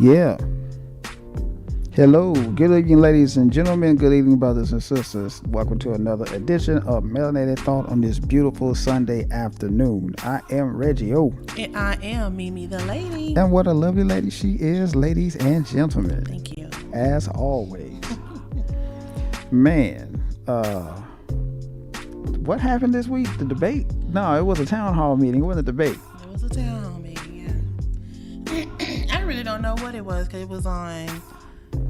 Yeah. Hello. Good evening, ladies and gentlemen. Good evening, brothers and sisters. Welcome to another edition of Melanated Thought on this beautiful Sunday afternoon. I am Reggie O. And I am Mimi the lady. And what a lovely lady she is, ladies and gentlemen. Thank you. As always. Man, what happened this week? The debate? No, it was a town hall meeting. It wasn't a debate. It was a town hall meeting, yeah. I really don't know what it was because it was on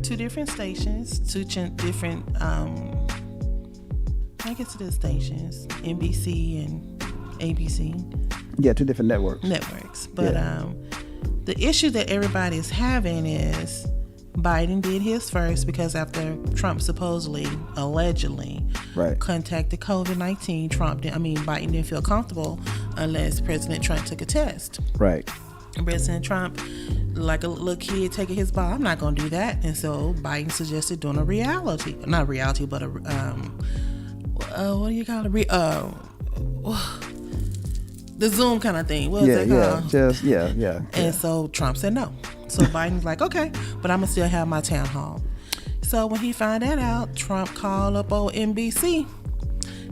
two different stations, different, I guess it is stations, NBC and ABC. Yeah, two different networks. But the issue that everybody is having is Biden did his first because after Trump supposedly, allegedly, contacted COVID-19, Biden didn't feel comfortable unless President Trump took a test. Right. And President Trump, like a little kid taking his ball, I'm not going to do that. And so Biden suggested doing what do you call it? The Zoom kind of thing. What is that called? And so Trump said no. So Biden's like, okay, but I'm going to still have my town hall. So when he found that out, Trump called up on NBC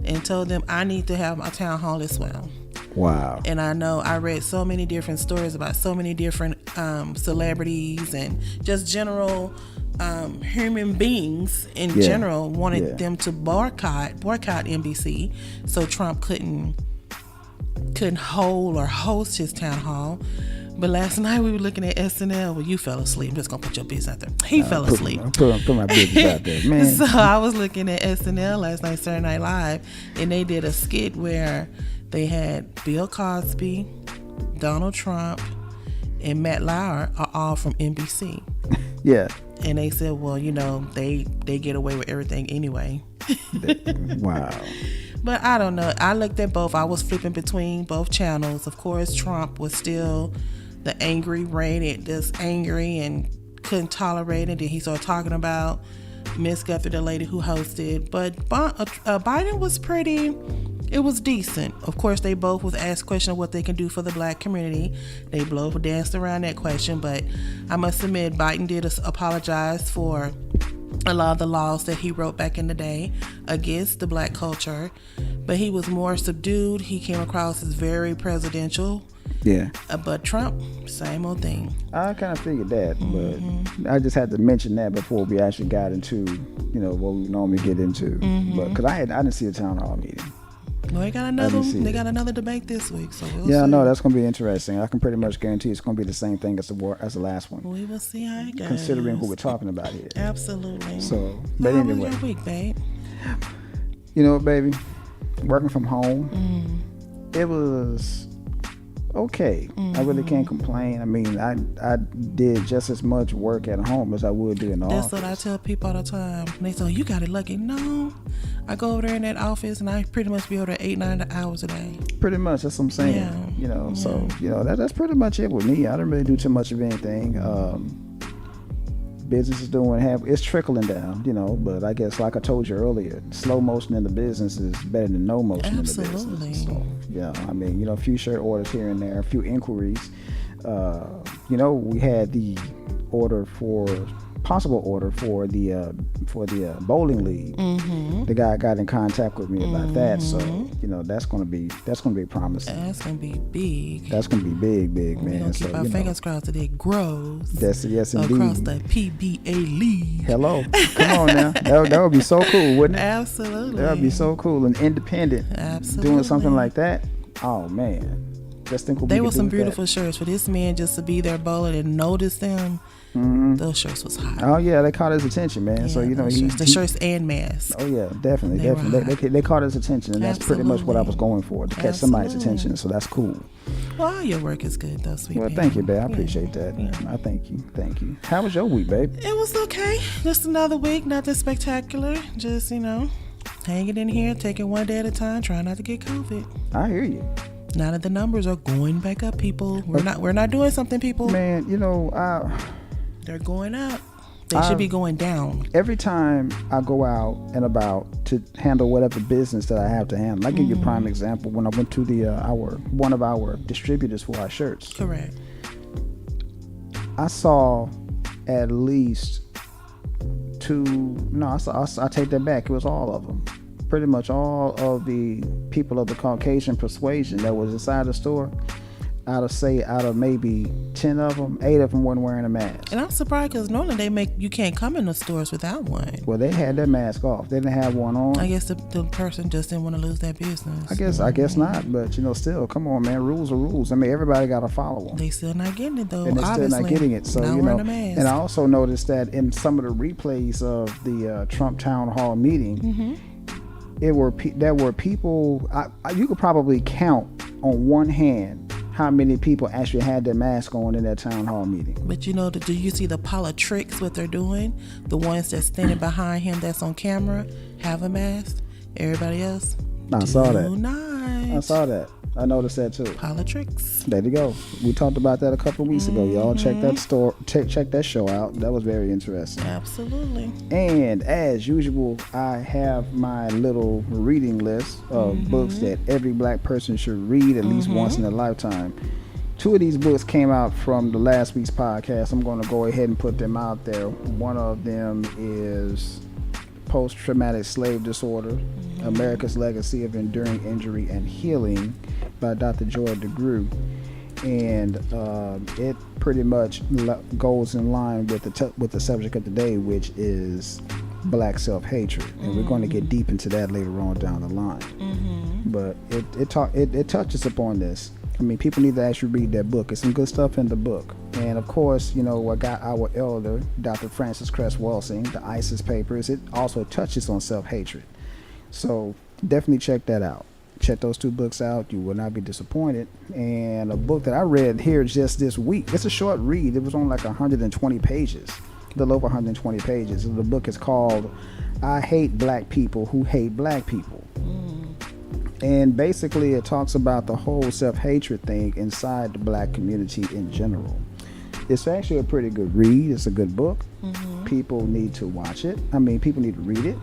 and told them, I need to have my town hall as well. Wow. And I know I read so many different stories about so many different celebrities and just general human beings in general wanted them to boycott NBC so Trump couldn't hold or host his town hall. But last night we were looking at SNL. Well, you fell asleep. I'm just going to put your business out there. He fell asleep. Put my business out there, man. So I was looking at SNL last night, Saturday Night Live, and they did a skit where they had Bill Cosby, Donald Trump, and Matt Lauer are all from NBC. Yeah. And they said, well, they get away with everything anyway. Wow. But I don't know. I looked at both. I was flipping between both channels. Of course, Trump was still the angry rated, just angry and couldn't tolerate it. And he started talking about Miss Guthrie, the lady who hosted. But Biden was it was decent. Of course, they both was asked questions of what they can do for the black community. They both danced around that question. But I must admit, Biden did apologize for a lot of the laws that he wrote back in the day against the black culture. But he was more subdued. He came across as very presidential. Yeah. But Trump, same old thing. I kind of figured that, but I just had to mention that before we actually got into, what we normally get into. But because I didn't see a town hall meeting. Well, they got another debate this week, so we'll see. No, that's going to be interesting. I can pretty much guarantee it's going to be the same thing as the last one. We will see how it goes. Considering who we're talking about here. Absolutely. So, but anyway. How was your week, babe? You know what, baby? Working from home, it was okay. I really can't complain. I mean, I did just as much work at home as I would do in the office. That's what I tell people all the time. And they say, you got it lucky. No. I go over there in that office and I pretty much be over there 8-9 hours a day. Pretty much, that's what I'm saying. Yeah. So, that's pretty much it with me. I didn't really do too much of anything. Business is doing it's trickling down, but I guess like I told you earlier, slow motion in the business is better than no motion in the business. So, a few shirt orders here and there, a few inquiries. We had the possible order for the bowling league. The guy got in contact with me about that, so that's gonna be promising. That's gonna be big. That's gonna be big, man. We're gonna keep our fingers crossed that it grows. Yes, indeed. Across the PBA league. Hello, come on now. That would be so cool, wouldn't it? Absolutely. That would be so cool and independent. Absolutely. Doing something like that. Oh man. Just think they were some beautiful shirts for this man just to be there bowling and notice them. Those shirts was hot. Oh yeah, they caught his attention, man. Yeah, so the shirts and masks. Oh yeah, definitely. They caught his attention, and that's pretty much what I was going for, to catch somebody's attention. So that's cool. Well, your work is good, though, sweet. Well, thank you, babe. I appreciate that. Yeah. I thank you. How was your week, babe? It was okay. Just another week, nothing spectacular. Just hanging in here, taking one day at a time, trying not to get COVID. I hear you. Now that the numbers are going back up, people, we're not doing something, people. Man, they're going up. They should be going down. Every time I go out and about to handle whatever business that I have to handle, I give you a prime example. When I went to one of our distributors for our shirts. Correct. I saw at least I take that back. It was all of them. Pretty much all of the people of the Caucasian persuasion that was inside the store, out of maybe 10 of them, 8 of them weren't wearing a mask. And I'm surprised because normally you can't come in the stores without one. Well, they had their mask off. They didn't have one on. I guess the person just didn't want to lose their business. I guess not. But still, come on, man. Rules are rules. I mean, everybody got to follow them. They still not getting it though. And they're still not getting it. So wearing a mask. And I also noticed that in some of the replays of the Trump town hall meeting, there were people. You could probably count on one hand how many people actually had their mask on in that town hall meeting. But do you see the politics, what they're doing? The ones that's standing behind him that's on camera have a mask. Everybody else I saw that. Not. I saw that. I noticed that too. Politics. There you go. We talked about that a couple of weeks ago. Y'all check that show out. That was very interesting. Absolutely. And as usual, I have my little reading list of books that every black person should read at least once in their lifetime. 2 of these books came out from the last week's podcast. I'm going to go ahead and put them out there. One of them is Post-Traumatic Slave Disorder, America's Legacy of Enduring Injury and Healing by Dr. Joy DeGruy. And it pretty much goes in line with the subject of today, which is black self-hatred. And we're going to get deep into that later on down the line. But it touches upon this. I mean, people need to actually read that book. It's some good stuff in the book. And of course, I got our elder, Dr. Francis Cress Welsing, the ISIS Papers. It also touches on self-hatred. So definitely check that out. Check those 2 books out. You will not be disappointed. And a book that I read here just this week. It's a short read. It was on like 120 pages. A little over 120 pages. The book is called I Hate Black People Who Hate Black People. And basically it talks about the whole self-hatred thing inside the black community in general. It's actually a pretty good read. It's a good book. People need to watch it. I mean, people need to read it.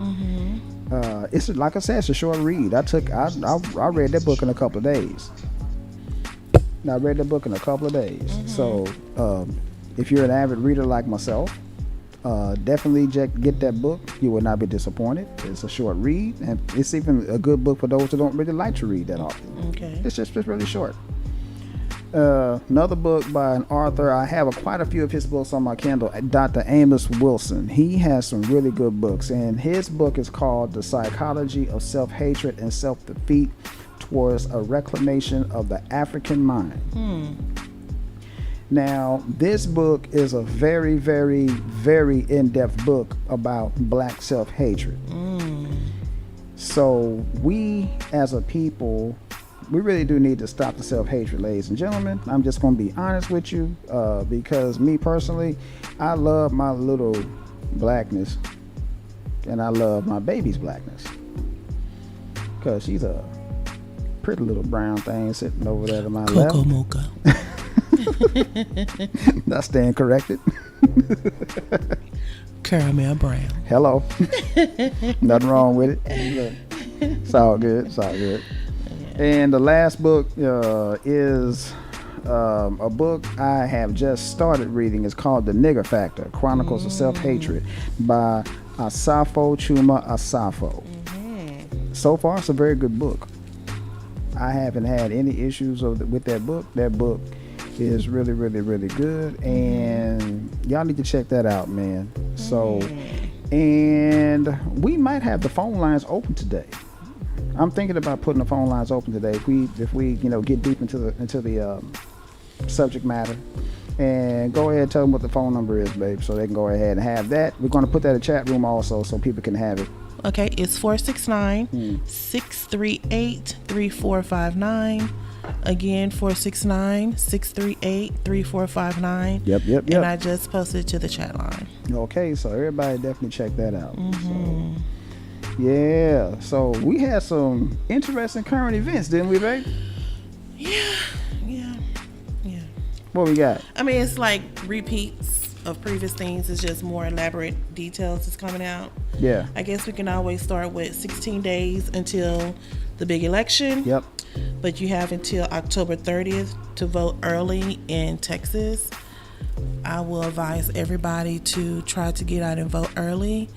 It's like I said, it's a short read. I read that book in a couple of days. So if you're an avid reader like myself, definitely get that book. You will not be disappointed. It's a short read, and it's even a good book for those who don't really like to read that often. Okay. It's just really short. Another book by an author, I have quite a few of his books on my Kindle, Dr. Amos Wilson. He has some really good books, and his book is called The Psychology of Self-Hatred and Self-Defeat Towards a Reclamation of the African Mind. Now, this book is a very, very, very in-depth book about black self-hatred. So we, as a people, we really do need to stop the self-hatred, ladies and gentlemen. I'm just going to be honest with you, because me personally, I love my little blackness, and I love my baby's blackness, because she's a pretty little brown thing sitting over there to my left. Cocoa mocha. Not staying corrected. Caramel brown. Hello. Nothing wrong with it. It's all good. And the last book is a book I have just started reading. It's called The Nigger Factor, Chronicles of Self-Hatred by Asafo Chuma Asafo. So far, it's a very good book. I haven't had any issues with that book. That book is really, really, really good, and y'all need to check that out, man. So, and we might have the phone lines open today. I'm thinking about putting the phone lines open today if we get deep into the subject matter. And go ahead and tell them what the phone number is, babe, so they can go ahead and have that. We're going to put that in the chat room also, so people can have it. Okay, it's 469-638-3459. Again, 469-638-3459. Yep. And I just posted it to the chat line. Okay, so everybody definitely check that out. So, yeah, so we had some interesting current events, didn't we, babe? Yeah. What we got? I mean, it's like repeats of previous things. It's just more elaborate details that's coming out. Yeah. I guess we can always start with 16 days until the big election. Yep. But you have until October 30th to vote early in Texas. I will advise everybody to try to get out and vote early,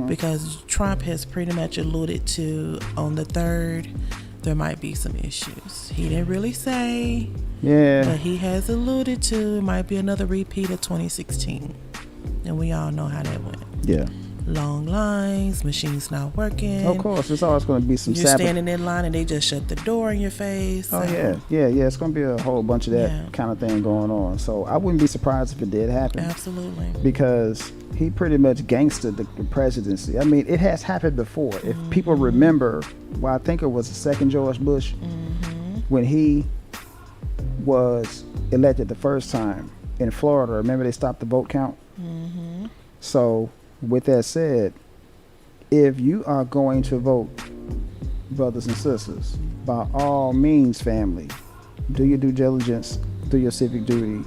because Trump has pretty much alluded to on the 3rd there might be some issues. He didn't really say, but he has alluded to it might be another repeat of 2016, and we all know how that went. Yeah. Long lines, machines not working. Of course, there's always going to be some. You're standing in line and they just shut the door in your face. Oh yeah. It's going to be a whole bunch of that kind of thing going on. So I wouldn't be surprised if it did happen. Absolutely. Because he pretty much gangstered the presidency. I mean, it has happened before. If people remember, well, I think it was the second George Bush, when he was elected the first time in Florida. Remember they stopped the vote count? So with that said, if you are going to vote, brothers and sisters, by all means, family, do your due diligence, do your civic duty,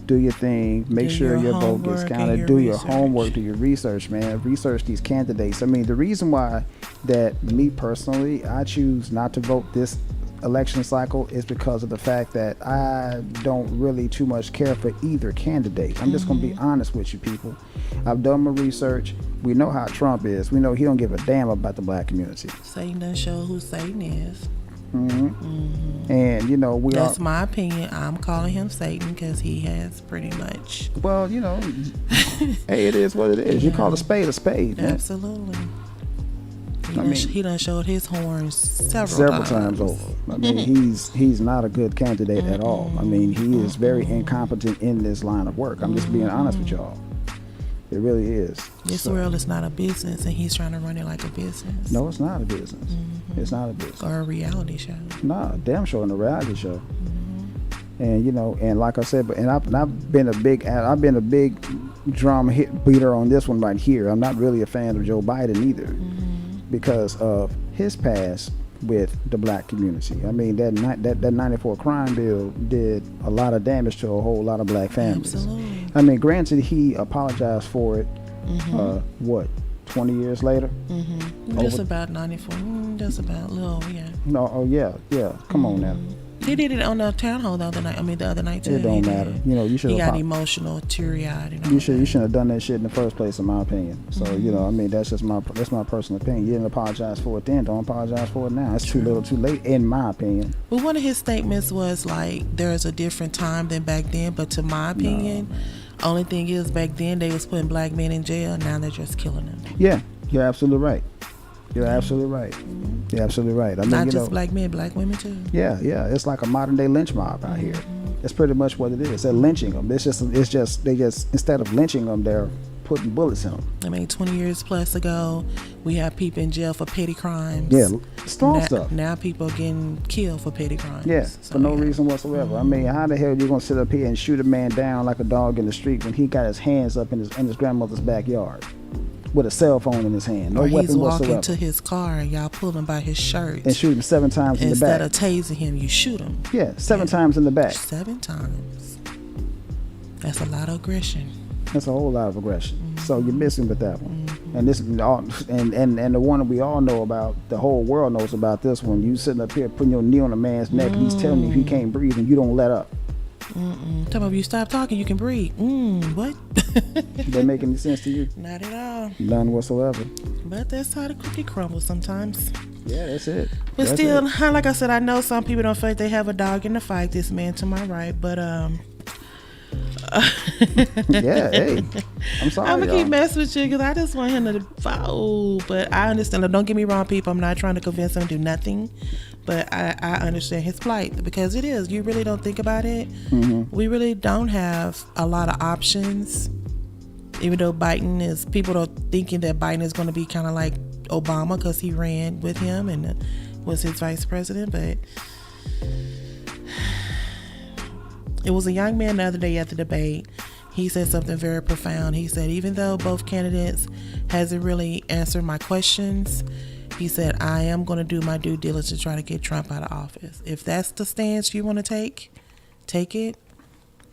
do your thing, make sure your vote gets counted, do your homework, do your research, man. Research these candidates. I mean, the reason why that me personally, I choose not to vote this election cycle is because of the fact that I don't really too much care for either candidate. I'm just going to be honest with you people. I've done my research. We know how Trump is. We know he don't give a damn about the black community. Satan doesn't show who Satan is. And you know, that's my opinion. I'm calling him Satan because he has pretty much. Well, you know, hey, it is what it is. You call a spade, man. Absolutely. He done showed his horns several times over. I mean, he's not a good candidate at all. I mean, he is very incompetent in this line of work. I'm just being honest with y'all. It really is. This world is not a business, and he's trying to run it like a business. No, it's not a business. It's not a business. Or a reality show. Nah, damn sure in a reality show. And you know, and like I said, I've been a big drum hit beater on this one right here. I'm not really a fan of Joe Biden either, because of his past with the black community. I mean, that 94 crime bill did a lot of damage to a whole lot of black families. Absolutely. I mean, granted, he apologized for it. 20 years later? Just about 94. Just about, little, yeah. No, oh yeah. Come on now. He did it on the town hall the other night too. It don't matter. You know, you should. He got emotional, teary-eyed. You shouldn't have done that shit in the first place, in my opinion. So you know, I mean, that's my personal opinion. You didn't apologize for it then. Don't apologize for it now. It's too little, too late, in my opinion. Well, one of his statements was like, "There's a different time than back then," but to my opinion, only thing is, back then they was putting black men in jail. Now they're just killing them. Yeah, you're absolutely right. You're absolutely right. You're absolutely right. I mean, not just black men, black women too. Yeah. It's like a modern day lynch mob out here. That's pretty much what it is. They're lynching them. They just instead of lynching them, they're putting bullets in them. I mean, 20 years plus ago, we had people in jail for petty crimes. Yeah, small stuff. Now people are getting killed for petty crimes. Yeah, for no reason whatsoever. I mean, how the hell are you gonna sit up here and shoot a man down like a dog in the street when he got his hands up in his grandmother's backyard with a cell phone in his hand, no weapon he's walking whatsoever, to his car and y'all pull him by his shirt and shoot him 7 times in the back. Instead of tasing him, you shoot him. Yeah, 7 times in the back. 7 times. That's a lot of aggression. That's a whole lot of aggression. So you're missing with that one. And this and the one that we all know about, the whole world knows about this one. You sitting up here putting your knee on a man's neck and he's telling you he can't breathe and you don't let up. Tell me, if you stop talking, you can breathe. What? That make any sense to you? Not at all. None whatsoever. But that's how the cookie crumbles sometimes. Yeah, that's it. But still, like I said, I know some people don't feel like they have a dog in the fight. This man to my right, but yeah, hey, I'm sorry. I'm gonna keep messing with you because I just want him to vote. But I understand. Don't get me wrong, people. I'm not trying to convince him to do nothing. But I understand his plight because it is. You really don't think about it. We really don't have a lot of options. Even though people are thinking that Biden is going to be kind of like Obama because he ran with him and was his vice president. But it was a young man the other day at the debate. He said something very profound. He said, even though both candidates hasn't really answered my questions, he said, I am going to do my due diligence to try to get Trump out of office. If that's the stance you want to take it.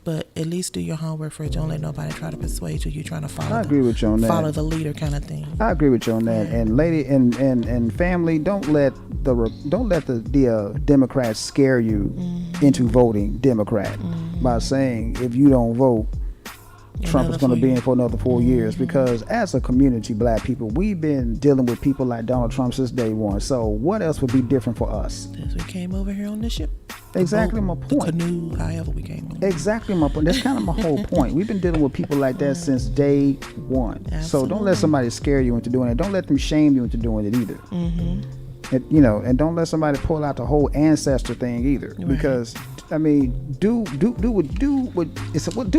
But at least do your homework first. Don't let nobody try to persuade you. You're trying to follow. I agree with you on that. Follow the leader kind of thing. I agree with you on that. And lady and family, don't let the Democrats scare you into voting Democrat by saying if you don't vote, Trump is going to be in for another 4 years, because as a community, black people, we've been dealing with people like Donald Trump since day one. So what else would be different for us? As we came over here on the ship. Exactly my point. The canoe, however we came over. Exactly my point. That's kind of my whole point. We've been dealing with people like that since day one. Absolutely. So don't let somebody scare you into doing it. Don't let them shame you into doing it either. And, and don't let somebody pull out the whole ancestor thing either, because I mean, do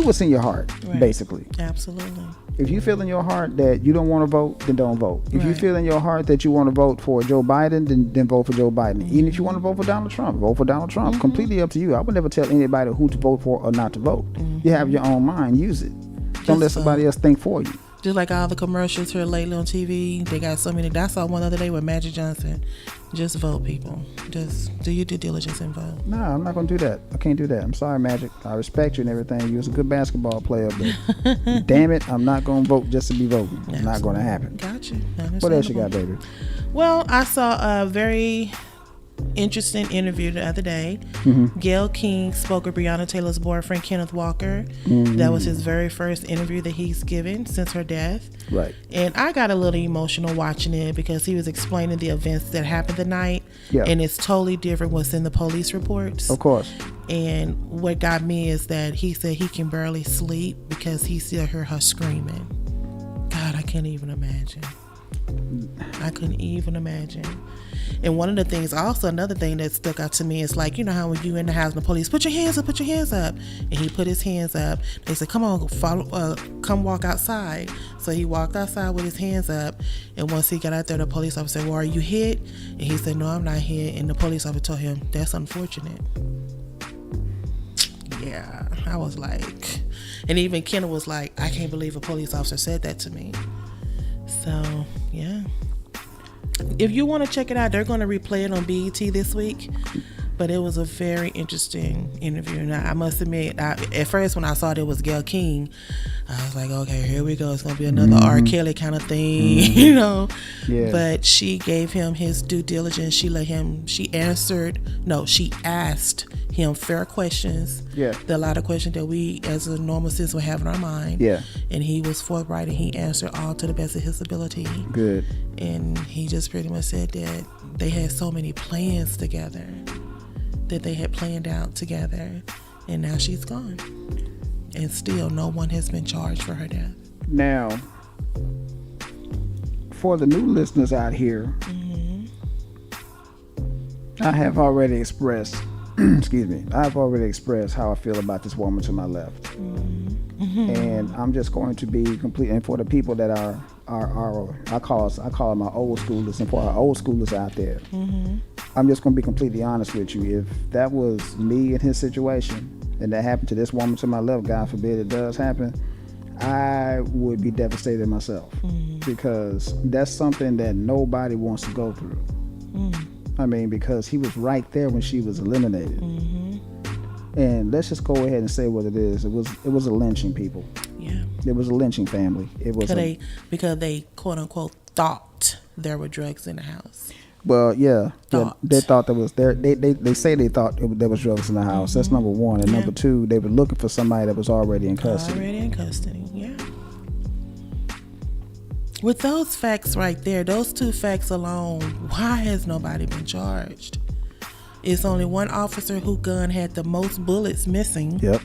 what's in your heart, basically. Absolutely. If you feel in your heart that you don't want to vote, then don't vote. If you feel in your heart that you want to vote for Joe Biden, then vote for Joe Biden. Even if you want to vote for Donald Trump, vote for Donald Trump. Completely up to you. I would never tell anybody who to vote for or not to vote. You have your own mind. Use it. Don't let somebody else think for you. Just like all the commercials here lately on TV, they got so many. I saw one other day with Magic Johnson. Just vote, people. Just do your due diligence and vote. No, I'm not going to do that. I can't do that. I'm sorry, Magic. I respect you and everything. You was a good basketball player, but damn it, I'm not going to vote just to be voting. It's not going to happen. Got you. What else you got, baby? Well, I saw a very interesting interview the other day. Gayle King spoke with Breonna Taylor's boyfriend, Kenneth Walker. That was his very first interview that he's given since her death. Right. And I got a little emotional watching it, because he was explaining the events that happened the night. Yeah. And it's totally different what's in the police reports. Of course. And what got me is that he said he can barely sleep because he still heard her screaming. God, I can't even imagine. I couldn't even imagine. And one of the things, also another thing that stuck out to me is, like, you know how when you in the house and the police, put your hands up. And he put his hands up. They said, come on, come walk outside. So he walked outside with his hands up. And once he got out there, the police officer said, well, are you hit? And he said, no, I'm not hit. And the police officer told him, that's unfortunate. Yeah, I was like, and even Kenna was like, I can't believe a police officer said that to me. So, yeah. If you want to check it out, they're going to replay it on BET this week. But it was a very interesting interview. Now, I must admit, at first when I saw that it was Gayle King, I was like, okay, here we go. It's going to be another R. Kelly kind of thing, you know. Yeah. But she gave him his due diligence. She asked him fair questions. Yeah. A lot of questions that we as a normal citizen would have in our mind. Yeah. And he was forthright, and he answered all to the best of his ability. Good. And he just pretty much said that they had so many plans together, that they had planned out together, and now she's gone. And still no one has been charged for her death. Now, for the new listeners out here, I have already expressed I've already expressed how I feel about this woman to my left. And I'm just going to be complete, and for the people that are I call them my old schoolers, and for our old schoolers out there, I'm just going to be completely honest with you. If that was me in his situation, and that happened to this woman to my left, God forbid it does happen, I would be devastated myself, because that's something that nobody wants to go through. I mean, because he was right there when she was eliminated. And let's just go ahead and say what it is. It was a lynching, people. Yeah. It was a lynching family. It was because they quote unquote thought there were drugs in the house. Well, yeah, they thought there was there. They say they thought there was drugs in the house. That's number one, and number two, they were looking for somebody that was already in custody. Yeah. With those facts right there, those two facts alone, why has nobody been charged? It's only one officer whose gun had the most bullets missing. Yep.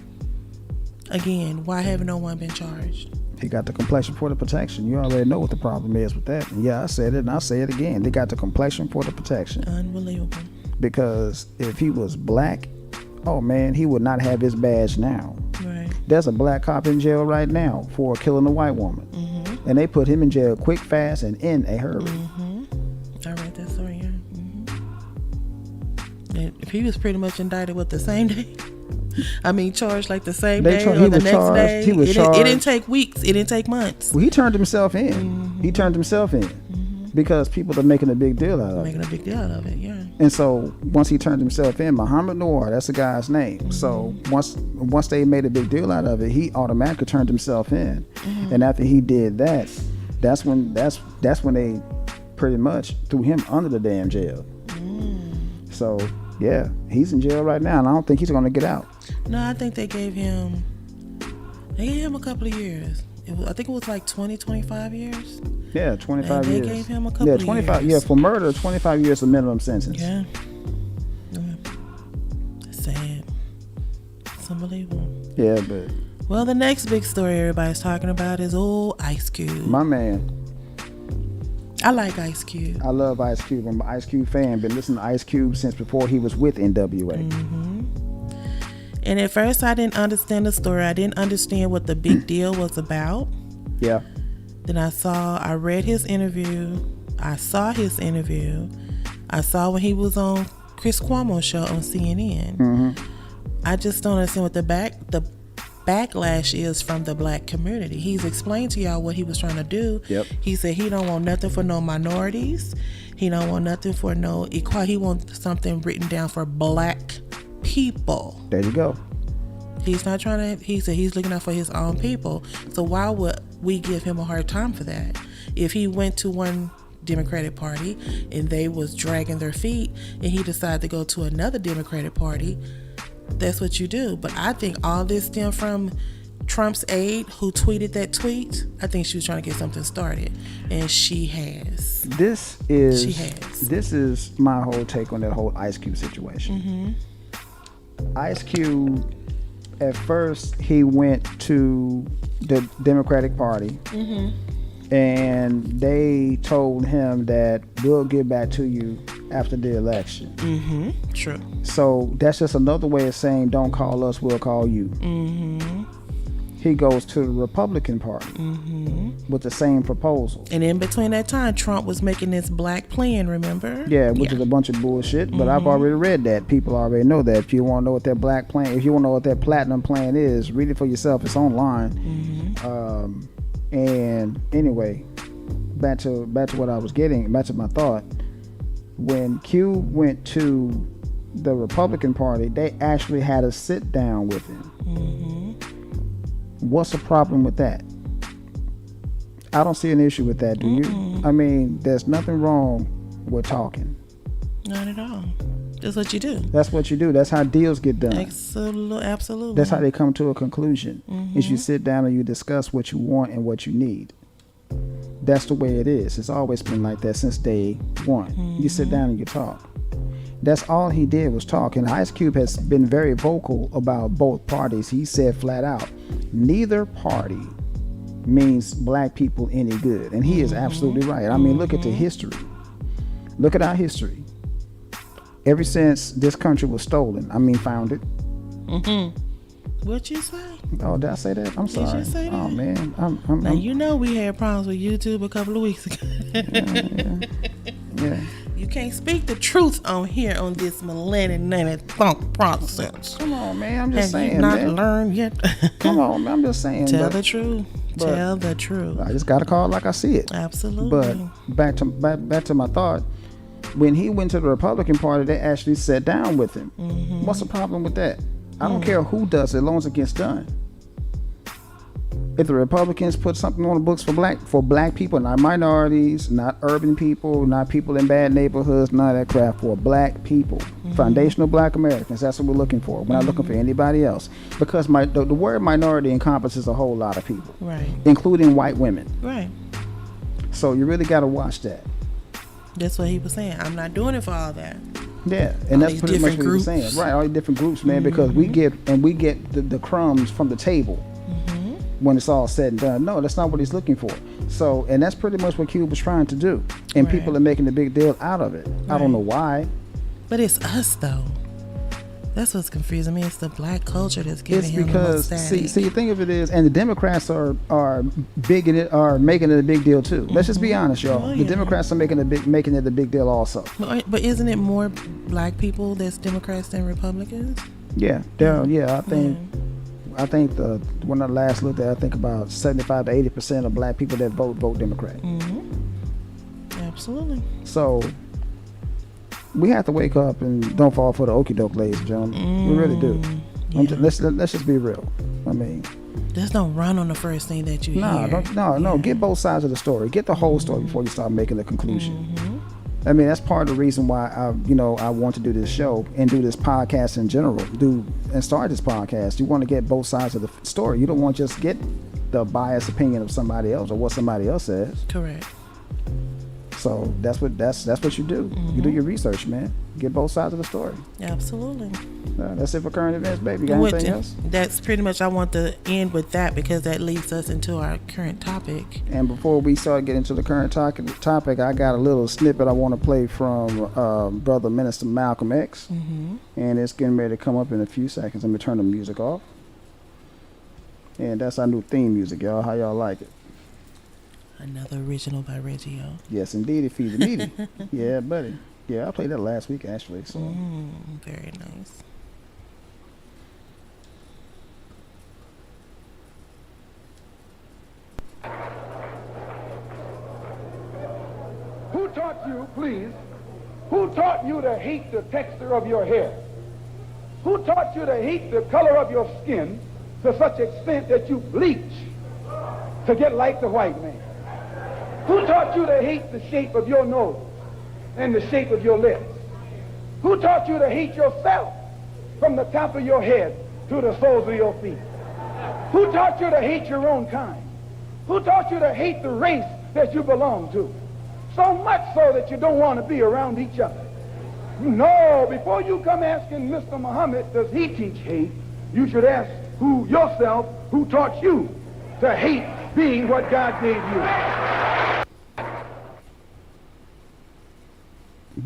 Again, why haven't no one been charged? He got the complexion for the protection. You already know what the problem is with that. And yeah, I said it and I'll say it again. They got the complexion for the protection. Unbelievable. Because if he was black, oh man, he would not have his badge now. Right. There's a black cop in jail right now for killing a white woman. And they put him in jail quick, fast, and in a hurry. I read that story, yeah. And if he was pretty much indicted with the same day, charged like the same day or the next day. He was charged. It didn't take weeks. It didn't take months. Well, he turned himself in. He turned himself in because people are making a big deal out of it. Making a big deal out of it, yeah. And so once he turned himself in, Muhammad Noor, that's the guy's name. So once they made a big deal out of it, he automatically turned himself in. And after he did that, that's when they pretty much threw him under the damn jail. So yeah, he's in jail right now, and I don't think he's going to get out. No, I think they gave him They gave him a couple of years. I think it was like 25 years. Yeah, 25 years. They gave him a couple of 25, years. Yeah, for murder, 25 years the minimum sentence. Yeah. Sad. It's unbelievable. Yeah, but... Well, the next big story everybody's talking about is old Ice Cube. My man. I like Ice Cube. I love Ice Cube. I'm an Ice Cube fan. Been listening to Ice Cube since before he was with NWA. And at first, I didn't understand the story. I didn't understand what the big deal was about. Yeah. Then I read his interview. I saw his interview. I saw when he was on Chris Cuomo's show on CNN. I just don't understand what the backlash is from the black community. He's explained to y'all what he was trying to do. Yep. He said he don't want nothing for no minorities. He don't want nothing for no equality. He wants something written down for black people. There you go. He's not trying to, he said he's looking out for his own people. So why would we give him a hard time for that? If he went to one Democratic Party and they was dragging their feet and he decided to go to another Democratic Party, that's what you do. But I think all this stemmed from Trump's aide who tweeted that tweet. I think she was trying to get something started, and she has. This is my whole take on that whole Ice Cube situation. Ice Cube, at first, he went to the Democratic Party, and they told him that we'll get back to you after the election. True. So that's just another way of saying, don't call us, we'll call you. He goes to the Republican Party with the same proposal. And in between that time, Trump was making this black plan, remember? Yeah, which is a bunch of bullshit, but I've already read that. People already know that. If you want to know what that black plan, if you want to know what that platinum plan is, read it for yourself. It's online. And anyway, back to what I was getting, back to my thought. When Q went to the Republican Party, they actually had a sit down with him. What's the problem with that? I don't see an issue with that, do you? I mean, there's nothing wrong with talking. Not at all. That's what you do. That's what you do. That's how deals get done. Absolutely. That's how they come to a conclusion. Is you sit down and you discuss what you want and what you need. That's the way it is. It's always been like that since day one. You sit down and you talk. That's all he did was talk. And Ice Cube has been very vocal about both parties. He said flat out, neither party means black people any good. And he is absolutely right. I mean, look at the history. Look at our history. Ever since this country was stolen, founded. What'd you say? Oh, did I say that? I'm sorry. Did you say that? Oh, man. Now, you know we had problems with YouTube a couple of weeks ago. Yeah. You can't speak the truth on here on this Melanated thought process. Come on, man. I'm just saying, Have you not man. learned yet? Come on, man. I'm just saying. Tell the truth. Tell the truth. I just got to call it like I see it. Absolutely. But back to my thought. When he went to the Republican Party, they actually sat down with him. What's the problem with that? I don't care who does it, as long as it gets done. If the Republicans put something on the books for black people, not minorities, not urban people, not people in bad neighborhoods, none of that crap, for black people, foundational black Americans, that's what we're looking for. We're not looking for anybody else. Because the word minority encompasses a whole lot of people, right, including white women. Right. So you really got to watch that. That's what he was saying. I'm not doing it for all that. Yeah, and all that's pretty much what he was saying. Right, all these different groups, man, because we get the crumbs from the table when it's all said and done. No, that's not what he's looking for. So, and that's pretty much what Cube was trying to do. And people are making a big deal out of it. I don't know why. But it's us, though. That's what's confusing me. It's the black culture that's giving him the most static. See, the thing of it is, and the Democrats are making it a big deal too. Let's just be honest, y'all. Oh, the Democrats are making it a big deal also. But isn't it more black people that's Democrats than Republicans? Yeah, I think when I last looked at it, I think about 75 to 80% of black people that vote Democrat. Absolutely. So we have to wake up and don't fall for the okie doke, ladies and gentlemen. We really do. Yeah. Let's just be real. I mean, just don't run on the first thing that you hear. No. Get both sides of the story. Get the whole story before you start making a conclusion. I mean, that's part of the reason why I want to do this show and do this podcast in general. And start this podcast. You want to get both sides of the story. You don't want to just get the biased opinion of somebody else or what somebody else says. Correct. So that's what you do. Mm-hmm. You do your research, man. Get both sides of the story. Absolutely. That's it for current events, baby. You got anything else? That's pretty much. I want to end with that because that leads us into our current topic. And before we start getting to the current topic, I got a little snippet I want to play from Brother Minister Malcolm X, and it's getting ready to come up in a few seconds. Let me turn the music off. And that's our new theme music, y'all. How y'all like it? Another original by Reggio. Yes, indeed. It feeds the needy. Yeah, buddy. Yeah, I played that last week, actually. So. Very nice. Who taught you, please, who taught you to hate the texture of your hair? Who taught you to hate the color of your skin to such extent that you bleach to get like the white man? Who taught you to hate the shape of your nose and the shape of your lips? Who taught you to hate yourself from the top of your head to the soles of your feet? Who taught you to hate your own kind? Who taught you to hate the race that you belong to? So much so that you don't want to be around each other. No, before you come asking Mr. Muhammad, does he teach hate, you should ask yourself who taught you to hate being what God gave you.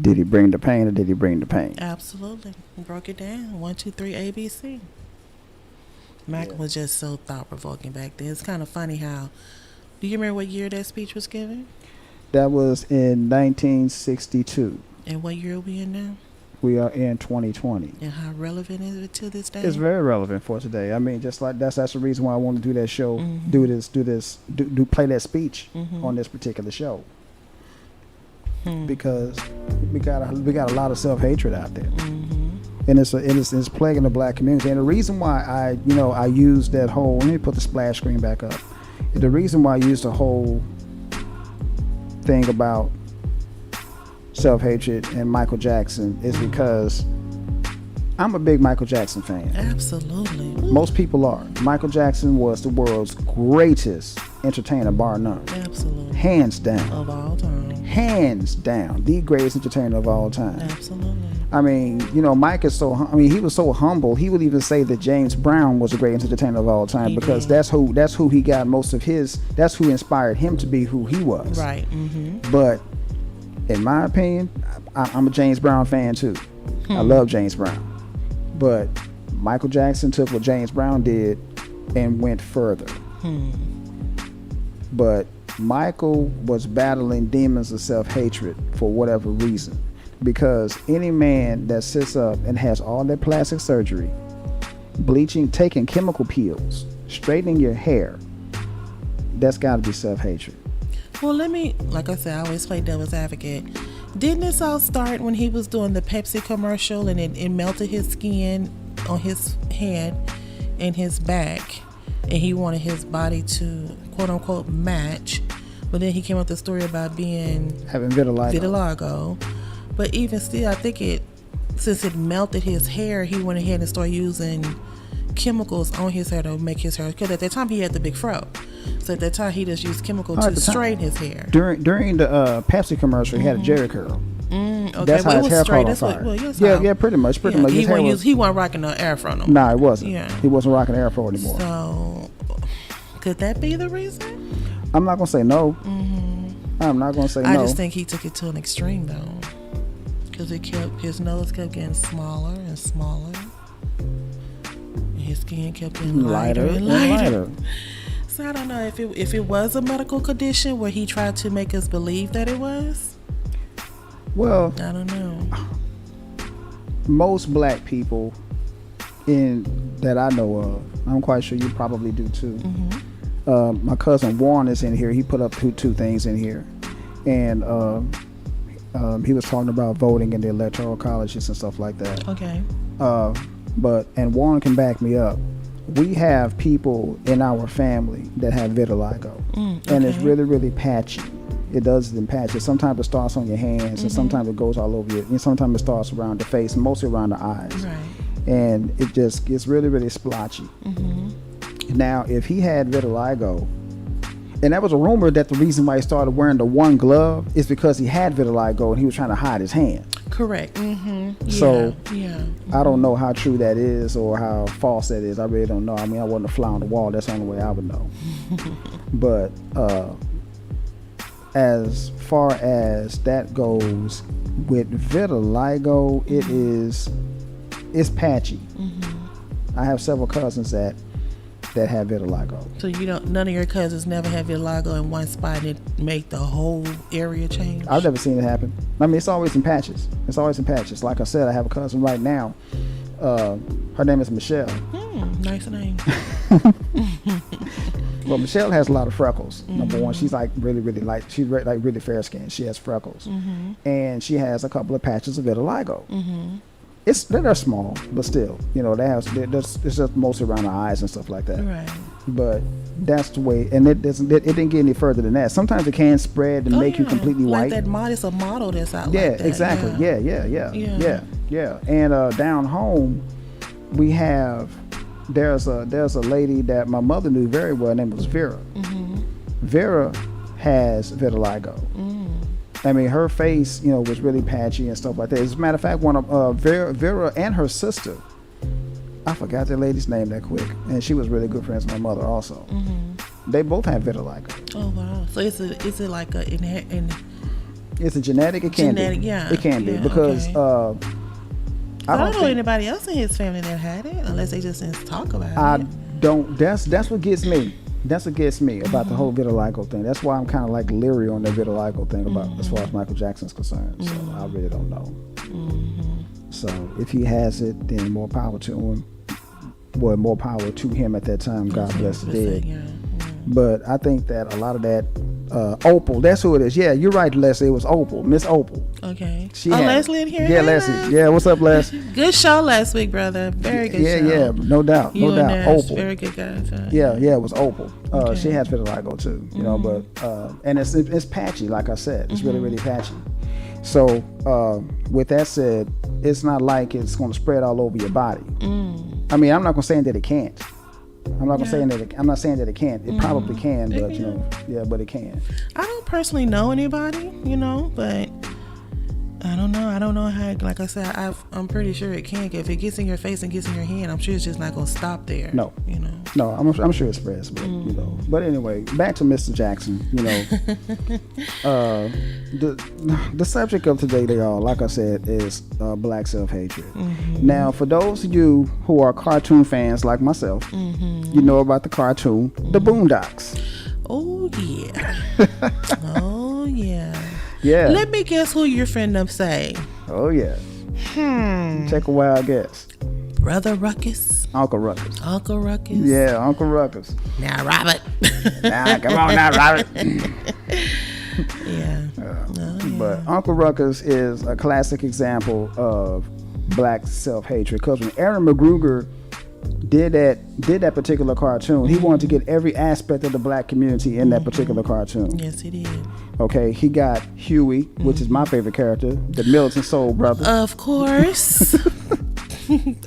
Did he bring the pain or did he bring the pain? Absolutely. He broke it down. 1, 2, 3, ABC. Malcolm was just so thought-provoking back then. It's kind of funny how... Do you remember what year that speech was given? That was in 1962. And what year are we in now? We are in 2020. And how relevant is it to this day? It's very relevant for today. I mean, just like that's the reason why I want to do that show, play that speech on this particular show. Because we got a lot of self-hatred out there, and it's plaguing the black community. And the reason why I used that whole, let me put the splash screen back up. The reason why I used the whole thing about self-hatred and Michael Jackson is because I'm a big Michael Jackson fan. Absolutely. Most people are. Michael Jackson was the world's greatest entertainer, bar none. Absolutely. Hands down. Of all time. Hands down. The greatest entertainer of all time. Absolutely. I mean, Mike is he was so humble. He would even say that James Brown was the greatest entertainer of all time because that's who he got most of his, that's who inspired him to be who he was. Right. But in my opinion, I'm a James Brown fan too. I love James Brown. But Michael Jackson took what James Brown did and went further. But Michael was battling demons of self-hatred for whatever reason. Because any man that sits up and has all that plastic surgery, bleaching, taking chemical peels, straightening your hair, that's got to be self-hatred. Well, like I said, I always play devil's advocate. Didn't this all start when he was doing the Pepsi commercial and it melted his skin on his head and his back, and he wanted his body to quote unquote match, but then he came up with the story about having vitiligo. But even still, I think since it melted his hair, he went ahead and started using chemicals on his hair to make his hair, because at that time he had the big fro. So at that time he just used chemical to straighten his hair. During the Pepsi commercial, he had a Jerry curl. Okay, that's how his hair caught on fire. Yeah, pretty much. He wasn't rocking the afro no more. Nah, it wasn't. Yeah. He wasn't rocking the afro anymore. So, could that be the reason? I'm not gonna say no. I'm not gonna say no. I just think he took it to an extreme though, because his nose kept getting smaller and smaller, and his skin kept getting lighter and lighter. So I don't know if it was a medical condition where he tried to make us believe that it was. Well, I don't know. Most black people that I know of, I'm quite sure you probably do too. My cousin Warren is in here. He put up two things in here, and he was talking about voting in the electoral colleges and stuff like that. Okay. And Warren can back me up. We have people in our family that have vitiligo, and it's really, really patchy. It does it in patches. Sometimes it starts on your hands, and sometimes it goes all over you. And sometimes it starts around the face, mostly around the eyes. Right. And it just gets really, really splotchy. Now, if he had vitiligo, and that was a rumor that the reason why he started wearing the one glove is because he had vitiligo and he was trying to hide his hand. Correct. So I don't know how true that is or how false that is. I really don't know. I mean, I wasn't a fly on the wall. That's the only way I would know. But as far as that goes, with vitiligo, it's patchy. I have several cousins that have vitiligo. So none of your cousins never had vitiligo in one spot and it make the whole area change? I've never seen it happen. I mean, it's always in patches. Like I said, I have a cousin right now. Her name is Michelle. Nice name. Well, Michelle has a lot of freckles. Number one, she's like really, really light. She's like really fair skinned. She has freckles, and she has a couple of patches of vitiligo. They're small, but still, it's just mostly around the eyes and stuff like that. Right. But that's the way, and it didn't get any further than that. Sometimes it can spread and make you completely white. Like that model, a model that's out. Yeah, like that. exactly. Yeah. And down home, we have there's a lady that my mother knew very well. Her name was Vera. Vera has vitiligo. I mean, her face, was really patchy and stuff like that. As a matter of fact, one of Vera and her sister, I forgot the lady's name that quick, and she was really good friends with my mother also. They both have vitiligo. Oh wow! So is it like a It's a genetic. It can be. Yeah. It can be because I don't know anybody else in his family that had it, unless they just didn't talk about it. I don't. That's what gets me. That's what gets me about the whole vitiligo thing. That's why I'm kind of like leery on the vitiligo thing about as far as Michael Jackson's concerned. So I really don't know. So if he has it, then more power to him. Well, more power to him at that time. God bless the dead. But I think that a lot of that Opal, that's who it is. Yeah, you're right, Leslie. It was Opal, Miss Opal. Okay. Leslie in here. Yeah, Leslie. Yeah, what's up, Les? Good show last week, brother. Very good show. Yeah, no doubt. You no doubt. Nash, Opal. Very good guys. Yeah, it was Opal. She has vitiligo too, but and it's patchy, like I said. It's really, really patchy. So with that said, it's not like it's going to spread all over your body. I mean, I'm not going to say that it can't. I'm not saying that it can't. It probably can, but but it can. I don't personally know anybody, but I don't know. I don't know how. Like I said, I'm pretty sure it can. If it gets in your face and gets in your hand, I'm sure it's just not gonna stop there. No, No, I'm sure it spreads, but But anyway, back to Mr. Jackson. The subject of today, y'all, like I said, is black self-hatred. Now, for those of you who are cartoon fans like myself, you know about the cartoon, The Boondocks. Oh yeah. Oh yeah. Yeah. Let me guess who your friend up say. Oh yeah. Take a wild guess. Brother Ruckus. Uncle Ruckus. Uncle Ruckus. Yeah, Uncle Ruckus. Now, Robert. Come on now, Robert. Yeah. But Uncle Ruckus is a classic example of black self-hatred, because when Aaron McGruger did that particular cartoon, he wanted to get every aspect of the black community in that particular cartoon. Yes, he did. Okay, he got Huey, which is my favorite character, the militant soul brother. Of course.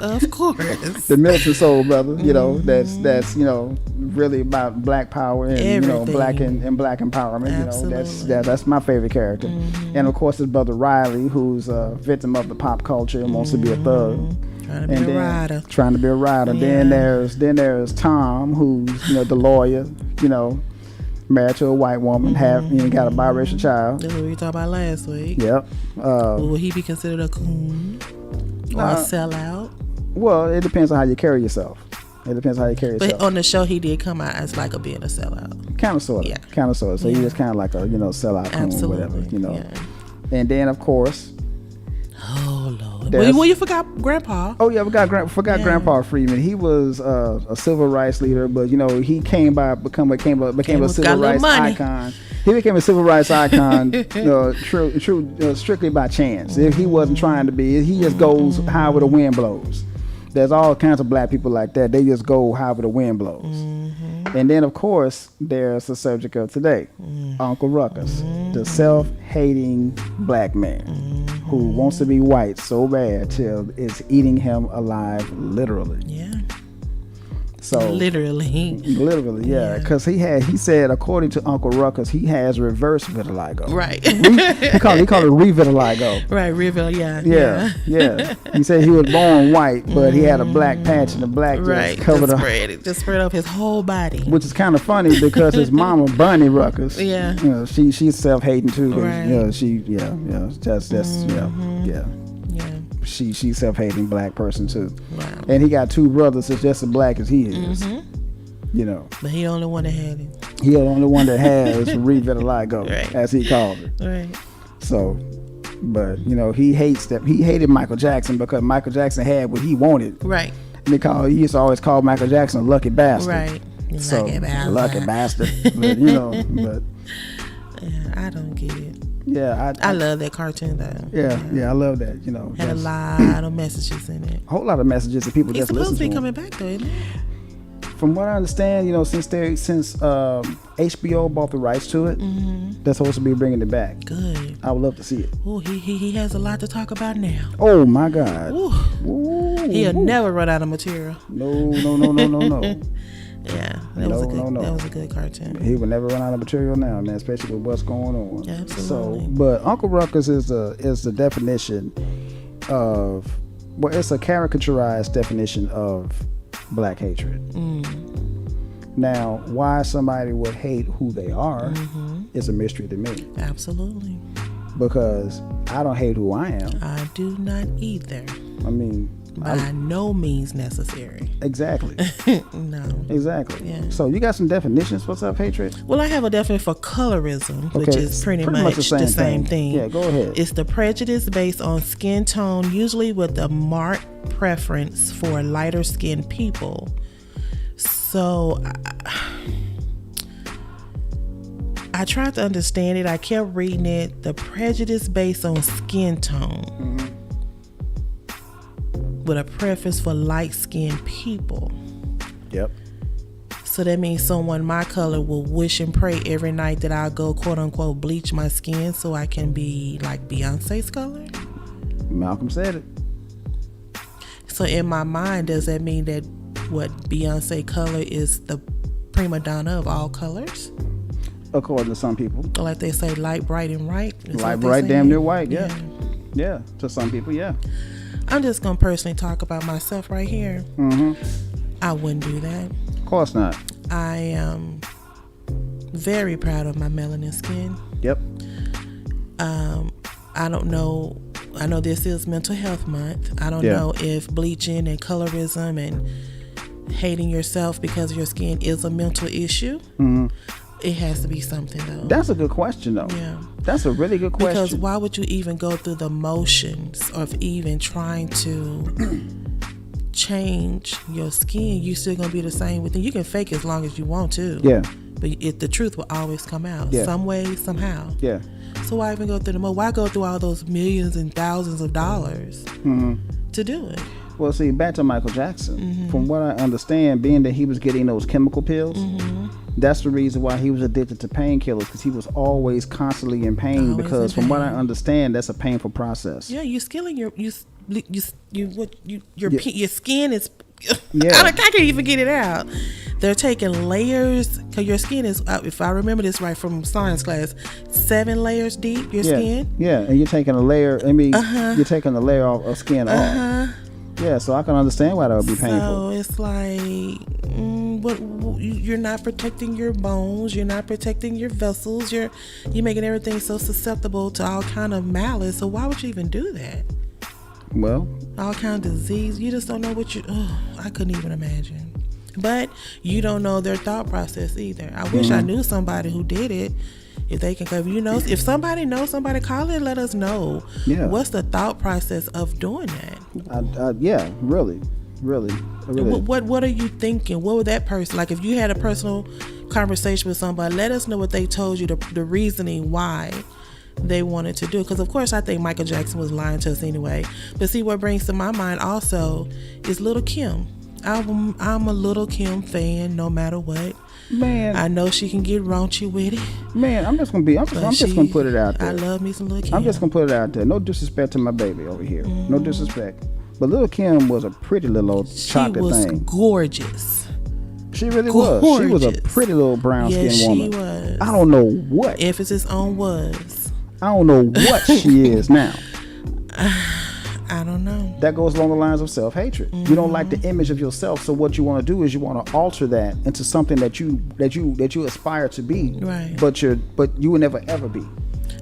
Of course. The militant soul brother, that's really about black power and everything. Black and black empowerment. Absolutely. That's my favorite character. And of course his brother Riley, who's a victim of the pop culture and wants to be a thug. Trying to be a rider. Yeah. Then there's Tom, who's the lawyer, married to a white woman, got a biracial child. That's what we talked about last week. Yep. Will he be considered a coon or a sellout? Well, it depends on how you carry yourself. But on the show, he did come out as like being a sellout. Kind of, sort of. Yeah. Kind of, sort of. So he was kind of like a sellout coon or whatever. Yeah. And then of course. Oh Lord! Well, you forgot Grandpa. Oh yeah, forgot Grandpa Freeman. He was a civil rights leader, but he became a civil rights icon. He became a civil rights icon, strictly by chance. If he wasn't trying to be, he just goes however the wind blows. There's all kinds of black people like that. They just go however the wind blows. And then, of course, there's the subject of today, Uncle Ruckus, the self-hating black man who wants to be white so bad till it's eating him alive, literally. Yeah. So literally, yeah, because he said, according to Uncle Ruckus, he has reverse vitiligo. Right. He called it re-vitiligo. Right, Yeah. He said he was born white, but he had a black patch, and the black just covered up. Just spread up his whole body. Which is kind of funny because his mama, Bunny Ruckus, yeah, you know, she's self-hating too. Right. You know, she's self-hating black person too. Wow. And he got two brothers that's just as black as he is. You know, but he the only one that had it. He the only one that has re-vitiligo, as he called it. Right. So, but you know, he hated Michael Jackson because Michael Jackson had what he wanted. Right. And he used to always call Michael Jackson a lucky bastard. Right. So, lucky bastard. But, you know, yeah, I don't get it. Yeah, I love that cartoon though. Yeah, I love that. You know, had a lot of messages in it. A whole lot of messages that people just listen to. He's supposed to be coming back though, isn't he? From what I understand, you know, since HBO bought the rights to it, they're supposed to be bringing it back. Good. I would love to see it. Oh, he has a lot to talk about now. Oh my God. Ooh, he'll never run out of material. No. Yeah, that was a good cartoon. He would never run out of material now, man, especially with what's going on. Absolutely. So, but Uncle Ruckus is the definition of, well, it's a caricaturized definition of black hatred. Now, why somebody would hate who they are is a mystery to me. Absolutely. Because I don't hate who I am. I do not either. I mean, by no means necessary. Exactly. No. Exactly. Yeah. So you got some definitions for self-hatred? Well, I have a definition for colorism, which is pretty much the same thing. Yeah, go ahead. It's the prejudice based on skin tone, usually with a marked preference for lighter skinned people. So I tried to understand it. I kept reading it. The prejudice based on skin tone. With a preference for light-skinned people. Yep. So that means someone my color will wish and pray every night that I'll go, quote-unquote, bleach my skin so I can be like Beyonce's color? Malcolm said it. So in my mind, does that mean that what Beyonce color is the prima donna of all colors? According to some people. Or like they say, light, bright, and right? Light, bright, damn near white, yeah. Yeah, to some people, yeah. I'm just going to personally talk about myself right here. I wouldn't do that. Of course not. I am very proud of my melanin skin. Yep. I don't know. I know this is Mental Health Month. I don't know if bleaching and colorism and hating yourself because of your skin is a mental issue. It has to be something though. That's a good question though. Yeah. That's a really good question. Because why would you even go through the motions of even trying to change your skin? You still gonna be the same within. You can fake as long as you want to. Yeah. But the truth will always come out. Yeah. Some way, somehow. Yeah. So why even go through why go through all those millions and thousands of dollars to do it? Well, see, back to Michael Jackson. From what I understand, being that he was getting those chemical pills, that's the reason why he was addicted to painkillers, because he was always constantly in pain. Because from what I understand, that's a painful process. Yeah, your skin is. Yeah. I can't even get it out. They're taking layers, because your skin is, if I remember this right from science class, 7 layers deep. Your skin. Yeah, and you're taking a layer. I mean, you're taking a layer of skin off. Yeah, so I can understand why that would be painful. So it's like, you're not protecting your bones, you're not protecting your vessels, you're making everything so susceptible to all kind of malice. So why would you even do that? Well, all kind of disease. You just don't know what I couldn't even imagine. But you don't know their thought process either. I wish I knew somebody who did it. If they can, if somebody knows somebody, call it and let us know. Yeah. What's the thought process of doing that? Yeah, really. What are you thinking? What would that person, like if you had a personal conversation with somebody, let us know what they told you, the reasoning why they wanted to do it. Because of course I think Michael Jackson was lying to us anyway. But see, what brings to my mind also is Little Kim. I'm a Little Kim fan, no matter what. Man, I know she can get raunchy with it. Man, I'm just gonna put it out there. I love me some Little Kim. I'm just gonna put it out there. No disrespect to my baby over here. No disrespect. But Little Kim was a pretty little old chocolate thing. She was gorgeous. She really was. She was a pretty little brown skinned woman. She was. I don't know what. Emphasis on was. I don't know what she is now. I don't know. That goes along the lines of self-hatred. You don't like the image of yourself, so what you want to do is you want to alter that into something that you aspire to be. Right. But you will never ever be.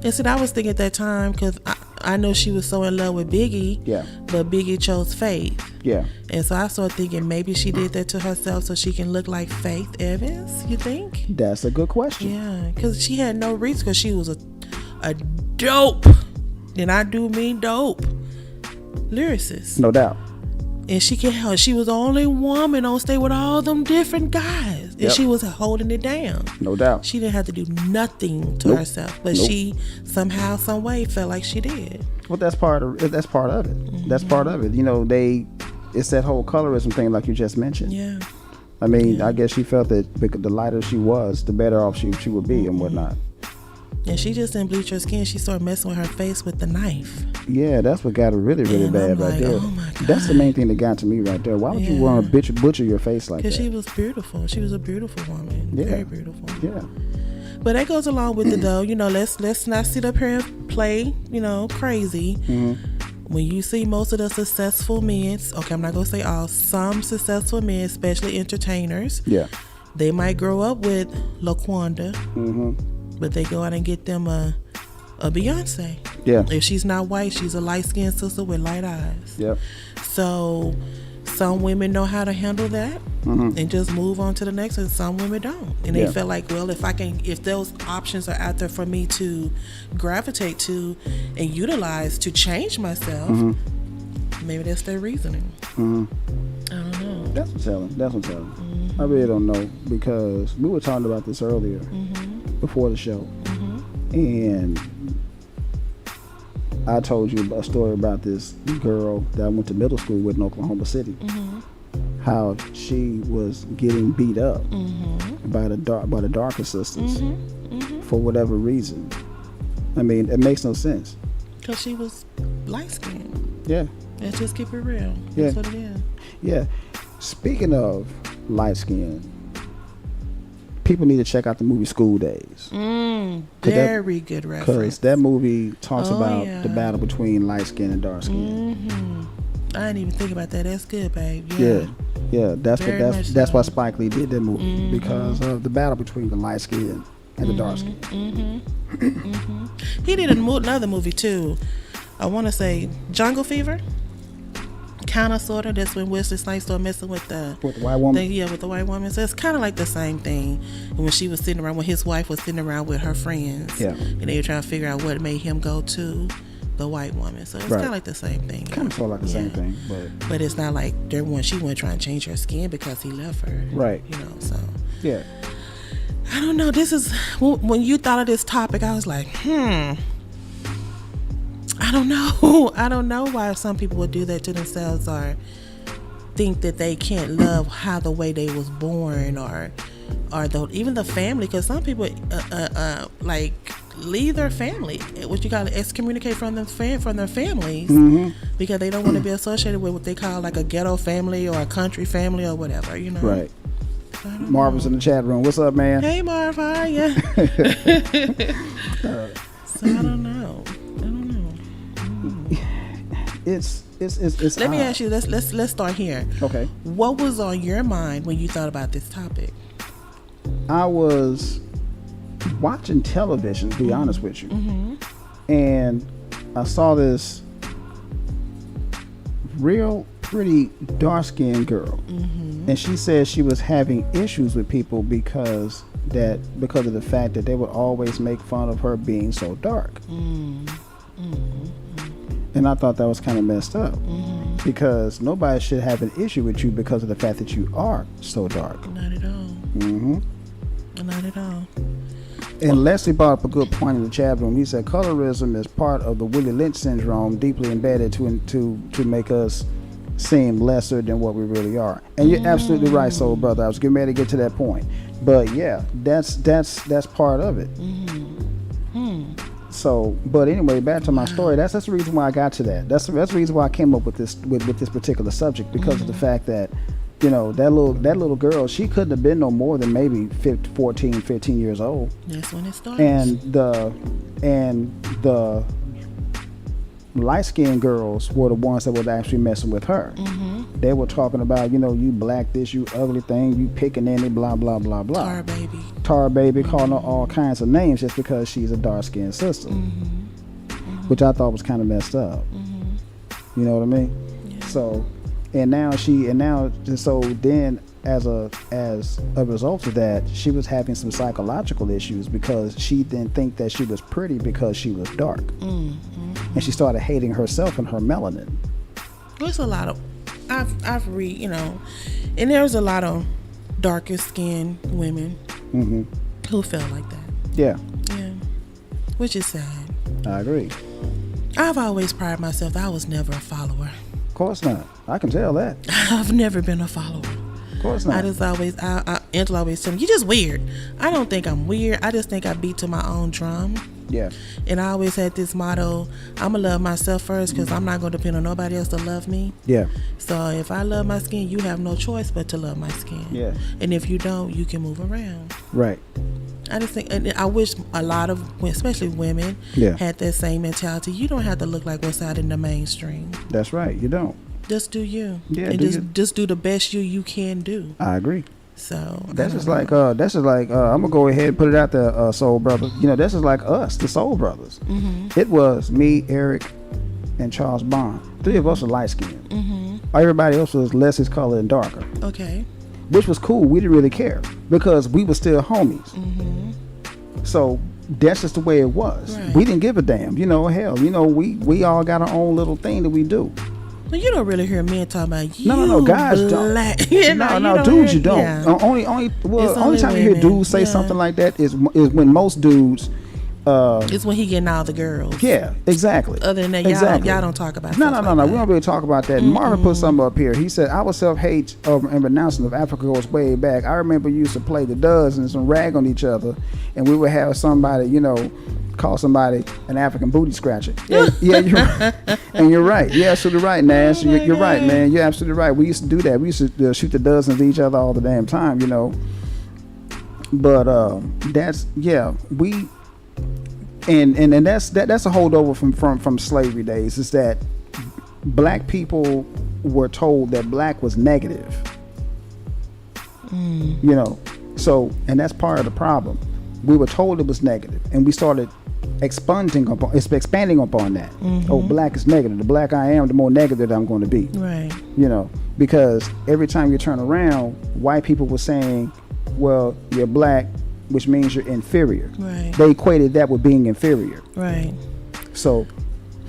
And so I was thinking at that time, because I know she was so in love with Biggie. Yeah. But Biggie chose Faith. Yeah. And so I started thinking maybe she did that to herself so she can look like Faith Evans. You think? That's a good question. Yeah, because she had no reason, because she was a dope, and I do mean dope, lyricist. No doubt. And she was the only woman on stage with all them different guys. And she was holding it down. No doubt. She didn't have to do nothing to herself. But she somehow, some way felt like she did. Well, that's part of it. That's part of it. You know, it's that whole colorism thing like you just mentioned. Yeah. I mean, I guess she felt that the lighter she was, the better off she would be and whatnot. And she just didn't bleach her skin. She started messing with her face with the knife. Yeah, that's what got her really, really bad right there. Oh my God. That's the main thing that got to me right there. Why would you want to butcher your face like that? Because she was beautiful. She was a beautiful woman. Yeah. Very beautiful. Yeah. But that goes along with it, though. You know, let's not sit up here and play, crazy. When you see most of the successful men, okay, I'm not going to say all, some successful men, especially entertainers, they might grow up with LaQuanda, but they go out and get them a Beyonce. Yeah. If she's not white, she's a light-skinned sister with light eyes. Yep. So some women know how to handle that and just move on to the next, and some women don't. And they feel like, well, if those options are out there for me to gravitate to and utilize to change myself, maybe that's their reasoning. I don't know. That's what's telling. I really don't know, because we were talking about this earlier before the show, and I told you a story about this girl that I went to middle school with in Oklahoma City. How she was getting beat up by the darker sisters for whatever reason. I mean, it makes no sense. Because she was light skinned. Yeah. Let's just keep it real. That's what it is. Yeah. Speaking of light skin, people need to check out the movie School Days. Very good reference. Because that movie talks about the battle between light skin and dark skin. I didn't even think about that. That's good, babe. Yeah. That's why Spike Lee did that movie, because of the battle between the light skin and the dark skin. He did another movie too. I want to say Jungle Fever. Kind of, sort of. That's when Wesley Snipes started messing with the white woman. With the white woman. So it's kind of like the same thing. And when she was sitting around, when his wife was sitting around with her friends, and they were trying to figure out what made him go to the white woman. So it's kind of like the same thing. Kind of sort of like the same thing, but it's not like she wasn't trying to change her skin because he left her. Right. So. Yeah. I don't know. This is when you thought of this topic, I was like, I don't know. I don't know why some people would do that to themselves, or think that they can't love how the way they was born, or even the family. Because some people like leave their family, what you call it, excommunicate from their families, because they don't want to be associated with what they call like a ghetto family or a country family or whatever. Right. Marvin's in the chat room. What's up, man? Hey, Marv, how are you? So I don't know. It's Let me ask you. Let's start here. Okay. What was on your mind when you thought about this topic? I was watching television, to be honest with you, and I saw this real pretty dark-skinned girl, and she said she was having issues with people because of the fact that they would always make fun of her being so dark. And I thought that was kind of messed up, because nobody should have an issue with you because of the fact that you are so dark. Not at all. Not at all. And Leslie brought up a good point in the chat room. He said colorism is part of the Willie Lynch syndrome, deeply embedded to make us seem lesser than what we really are. And you're absolutely right, soul brother. I was getting ready to get to that point, but yeah, that's part of it. So, but anyway, back to my story. That's the reason why I got to that. That's the reason why I came up with this particular subject, because of the fact that, you know, that little girl, she couldn't have been no more than maybe 15, 15 years old. That's when it starts. And the light-skinned girls were the ones that were actually messing with her. They were talking about, you know, you black this, you ugly thing, you picking in it, blah blah blah blah. Tar baby, calling her all kinds of names just because she's a dark-skinned sister, which I thought was kind of messed up. You know what I mean? Yeah. So then as a result of that, she was having some psychological issues because she didn't think that she was pretty because she was dark. And she started hating herself and her melanin. There's a lot of, I've read, you know, and there's a lot of darker skinned women who felt like that. Yeah, which is sad. I agree. I've always prided myself that I was never a follower. Of course not. I can tell that. I've never been a follower. Of course not. Angela always tell me, you just weird. I don't think I'm weird. I just think I beat to my own drum. Yeah. And I always had this motto, I'm going to love myself first because I'm not going to depend on nobody else to love me. Yeah. So if I love my skin, you have no choice but to love my skin. Yeah. And if you don't, you can move around. Right. I just think, and I wish a lot of, especially women, had that same mentality. You don't have to look like what's out in the mainstream. That's right. You don't. Just do you. Yeah. And just do the best you can do. I agree. So that's just like I'm gonna go ahead and put it out there, soul brother. You know, this is like us, the soul brothers. It was me, Eric, and Charles Bond. 3 of us are light skinned. Everybody else was less his color and darker. Okay. Which was cool. We didn't really care because we were still homies. So that's just the way it was. Right. We didn't give a damn. You know, hell, you know, we all got our own little thing that we do. Well, you don't really hear men talking about you. No, guys black. don't. No, dudes, you don't. Yeah. Only time you hear dudes say something like that is when most dudes. It's when he getting all the girls. Yeah, exactly. Other than that, y'all don't talk about. No. We don't really talk about that. Marvin put something up here. He said, "Our self-hate and renouncing of Africa goes way back. I remember you used to play the duds and some rag on each other, and we would have somebody, you know, call somebody an African booty scratcher." Yeah, you're right. And you're right. You're absolutely right, Nash. You're right, man. You're absolutely right. We used to do that. We used to shoot the dozens of each other all the damn time, you know. But that's we. And that's a holdover from slavery days. Is that black people were told that black was negative. You know, so, and that's part of the problem. We were told it was negative, and we started expanding upon that. Oh, black is negative. The black I am, the more negative I'm going to be. Right. You know, because every time you turn around, white people were saying, "Well, you're black, which means you're inferior." Right. They equated that with being inferior. Right. So,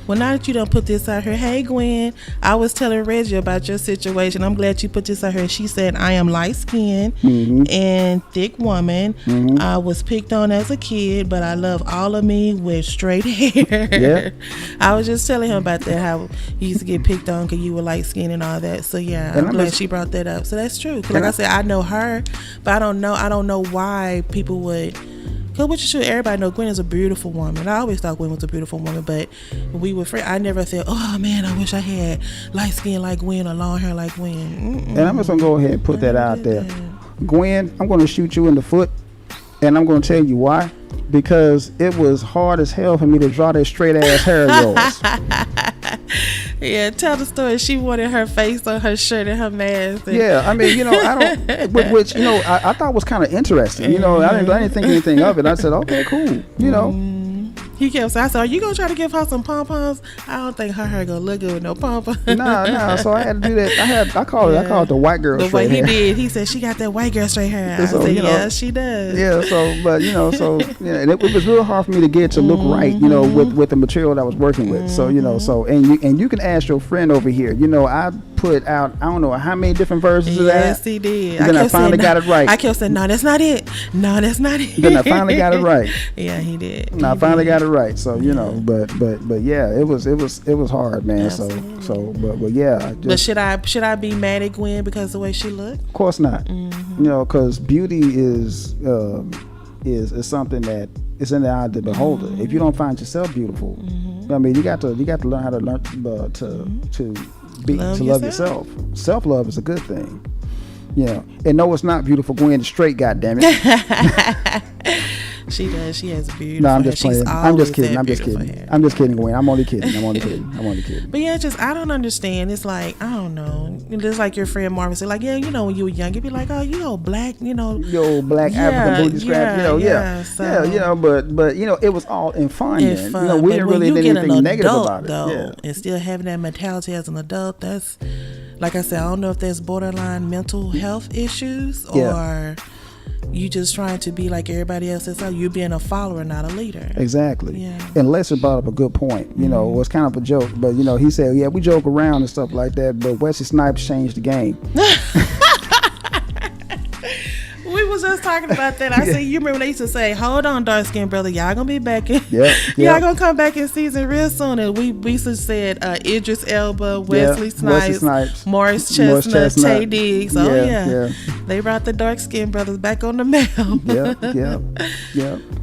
well, now that you don't put this out here, hey Gwen, I was telling Reggie about your situation. I'm glad you put this out here. She said, I am light skinned and thick woman. I was picked on as a kid, but I love all of me with straight hair. Yeah. I was just telling him about that, how you used to get picked on because you were light skinned and all that. So yeah, I'm glad she brought that up. So that's true. 'Cause like I said, I know her, but I don't know why people would. Cause what you should, everybody know Gwen is a beautiful woman. I always thought Gwen was a beautiful woman, but we were friends. I never said, "Oh man, I wish I had light skin like Gwen or long hair like Gwen." And I'm just gonna go ahead and put that out there. Gwen, I'm gonna shoot you in the foot, and I'm gonna tell you why. Because it was hard as hell for me to draw that straight ass hair of yours. Yeah, tell the story. She wanted her face on her shirt and her mask. And yeah, I mean, you know, I don't, which, you know, I thought was kind of interesting. You know, I didn't think anything of it. I said, okay, cool. You know. He kept saying, I said, are you going to try to give her some pom-poms? I don't think her hair going to look good with no pom-poms. Nah. So I had to do that. I call it the white girl straight hair. The way he did, he said, she got that white girl straight hair. I said, yeah, she does. Yeah, so, but, you know, so, you know, and it was real hard for me to get to look right, you know, with the material that I was working with. So, you know, so, and you can ask your friend over here, you know, I put out, I don't know how many different versions of that. Yes, he did. And then I finally got it right. I kept saying, no, that's not it. No, that's not it. Then I finally got it right. Yeah, he did. I finally got it right. So you know, but yeah, it was hard, man. Absolutely. But yeah. But should I be mad at Gwen because of the way she looked? Of course not. You know, because beauty is something that is in the eye of the beholder. If you don't find yourself beautiful, I mean, you got to learn how to love yourself. Self-love is a good thing. You know, and no, it's not beautiful Gwen is straight. Goddamn it. She does. She has beautiful. No, I'm just hair. playing. I'm just kidding. I'm just kidding, Gwen. I'm only kidding. But yeah, I don't understand. It's like, I don't know. Just like your friend Marvin said, like, yeah, you know, when you were young, you'd be like, oh, you old black, you know. Yo, black African booty scratch. You know, but you know, it was all in fun. You know, we didn't really do anything negative about it. Though, and still having that mentality as an adult, that's, like I said, I don't know if there's borderline mental health issues or you just trying to be like everybody else. That's how you being a follower, not a leader. Exactly. Yeah. And Lester brought up a good point. You know, it was kind of a joke, but you know, he said, yeah, we joke around and stuff like that, but Wesley Snipes changed the game. We was just talking about that. I said, you remember they used to say, hold on, dark skinned brother, y'all gonna be back in. Y'all gonna come back in season real soon. And we used to said Idris Elba, Wesley Snipes, Morris Chestnut, Tay Diggs. They brought the dark skinned brothers back on the map.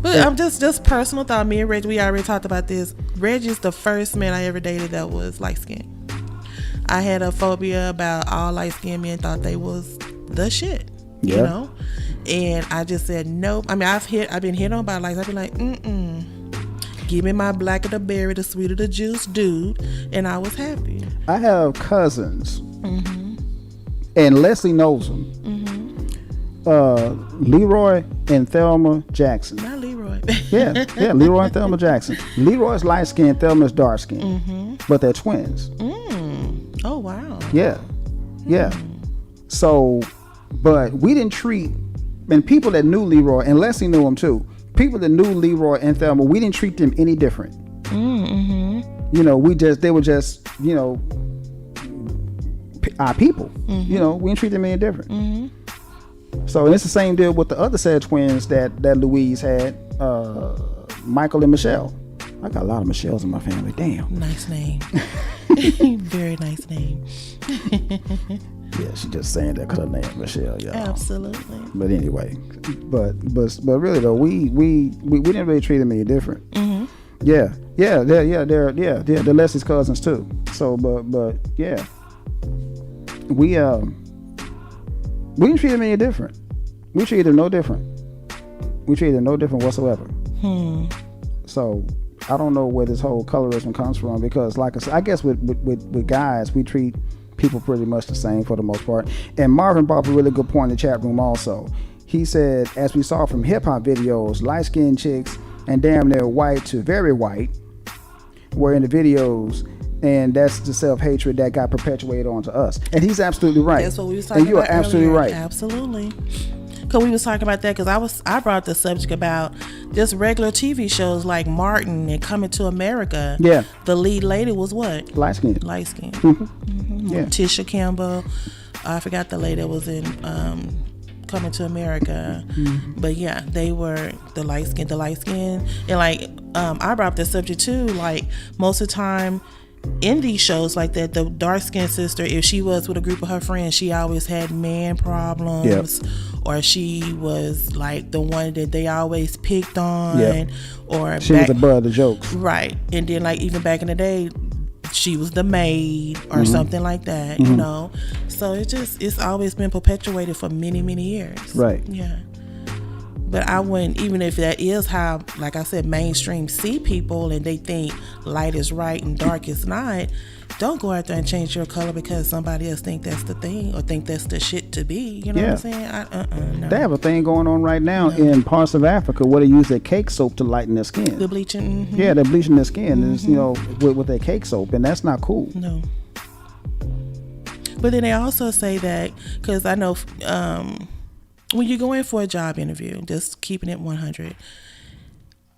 But I'm just personal thought. Me and Reggie, we already talked about this. Reggie's the first man I ever dated that was light skinned. I had a phobia about all light skinned men, thought they was the shit. You know, and I just said nope. I mean, I've been hit on by lights. I've been like, give me my blacker the berry, the sweeter the juice, dude, and I was happy. I have cousins, and Leslie knows them. Leroy and Thelma Jackson. Not Leroy. Leroy and Thelma Jackson. Leroy's light skinned, Thelma's dark skinned, but they're twins. Oh wow. Yeah. So. But we didn't treat, and people that knew Leroy, and Leslie knew him too, people that knew Leroy and Thelma, we didn't treat them any different. You know, they were just, you know, our people. You know, we didn't treat them any different. So and it's the same deal with the other set of twins that Louise had, Michael and Michelle. I got a lot of Michelles in my family. Damn. Nice name. Very nice name. Yeah, she just saying that because her name is Michelle, y'all. Absolutely. But anyway, but really though, we didn't really treat them any different. They're Leslie's cousins too. So, but yeah, we didn't treat them any different. We treated them no different. We treated them no different whatsoever. So I don't know where this whole colorism comes from, because like I said, I guess with guys we treat people pretty much the same for the most part. And Marvin brought up a really good point in the chat room also. He said, as we saw from hip-hop videos, light-skinned chicks and damn near white to very white were in the videos, and that's the self-hatred that got perpetuated onto us. And he's absolutely right. That's what we was talking about. And you are absolutely right. Absolutely. Because we was talking about that, because I brought the subject about just regular TV shows like Martin and Coming to America. Yeah. The lead lady was what? Light skin. Yeah. Tisha Campbell. I forgot the lady that was in Coming to America. But yeah, they were the light skin. And like, I brought up the subject too, like most of the time in these shows like that, the dark-skinned sister, if she was with a group of her friends, she always had man problems, or she was like the one that they always picked on, or she was the butt of the jokes, right? And then like even back in the day, she was the maid or something like that, you know. So it's always been perpetuated for many years, right? Yeah. But I wouldn't, even if that is how, like I said, mainstream see people and they think light is right and dark is not, don't go out there and change your color because somebody else think that's the thing or think that's the shit to be. You know what I'm saying? No. They have a thing going on right now in parts of Africa where they use their cake soap to lighten their skin. The bleaching. Yeah, they're bleaching their skin, is, you know, with their cake soap, and that's not cool. No. But then they also say that, because I know when you go in for a job interview, just keeping it 100,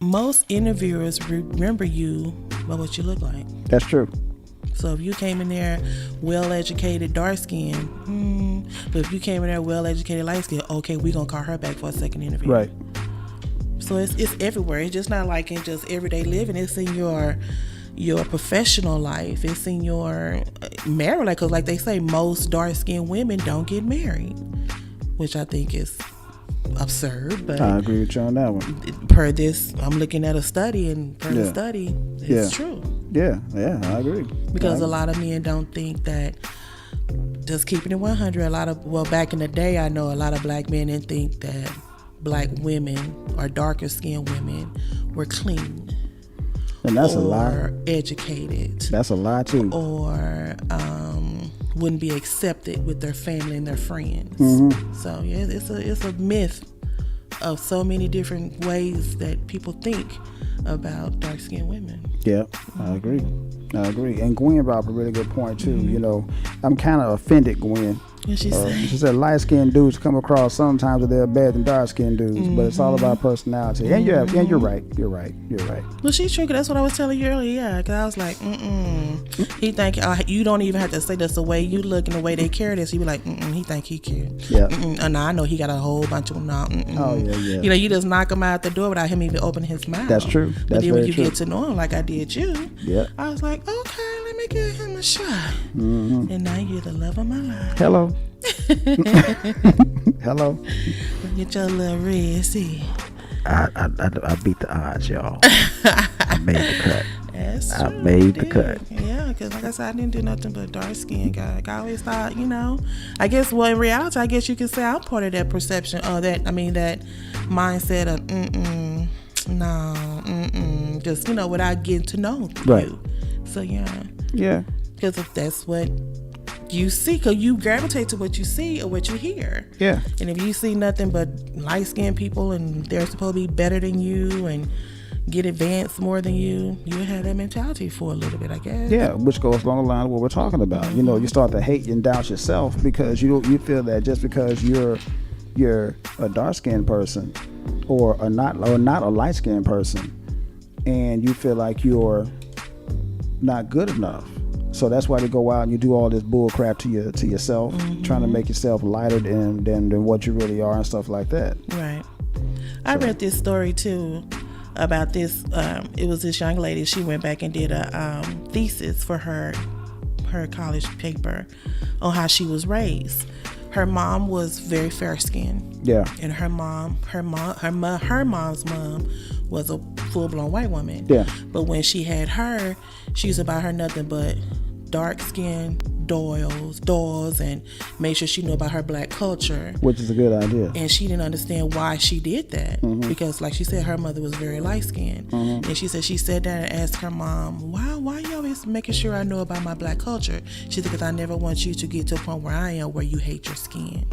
most interviewers remember you by what you look like. That's true. So if you came in there well-educated, dark-skinned, but if you came in there well-educated, light-skinned, okay, we're going to call her back for a second interview. Right. So it's everywhere. It's just not like in just everyday living. It's in your professional life. It's in your marriage. Because like they say, most dark-skinned women don't get married, which I think is absurd. But I agree with you on that one. Per this, I'm looking at a study, and per the study, it's true. Yeah, I agree. Because a lot of men don't think that, just keeping it 100, back in the day, I know a lot of black men didn't think that black women or darker skinned women were clean. And that's or a lie. Educated. That's a lie too. Or wouldn't be accepted with their family and their friends. So yeah, it's a myth of so many different ways that people think about dark skinned women. Yeah, I agree. And Gwen brought up a really good point too. You know, I'm kind of offended, Gwen. What she say? She said light-skinned dudes come across sometimes that they're better than dark-skinned dudes, but it's all about personality. And you're right. You're right. Well, she's true. 'Cause that's what I was telling you earlier. Yeah, because I was like, He think you don't even have to say that's the way you look and the way they carry this. You be like, he think he cute. Yeah. And I know he got a whole bunch of Oh yeah. You know, you just knock him out the door without him even opening his mouth. That's true. But then when you true. get to know him like I did you, yeah, I was like, okay, let me give him a shot. And now you're the love of my life. Hello. Hello. Get your little red, see. I beat the odds, y'all. I made the cut. That's true. I made the cut. Yeah, because like I said, I didn't do nothing but dark skin guy. I always thought, you know, I guess, well, in reality, I guess you could say I'm part of that perception, that mindset of, just, you know, without getting to know you. So, yeah. Yeah. Because if that's what you see, because you gravitate to what you see or what you hear. Yeah. And if you see nothing but light-skinned people and they're supposed to be better than you and get advanced more than you have that mentality for a little bit, I guess. Yeah, which goes along the line of what we're talking about. You know, you start to hate and doubt yourself because you feel that just because you're a dark-skinned person or not a light-skinned person, and you feel like you're not good enough. So that's why they go out and you do all this bull crap to yourself, trying to make yourself lighter than what you really are and stuff like that. Right. I read this story too about this. It was this young lady. She went back and did a thesis for her college paper on how she was raised. Her mom was very fair skinned. Yeah. And her mom's mom was a full blown white woman. Yeah. But when she had her, she was about her nothing but dark skin dolls and made sure she knew about her black culture, which is a good idea. And she didn't understand why she did that, because like she said, her mother was very light skinned, and she said she sat down and asked her mom, why you always making sure I know about my black culture? She said, because I never want you to get to a point where I am where you hate your skin.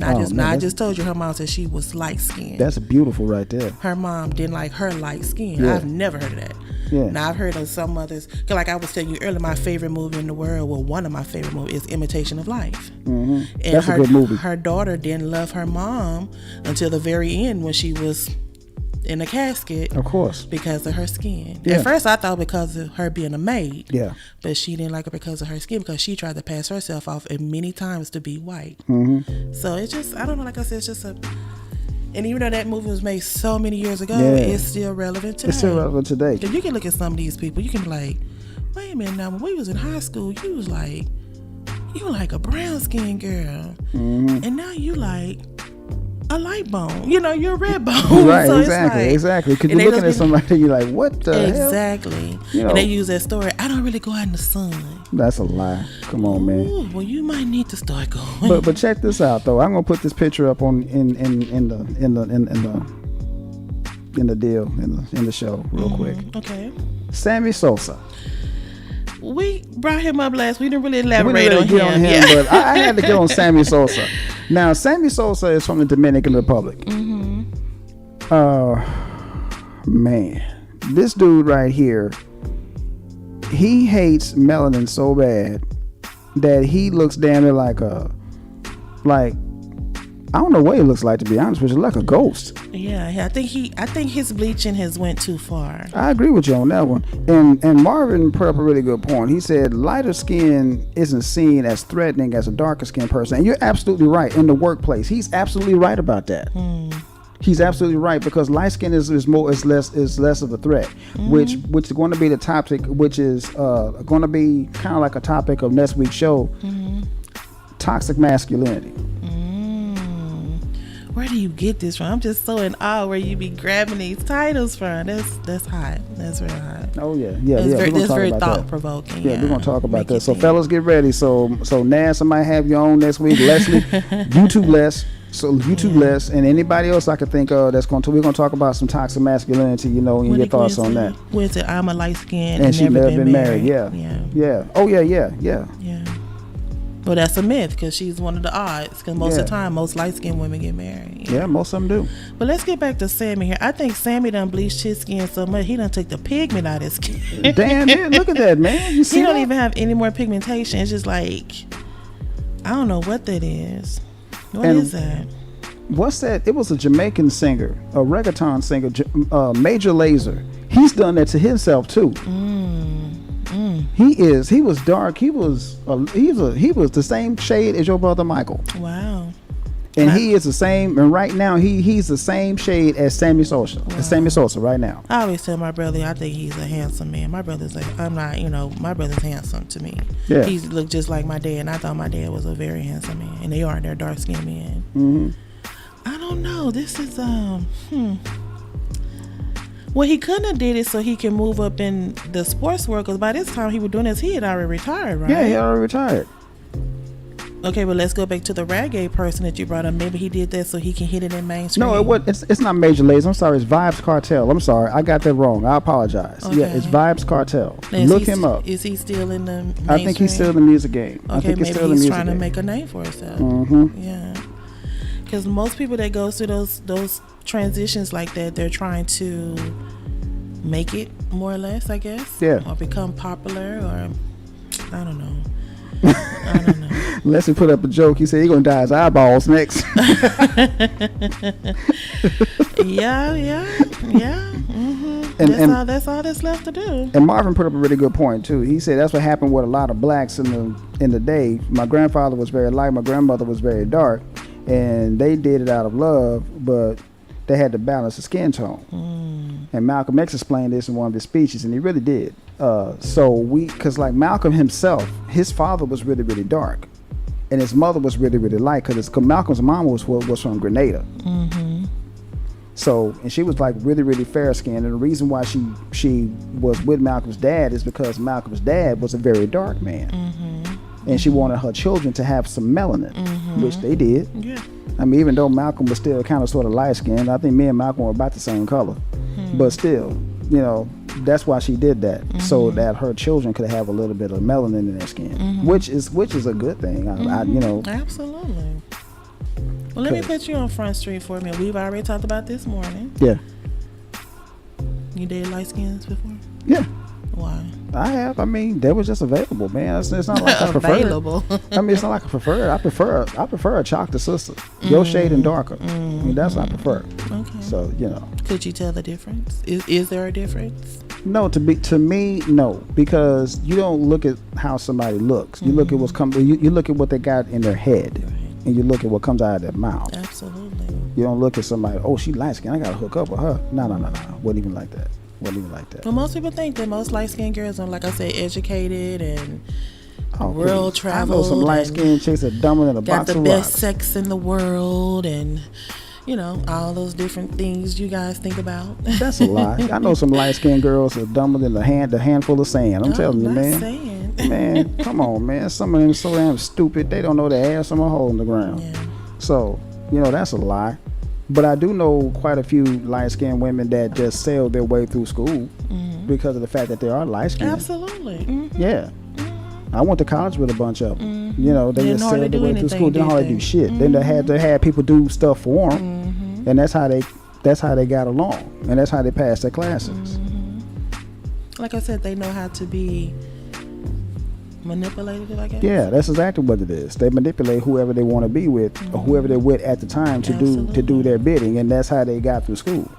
I just told you her mom said she was light skinned. That's beautiful right there. Her mom didn't like her light skin. Yeah. I've never heard of that. Yeah. Now I've heard of some others. Cause like I was telling you earlier, my favorite movie in the world, well, one of my favorite movies is Imitation of Life. And that's a good movie. Her daughter didn't love her mom until the very end when she was in a casket. Of course. Because of her skin. Yeah. At first I thought because of her being a maid. Yeah. But she didn't like her because of her skin, because she tried to pass herself off many times to be white. So it's just, I don't know, like I said, it's just a... And even though that movie was made so many years ago, it's still relevant today. It's still relevant today. You can look at some of these people, you can be like, wait a minute now, when we was in high school, you were like a brown skinned girl. And now you like a light bone. You know, you're a red bone. Right, so exactly. Because you're looking at somebody and you're like, what the hell? Exactly. You know, and they use that story, I don't really go out in the sun. That's a lie. Come on, man. Well, you might need to start going. But check this out though. I'm gonna put this picture up on in the show real quick. Okay. Sammy Sosa. We brought him up last. We didn't really elaborate on him. But I had to get on Sammy Sosa. Now, Sammy Sosa is from the Dominican Republic. Man, this dude right here, he hates melanin so bad that he looks damn near like I don't know what he looks like, to be honest with you, like a ghost. Yeah, I think his bleaching has went too far. I agree with you on that one. And Marvin put up a really good point. He said lighter skin isn't seen as threatening as a darker skinned person. And you're absolutely right. In the workplace, he's absolutely right about that. He's absolutely right, because light skin is less of a threat, which is going to be the topic, which is going to be kind of like a topic of next week's show. Toxic masculinity. Where do you get this from? I'm just so in awe where you be grabbing these titles from. That's hot. That's real hot. Oh yeah. That's very thought provoking. Yeah, we're gonna talk about that. So fellas, get ready. So Nas, I might have you on next week. Leslie, YouTube less, and anybody else I could think of we're gonna talk about some toxic masculinity. You know, and your thoughts on that. With it, I'm a light skin and she never been married. Yeah. Oh yeah. Well, that's a myth, because she's one of the odds. Because most of the time, most light-skinned women get married. Yeah, most of them do. But let's get back to Sammy here. I think Sammy done bleached his skin so much, he done took the pigment out of his skin. Damn, yeah, look at that, man. You see he don't that? even have any more pigmentation. It's just like, I don't know what that is. What is that? What's that? It was a Jamaican singer, a reggaeton singer, Major Lazer. He's done that to himself too. He was dark. He was the same shade as your brother Michael. Wow. And he is the same. And right now he's the same shade as Sammy Sosa. Wow. Sammy Sosa right now. I always tell my brother I think he's a handsome man. My brother's like, I'm not. My brother's handsome to me. Yeah. He looked just like my dad, and I thought my dad was a very handsome man. And they're dark skinned men. I don't know. This is Well, he couldn't have did it so he can move up in the sports world, because by this time he was doing this, he had already retired, right? Yeah, he already retired. Okay, well, let's go back to the reggae person that you brought up. Maybe he did that so he can hit it in mainstream. No, it's not Major Lazer. I'm sorry, it's Vibes Cartel. I'm sorry, I got that wrong. I apologize. Okay. Yeah, it's Vibes Cartel. Look him up. Is he still in the mainstream? I think he's still in the music game. Okay, I think maybe he's trying to make a name for himself. Yeah. Because most people that go through those transitions like that, they're trying to make it more or less, I guess. Yeah. Or become popular, or I don't know. Leslie put up a joke. He said he's gonna dye his eyeballs next. Yeah. That's all that's left to do. And Marvin put up a really good point too. He said that's what happened with a lot of blacks in the day. My grandfather was very light. My grandmother was very dark, and they did it out of love, but they had to balance the skin tone. And Malcolm X explained this in one of his speeches, and he really did. Because like Malcolm himself, his father was really, really dark, and his mother was really, really light, because Malcolm's mom was from Grenada. So, and she was like really, really fair skinned, and the reason why she was with Malcolm's dad is because Malcolm's dad was a very dark man. And she wanted her children to have some melanin, which they did. Yeah. I mean, even though Malcolm was still kind of sort of light skinned, I think me and Malcolm were about the same color. But still, that's why she did that, so that her children could have a little bit of melanin in their skin, which is a good thing. Absolutely. Well, let me put you on Front Street for a minute. We've already talked about this morning. Yeah. You dated light skins before? Yeah. Why? I have. I mean, they was just available, man. It's not like I prefer. Available. I mean, it's not like I prefer. I prefer a chocolate sister, your shade and darker. I mean, that's what I prefer. Okay. So Could you tell the difference? Is there a difference? No, to me, no, because you don't look at how somebody looks. You look at what's coming. You look at what they got in their head, and you look at what comes out of their mouth. Absolutely. You don't look at somebody. Oh, she light skinned. I gotta hook up with her. No. Wasn't even like that. Well, most people think that most light-skinned girls are, like I said, educated and world traveled. I know some light-skinned chicks are dumber than a box of rocks. Got the best sex in the world, and all those different things you guys think about. That's a lie. I know some light-skinned girls are dumber than the handful of sand. I'm telling you, man. Saying. Man, come on, man. Some of them so damn stupid. They don't know their ass from a hole in the ground. Yeah. So, that's a lie. But I do know quite a few light-skinned women that just sailed their way through school because of the fact that they are light-skinned. Absolutely. Yeah. I went to college with a bunch of them. They just sailed their way through school. Didn't hardly do shit. Then they had people do stuff for them, and that's how they got along, and that's how they passed their classes. Like I said, they know how to be manipulated, I guess. Yeah, that's exactly what it is. They manipulate whoever they want to be with, or whoever they're with at the time to do their bidding, and that's how they got through school.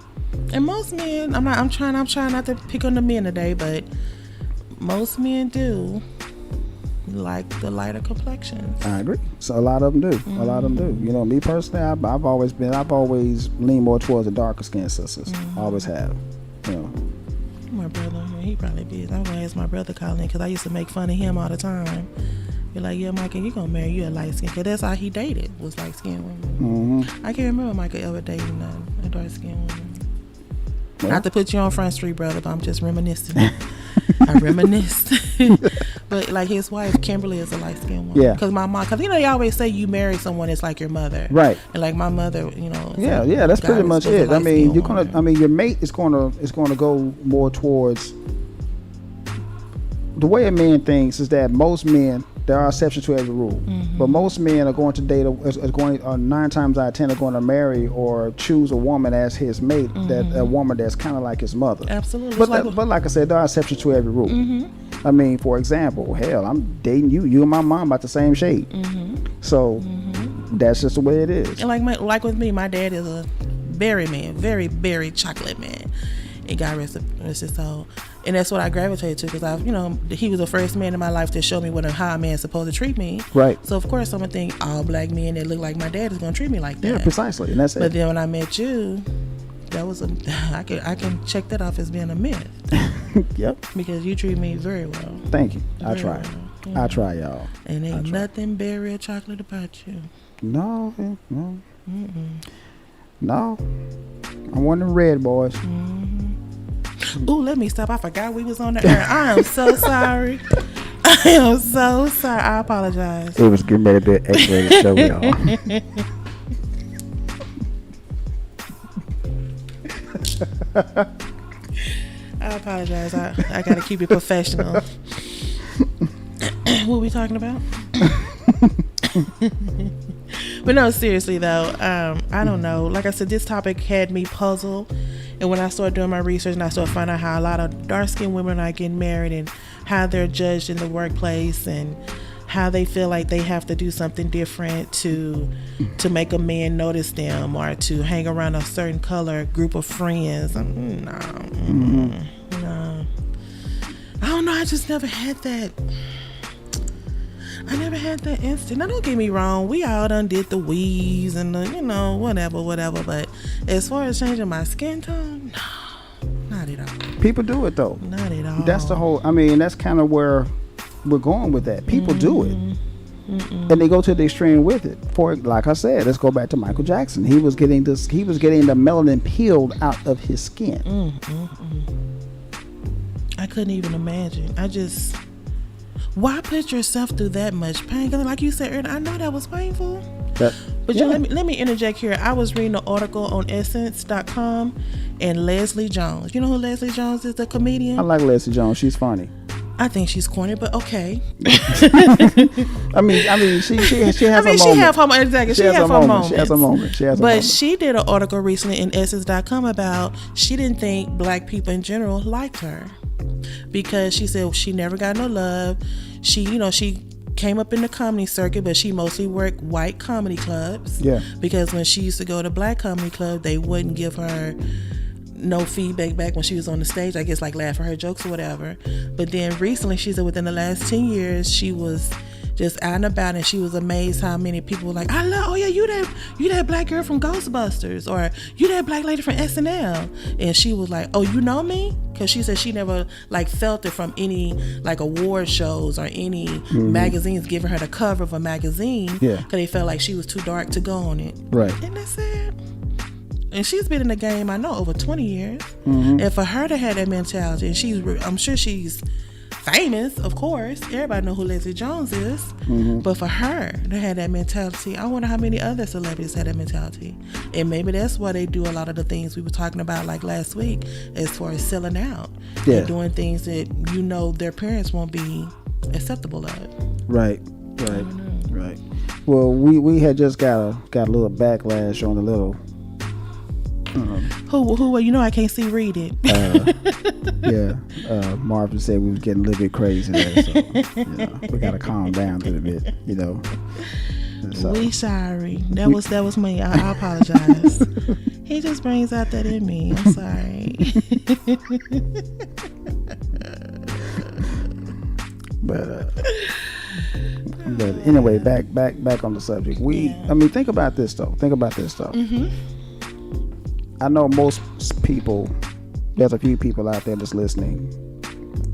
And most men, I'm trying not to pick on the men today, but most men do like the lighter complexions. I agree. So a lot of them do. A lot of them do. You know, me personally, I've always leaned more towards the darker skinned sisters. Always have. You know. My brother, he probably did. I'm gonna ask my brother Colin because I used to make fun of him all the time. Be like, yeah, Michael, you gonna marry you a light skin? Cause that's all he dated was light skinned women. I can't remember Michael ever dating a dark skinned woman. Well, Not to put you on Front Street, brother, but I'm just reminiscing. I reminisce. But like his wife, Kimberly, is a light skinned woman. Yeah. Because my mom, because you know they always say you marry someone that's like your mother. Right. And like my mother, you know. Yeah, that's pretty much it. I mean, your mate is gonna go more towards the way a man thinks is that most men, there are exceptions to every rule, but most men are going to date, 9 times out of 10 are going to marry or choose a woman as his mate, that a woman that's kind of like his mother. Absolutely. But like I said, there are exceptions to every rule. I mean, for example, hell, I'm dating you. You and my mom about the same shade. So that's just the way it is. And like with me, my dad is a berry man, very berry chocolate man. And God rest his soul. And that's what I gravitated to because he was the first man in my life to show me how a man's supposed to treat me. Right. So of course I'm gonna think all black men that look like my dad is gonna treat me like that. Yeah, precisely. And that's it. But then when I met you, that was I can check that off as being a myth. Yep. Because you treat me very well. Thank you. I try. Well. Yeah. I try, y'all. And ain't nothing berry or chocolate about you. No. No. I'm one of the red boys. Ooh, let me stop. I forgot we was on the air. I am so sorry. I am so sorry. I apologize. It was getting ready to be an X-rated show, y'all. I apologize. I got to keep it professional. What are we talking about? But no, seriously though, I don't know. Like I said, this topic had me puzzled. And when I started doing my research and I started finding out how a lot of dark-skinned women are getting married and how they're judged in the workplace and how they feel like they have to do something different to make a man notice them or to hang around a certain color group of friends. No. I don't know. I just never had that. I never had that instinct. Now, don't get me wrong. We all done did the weaves and the, whatever. But as far as changing my skin tone, no, not at all. People do it, though. Not at all. That's the whole, that's kind of where we're going with that. People do it. And they go to the extreme with it. For, like I said, let's go back to Michael Jackson. He was getting the melanin peeled out of his skin. I couldn't even imagine. Why put yourself through that much pain? Because like you said earlier, I know that was painful. Let me interject here. I was reading an article on Essence.com and Leslie Jones. You know who Leslie Jones is, the comedian? I like Leslie Jones. She's funny. I think she's corny, but okay. she has a moment. She has her moments. But she did an article recently in Essence.com about she didn't think black people in general liked her because she said she never got no love. She came up in the comedy circuit, but she mostly worked white comedy clubs. Yeah. Because when she used to go to black comedy club, they wouldn't give her no feedback back when she was on the stage. I guess like laugh at her jokes or whatever. But then recently, she said within the last 10 years, she was just out and about, and she was amazed how many people were like, you that black girl from Ghostbusters, or you that black lady from SNL. And she was like, oh, you know me? Because she said she never like felt it from any like award shows or any magazines giving her the cover of a magazine. Yeah. Because they felt like she was too dark to go on it. Right. And that's it. And she's been in the game, I know, over 20 years. And for her to have that mentality, and I'm sure she's famous, of course. Everybody know who Leslie Jones is. But for her to have that mentality, I wonder how many other celebrities have that mentality. And maybe that's why they do a lot of the things we were talking about like last week as far as selling out. Yeah. And doing things that their parents won't be acceptable of. Right. Well, we had just got a little backlash on the little Who? I can't see read it. Marvin said we was getting a little bit crazy there, so we gotta calm down a little bit, So, we sorry. That was me. I apologize. He just brings out that in me. I'm sorry. But But anyway, back on the subject. I mean, think about this though. Mm-hmm. I know most people. There's a few people out there that's listening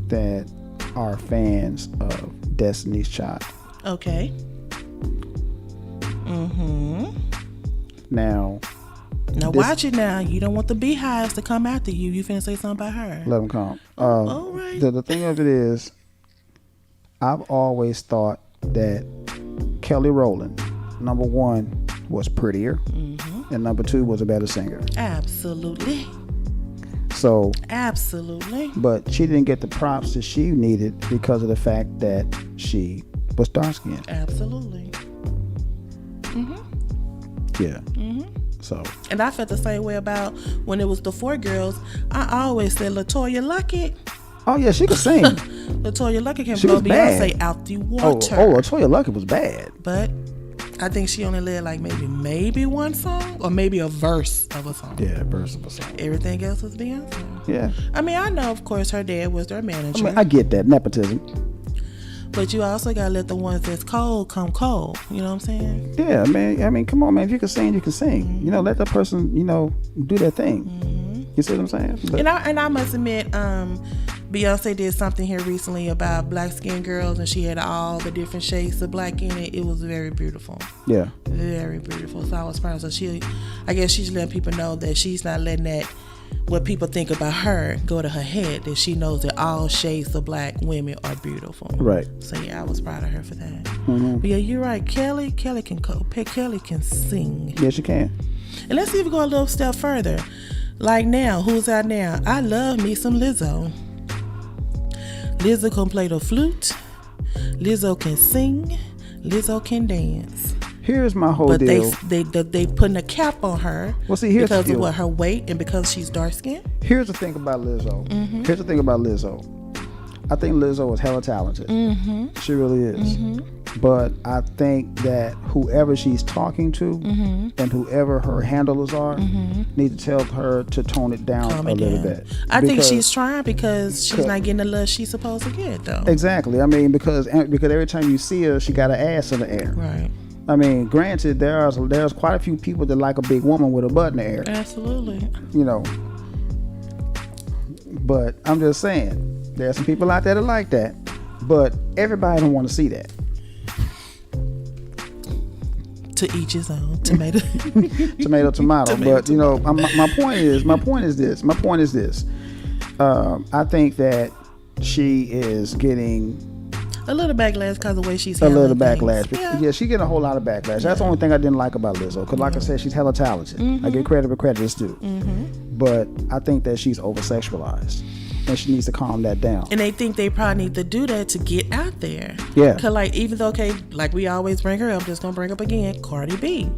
that are fans of Destiny's Child. Okay. Mm-hmm. Now watch it now. You don't want the beehives to come after you. You finna say something about her. Let them come. All right. The thing of it is, I've always thought that Kelly Rowland, number one, was prettier, and number two, was a better singer. Absolutely. So. Absolutely. But she didn't get the props that she needed because of the fact that she was dark skinned. Absolutely. Yeah. So. And I felt the same way about when it was the four girls. I always said LaToya Luckett. Oh yeah, she could sing. LaToya Luckett can blow Beyonce out the water. Oh, LaToya Luckett was bad. But I think she only led like maybe one song or maybe a verse of a song. Yeah, a verse of a song. Everything else was Beyonce. Yeah. I mean, I know, of course, her dad was their manager. I mean, I get that nepotism. But you also gotta let the ones that's cold come cold. You know what I'm saying? Yeah, man. I mean, come on, man. If you can sing, you can sing. You know, let that person, do their thing. You see what I'm saying? But, and I must admit, Beyonce did something here recently about black skinned girls, and she had all the different shades of black in it. It was very beautiful. Yeah. Very beautiful. So I was proud. So I guess she's letting people know that she's not letting that, what people think about her, go to her head, that she knows that all shades of black women are beautiful. Right. So yeah, I was proud of her for that. But yeah, you're right. Kelly can sing. Yes, you can. And let's see if we go a little step further. Like now, who's out now? I love me some Lizzo. Lizzo can play the flute. Lizzo can sing. Lizzo can dance. Here's my whole deal. But they putting a cap on her. Well, see, here's because of what, her weight and because she's dark skinned. Here's the thing about Lizzo. I think Lizzo is hella talented. She really is. But I think that whoever she's talking to and whoever her handlers are need to tell her to tone it down a little bit. I think she's trying because she's not getting the love she's supposed to get, though. Exactly. I mean, because every time you see her, she got an ass in the air. Right. I mean, granted, there's quite a few people that like a big woman with a butt in the air. Absolutely. But I'm just saying, there's some people out there that like that, but everybody don't want to see that. To each his own. Tomato. tomato. But my point is this. I think that she is getting a little backlash because of the way she's a little things. backlash. Yeah, she's getting a whole lot of backlash. That's the only thing I didn't like about Lizzo. Because like I said, she's hella talented. I give credit where credit is due. But I think that she's over-sexualized. And she needs to calm that down. And they think they probably need to do that to get out there. Yeah. Because even though, we always bring her up, I'm just going to bring up again, Cardi B.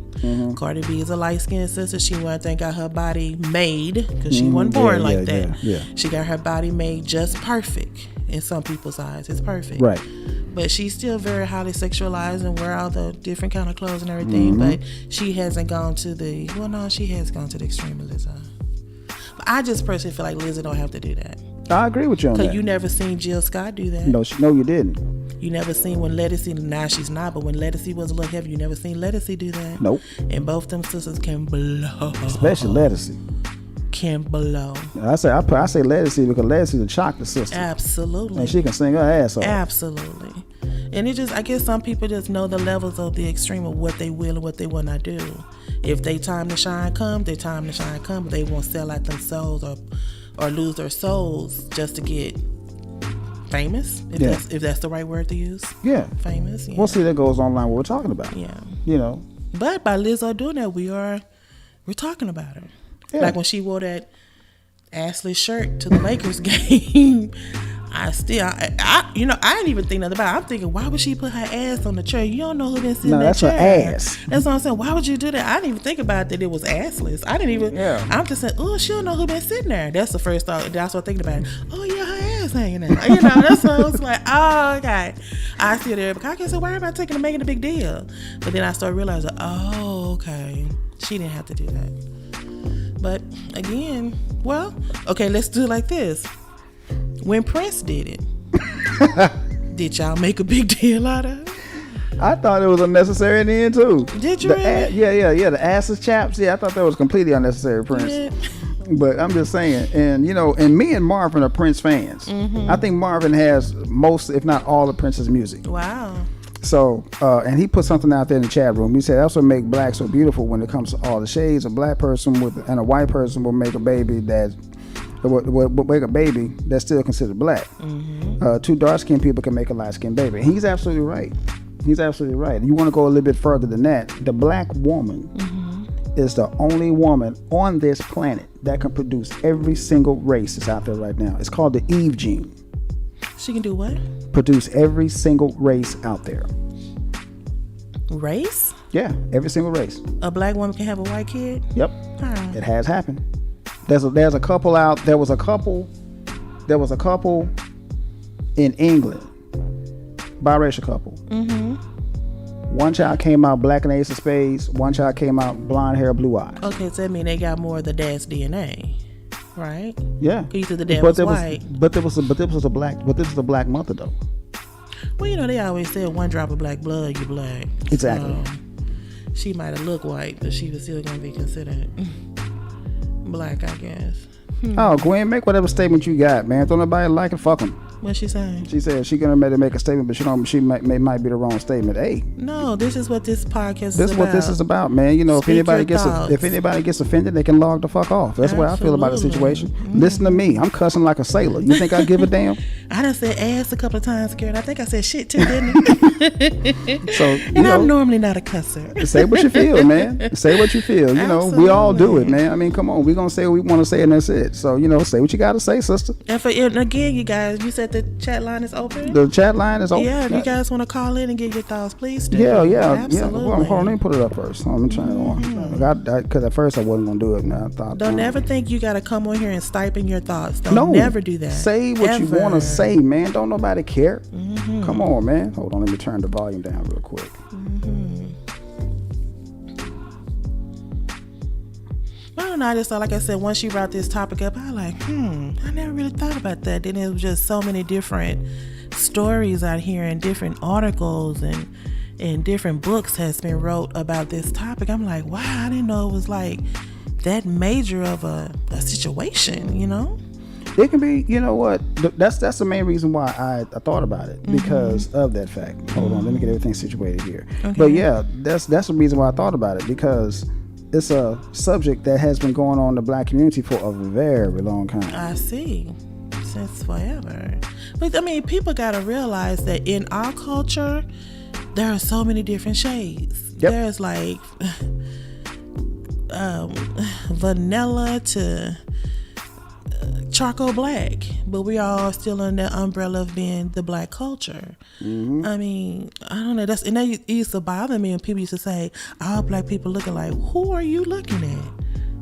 Cardi B is a light-skinned sister. She went and got her body made because she wasn't born like that. Yeah. She got her body made just perfect. In some people's eyes, it's perfect. Right. But she's still very highly sexualized and wear all the different kind of clothes and everything. But she hasn't gone to the, she has gone to the extreme of Lizzo. But I just personally feel like Lizzo don't have to do that. I agree with you on that. Because you never seen Jill Scott do that. No, you didn't. You never seen when Lettucey, now she's not, but when Lettucey was a little heavy, you never seen Lettucey do that. Nope. And both them sisters can blow. Especially Lettucey. Can blow. I say Lettucey because Lettucey's a chocolate sister. Absolutely. And she can sing her ass off. Absolutely. And I guess some people just know the levels of the extreme of what they will and what they will not do. If they time to shine come, their time to shine come, but they won't sell out them souls or lose their souls just to get famous, if that's the right word to use. Yeah. Famous. Yeah. Well, see, that goes online what we're talking about. Yeah. But by Lizzo doing that, we're talking about her. Yeah. Like when she wore that assless shirt to the Lakers game, I didn't even think nothing about it. I'm thinking, why would she put her ass on the chair? You don't know who been sitting in that chair. No, that's her ass. That's what I'm saying. Why would you do that? I didn't even think about that it was assless. I didn't even. Yeah. I'm just saying, she don't know who been sitting there. That's the first thought. That's what I'm thinking about it. Oh yeah, her ass hanging out. That's what I was like. Oh, okay. I see it there because I can say, why am I making a big deal? But then I started realizing, okay, she didn't have to do that. But again, let's do it like this. When Prince did it, Did y'all make a big deal out of it? I thought it was unnecessary in the end too. Did you really? Yeah. The asses chaps. Yeah, I thought that was completely unnecessary, Prince. Yeah. But I'm just saying, and and me and Marvin are Prince fans. I think Marvin has most, if not all, of Prince's music. Wow. So, and he put something out there in the chat room. He said that's what make black so beautiful when it comes to all the shades. A black person and a white person will make a baby that's still considered black. Two dark-skinned people can make a light-skinned baby. And he's absolutely right. He's absolutely right. You want to go a little bit further than that. The black woman is the only woman on this planet that can produce every single race that's out there right now. It's called the Eve gene. She can do what? Produce every single race out there. Race? Yeah, every single race. A black woman can have a white kid? Yep. It has happened. There's a couple out. There was a couple in England, biracial couple. One child came out black and ace of spades. One child came out blonde hair, blue eyes. Okay, so that means they got more of the dad's DNA, right? Yeah. You said the dad was white. But this was a black mother though. Well, they always say one drop of black blood, you black. Exactly. So, she might have looked white, but she was still gonna be considered black, I guess. Oh, Gwen, make whatever statement you got, man. Don't nobody like it, fuck them. What's she saying? She said she gonna make a statement, but she might be the wrong statement. Hey, no, this is what this podcast is about. This is what this is about, man. If anybody gets offended, they can log the fuck off. That's what I feel about the situation. Listen to me, I'm cussing like a sailor. You think I give a damn? I done said ass a couple of times, Karen. I think I said shit too, didn't I? So, I'm normally not a cusser. Say what you feel, man. Say what you feel. We all do it, man. I mean, come on. We're gonna say what we want to say, and that's it. So, say what you gotta say, sister. And again, you guys, you said the chat line is open. The chat line is open. Yeah, if you guys want to call in and give your thoughts, please do. Yeah, absolutely. Well, hold on, let me put it up first. Let me turn it on. Because at first I wasn't gonna do it. Now I thought. Don't ever think you gotta come on here and type in your thoughts. Don't never do that. Say what you want to say, man. Don't nobody care. Come on, man. Hold on, let me turn the volume down real quick. I don't know. I just thought, like I said, once she brought this topic up, I was like, I never really thought about that. Then it was just so many different stories out here and different articles and different books has been wrote about this topic. I'm like, wow, I didn't know it was like that major of a situation, It can be, you know what? That's the main reason why I thought about it, because of that fact. Hold on, let me get everything situated here. Okay. But yeah, that's the reason why I thought about it, because it's a subject that has been going on in the black community for a very long time. I see. Since forever. But I mean, people got to realize that in our culture, there are so many different shades. Yep. There's like vanilla to charcoal black, but we all still under the umbrella of being the black culture. I mean, I don't know. That used to bother me when people used to say, all black people look alike. Who are you looking at?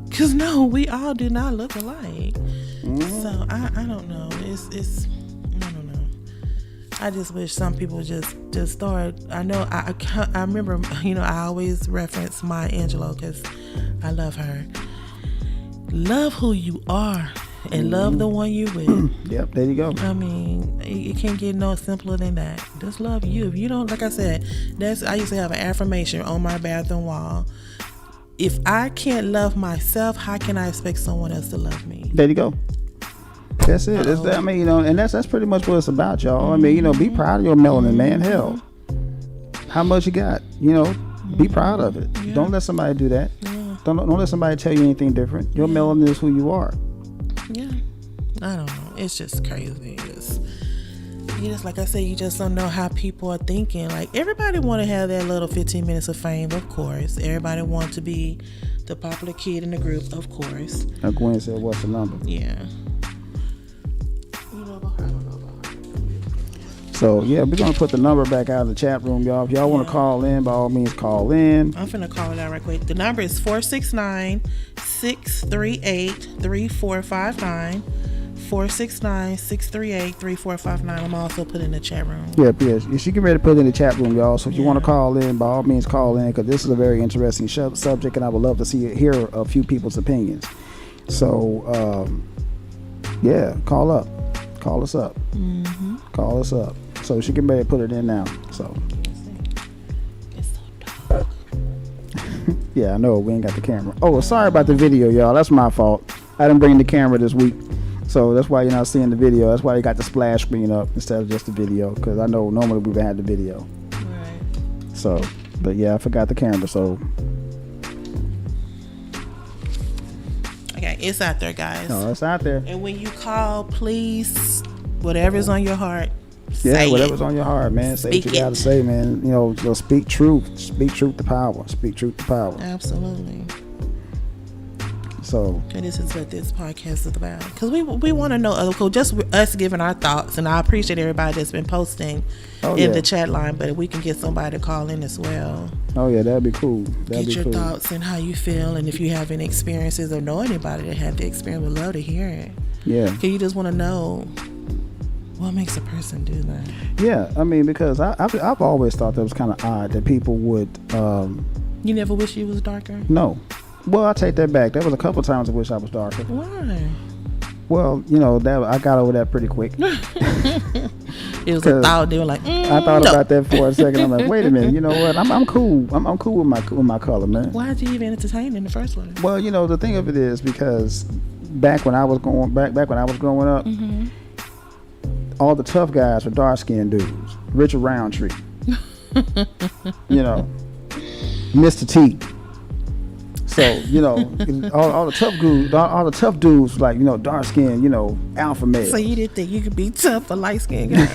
Because no, we all do not look alike. So I don't know. It's I don't know. I just wish some people just start. I know I remember, I always reference Maya Angelou because I love her. Love who you are. And love the one you with. Yep, there you go. I mean, it can't get no simpler than that. Just love you. If you don't, like I said, I used to have an affirmation on my bathroom wall. If I can't love myself, how can I expect someone else to love me? There you go. That's it. I mean, and that's pretty much what it's about, y'all. I mean, be proud of your melanin, man. Hell, how much you got? Be proud of it. Yeah. Don't let somebody do that. Yeah. Don't let somebody tell you anything different. Your melanin is who you are. Yeah, I don't know. It's just crazy. You just, like I said, you just don't know how people are thinking. Like, everybody want to have that little 15 minutes of fame, of course. Everybody want to be the popular kid in the group, of course. Now Gwen said, what's the number? Yeah. So, yeah, we're going to put the number back out of the chat room, y'all. If y'all want to call in, by all means, call in. I'm finna call it out right quick. The number is 469-638-3459. 469-638-3459. I'm also putting in the chat room. Yeah, she get ready to put it in the chat room, y'all. So if you want to call in, by all means, call in, because this is a very interesting subject, and I would love to hear a few people's opinions. So, yeah, call up. Call us up. Call us up. So she can better put it in now. So. It's so dark. Yeah, I know we ain't got the camera. Oh, sorry about the video, y'all. That's my fault. I didn't bring the camera this week, so that's why you're not seeing the video. That's why you got the splash screen up instead of just the video, because I know normally we would have the video. Right. So, but yeah, I forgot the camera. So. Okay, it's out there, guys. Oh, it's out there. And when you call, please, whatever's on your heart, Yeah, say whatever's it. on your heart, man. Say Speak what you gotta it. say, man. You know, so speak truth. Speak truth to power. Speak truth to power. Absolutely. So. And this is what this podcast is about. Because we want to know other cool, just us giving our thoughts. And I appreciate everybody that's been posting in the chat line. But if we can get somebody to call in as well. Oh, yeah, that'd be cool. That'd Get be your cool. thoughts and how you feel. And if you have any experiences or know anybody that had the experience, we'd love to hear it. Yeah. Because you just want to know what makes a person do that. Yeah, I mean, because I've always thought that was kind of odd that people would. You never wish you was darker? No. Well, I take that back. There was a couple times I wish I was darker. Why? Well, you know, that I got over that pretty quick. It was a thought. They were like, I thought about that for a second. I'm like, wait a minute. You know what? I'm cool. I'm cool with my color, man. Why did you even entertain in the first place? Well, you know, the thing of it is because back when I was growing up, Mm-hmm. all the tough guys were dark skinned dudes. Richard Roundtree. You know, Mr. T. So, you know, all the tough dudes, like, you know, dark skin, you know, alpha male. So you didn't think you could be tough for light skinned guys?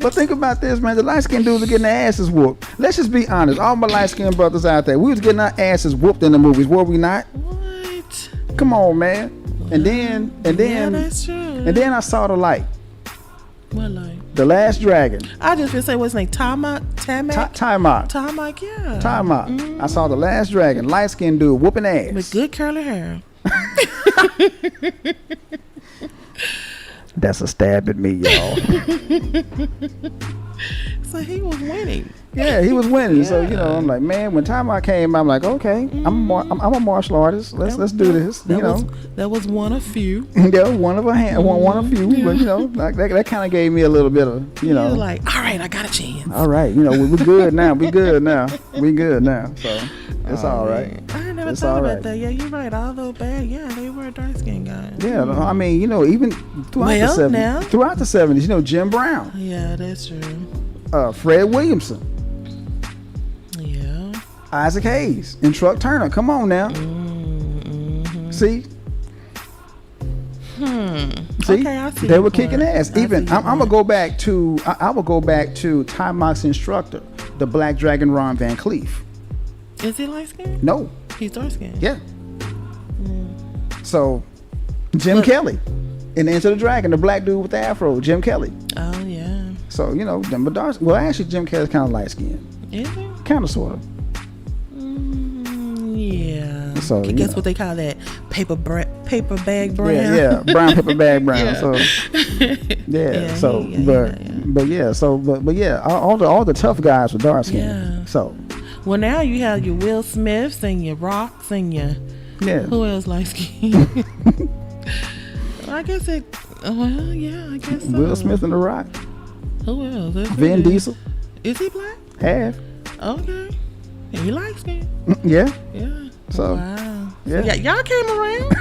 But think about this, man. The light skinned dudes are getting their asses whooped. Let's just be honest. All my light skinned brothers out there, we was getting our asses whooped in the movies, were we not? What? Come on, man. And then Yeah, that's true. and then I saw the light. What light? The Last Dragon. I just been say what's his name? Tamak? Tiamat. Yeah. I saw The Last Dragon. Light skinned dude whooping ass. With good curly hair. That's a stab at me, y'all. So he was winning. Yeah, he was winning. So, you know, I'm like, man, when Tiamat came, I'm like, okay, I'm a martial artist. Let's do this. You know, that was one of few. yeah, one of a few, but you know, like that kind of gave me a little bit of, you know, Like, all right, I got a chance. all right, you know, we're good now. We good now. So it's all right. I never It's thought all about right. that. Yeah, you're right. Although bad, yeah, they were dark skinned guys. Yeah, I mean, you know, even throughout the 70s, you know, Jim Brown, Yeah, that's true. Fred Williamson, Yeah. Isaac Hayes, and Truck Turner. Come on now. Mm-hmm. See? Okay, I see they your were kicking point. ass. I Even see your I'm gonna go back to I will go back to Tiamat's instructor, the Black Dragon Ron Van Cleef. Is he light skinned? No, He's dark skinned. yeah. So Jim Kelly in Enter the Dragon, the black dude with the afro, Jim Kelly. Oh yeah. So you know, them dark. Well, actually, Jim Kelly's kind of light skinned, Is he? kind of sort of. Yeah. So, I you guess know. what they call that paper bag brown. Yeah, brown paper bag brown. Yeah. So Yeah, so yeah. but yeah, all the tough guys were dark skinned. Yeah. So Well, now you have your Will Smiths and your Rocks and your yeah. who else light skinned? I guess it. Well, yeah, I guess so. Will Smith and The Rock, Who else? That's Vin it. Diesel, Is he black? half. Okay. And he light skinned. Yeah. Yeah. So, Wow. yeah. So, y'all came around.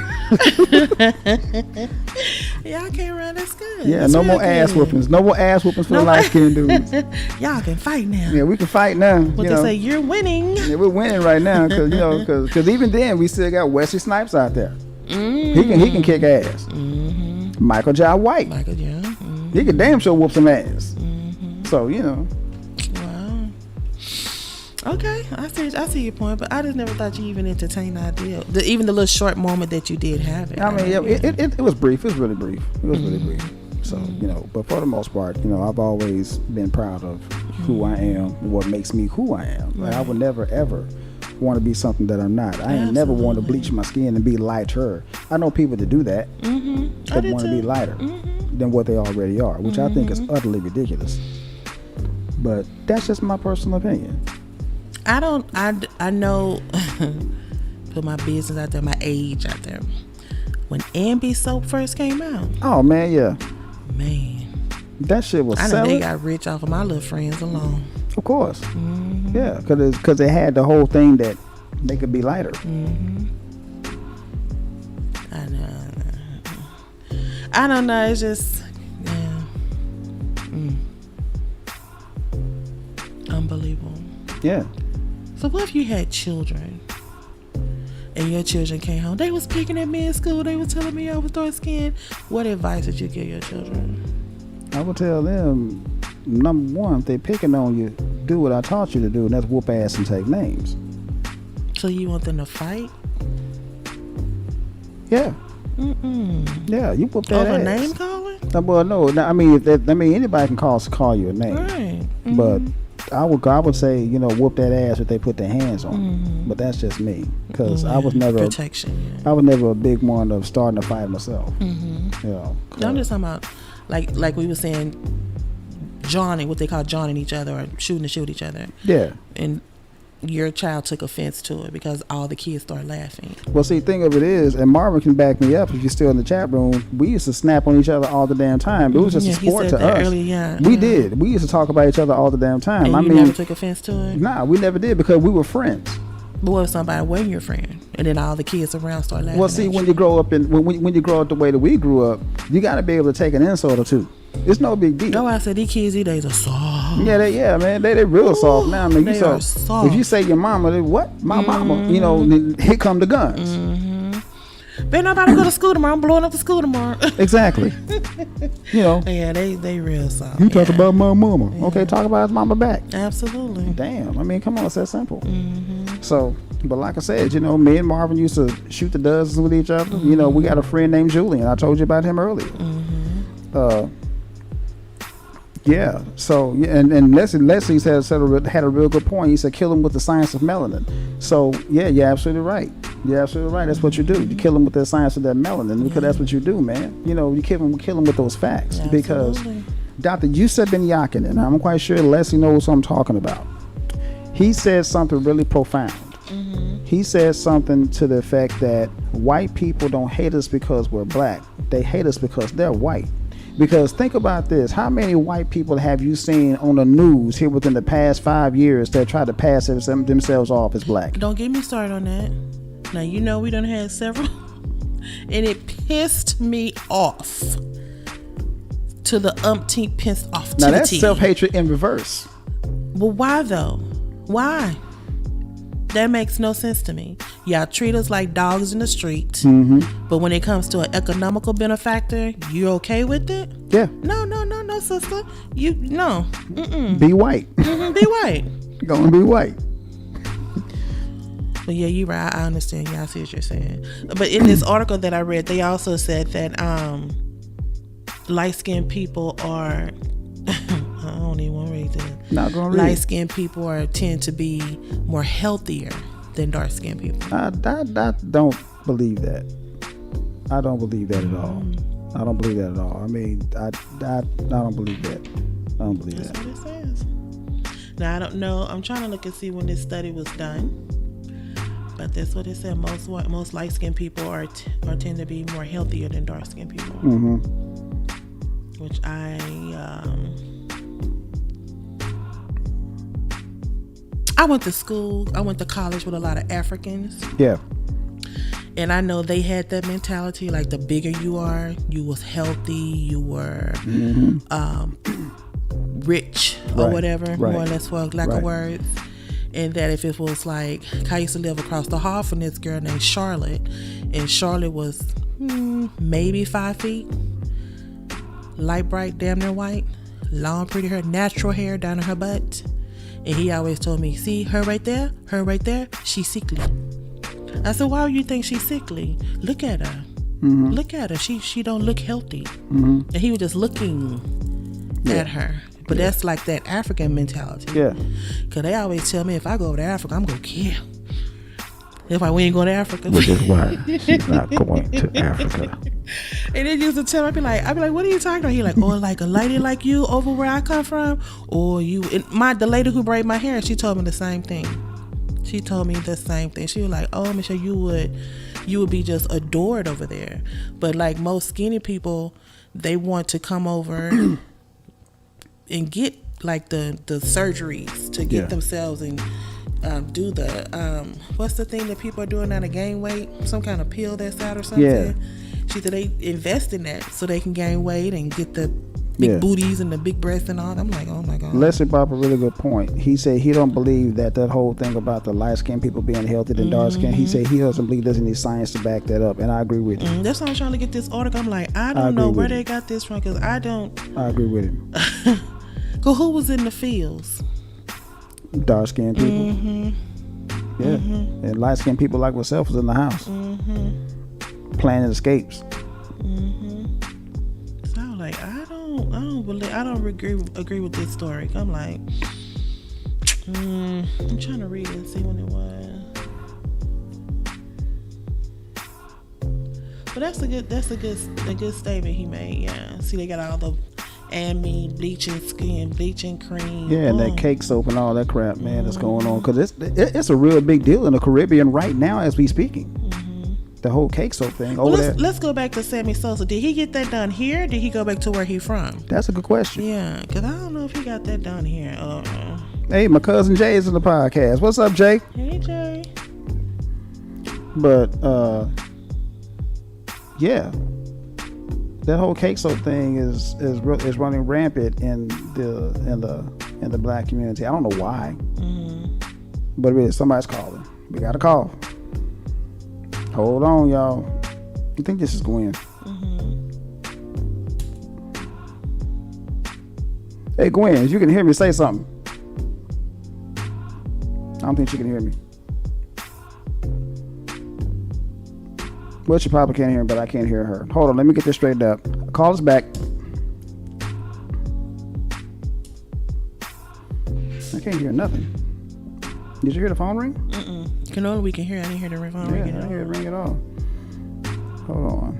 Y'all came around. That's good. Yeah, That's no real more ass good. whoopings. No more ass whoopings for the light skinned dudes. Y'all can fight now. Yeah, we can fight now. What you they know. say, you're winning. Yeah, we're winning right now because you know because even then we still got Wesley Snipes out there. He can kick ass. Michael J. White, Michael, yeah. he can damn sure whoop some ass. So you know, Wow. Okay, I see your point, but I just never thought you even entertained the idea. Even the little short moment that you did have it. I mean, it was brief. It was really brief. It was really brief. So you know, but for the most part, you know, I've always been proud of who I am, and what makes me who I am. Like, I would never ever want to be something that I'm not. I ain't never want to bleach my skin and be lighter. I know people that do that, that want to be lighter than what they already are, which I think is utterly ridiculous. But that's just my personal opinion. I know, put my business out there, my age out there. When Ambi soap first came out, Oh man, yeah. man, That shit was I know selling. they got rich off of my little friends alone. Of course. Yeah, because they had the whole thing that they could be lighter. I don't know. It's just, unbelievable. Yeah. So what if you had children and your children came home? They was picking at me in school. They was telling me I was dark skinned. What advice would you give your children? I would tell them, number one, if they picking on you, do what I taught you to do, and that's whoop ass and take names. So you want them to fight? Yeah. Yeah, you whoop that Over ass. name calling? Well, no. I mean, anybody can call you a name. Right. But I would say, whoop that ass if they put their hands on you. But that's just me, because I was never protection. I was never a big one of starting a fight myself. No, I'm just talking about like we were saying, what they call joining each other or shooting to shoot each other. Yeah. And your child took offense to it because all the kids started laughing. Well, see, thing of it is, and Marvin can back me up if you're still in the chat room, we used to snap on each other all the damn time. It was just a sport to us. Earlier, we did. We used to talk about each other all the damn time. And you never took offense to it? Nah, we never did, because we were friends. But what if somebody wasn't your friend, and then all the kids around start laughing? Well, see, when you grow up when you grow up the way that we grew up, you got to be able to take an insult or two. It's no big deal. No, I said these kids these days are soft. Yeah, man, they real soft now. I mean, they are soft. If you say your mama, what? My mama, here come the guns. Better nobody go to school tomorrow. I'm blowing up the school tomorrow. Exactly. Yeah, they real soft. You talk about my mama. Yeah. Okay, talk about his mama back. Absolutely. Damn. I mean, come on, it's that simple. So, but like I said, me and Marvin used to shoot the dozens with each other. We got a friend named Julian. I told you about him earlier. Yeah. So, and Leslie had a real good point. He said, kill him with the science of melanin. So, yeah, you're absolutely right. You're absolutely right. That's what you do. You kill him with the science of that melanin, because that's what you do, man. You kill him with those facts. Absolutely. Because Dr. Yusuf Ben Yakin, and I'm quite sure Leslie knows what I'm talking about. He said something really profound. He said something to the effect that white people don't hate us because we're black. They hate us because they're white. Because think about this. How many white people have you seen on the news here within the past 5 years that try to pass themselves off as black? Don't get me started on that. Now, we done had several. And it pissed me off. To the umpteenth pissed off. Now, that's self-hatred in reverse. Well, why though? Why? That makes no sense to me. Y'all treat us like dogs in the street, but when it comes to an economical benefactor, you okay with it? Yeah. No, sister. No. Be white. Be white. Gonna be white. But yeah, you're right. I understand. Yeah, I see what you're saying. But in this article that I read, they also said that light-skinned people are... I don't even want to read that. Not gonna read. Light-skinned people tend to be more healthier than dark-skinned people. I don't believe that. I don't believe that at all. I don't believe that at all. I mean, I don't believe that. I don't believe that. That's what it says. Now, I don't know. I'm trying to look and see when this study was done. But that's what it said. Most light-skinned people are tend to be more healthier than dark-skinned people. Which I went to school. I went to college with a lot of Africans. Yeah. And I know they had that mentality. Like, the bigger you are, you was healthy, you were rich or whatever, more or less, for lack of words. And that if it was like, I used to live across the hall from this girl named Charlotte, and Charlotte was maybe 5 feet, light bright, damn near white, long pretty hair, natural hair down to her butt. And he always told me, see her right there, she's sickly. I said, why do you think she's sickly? Look at her. Look at her. She don't look healthy. And he was just looking at her. But that's like that African mentality. Yeah. Because they always tell me, if I go over to Africa, I'm going to kill. That's why we ain't going to Africa. Which is why she's not going to Africa. And they used to tell me, I'd be like, what are you talking about? He like, oh, like a lady like you over where I come from? Or you, the lady who braided my hair, she told me the same thing. She told me the same thing. She was like, oh, Michelle, you would be just adored over there. But like most skinny people, they want to come over and get like the surgeries to get themselves and do the what's the thing that people are doing now to gain weight? Some kind of pill that's out or something. Yeah. She said they invest in that so they can gain weight and get the big booties and the big breasts and all. I'm like, oh my God. Leslie brought up a really good point. He said he don't believe that whole thing about the light skinned people being healthier than dark skin. He said he doesn't believe there's any science to back that up, and I agree with him. That's why I'm trying to get this article. I'm like, I don't know where they got this from, because I agree with him. Cause who was in the fields? Dark skinned people. Yeah, and light skinned people like myself was in the house planning escapes. So I was like, I don't agree with this story. I'm like, I'm trying to read it and see when it was. But that's a good statement he made. Yeah. See, they got all the bleaching skin, bleaching cream. Yeah, and that cake soap and all that crap, man, that's going on. Because it's a real big deal in the Caribbean right now as we speaking. The whole cake soap thing. Let's go back to Sammy Sosa. Did he get that done here? Or did he go back to where he from? That's a good question. Yeah, because I don't know if he got that done here. Hey, my cousin Jay is in the podcast. What's up, Jay? Hey, Jay. But yeah, that whole cake soap thing is running rampant in the black community. I don't know why, but it is. Somebody's calling. We got a call. Hold on, y'all. I think this is Gwen. Hey, Gwen, if you can hear me, say something. I don't think she can hear me. Well, she probably can't hear me, but I can't hear her. Hold on, let me get this straightened up. Call us back. I can't hear nothing. Did you hear the phone ring? Canola, we can hear. I didn't hear the phone ring. I didn't hear it ring at all. Hold on.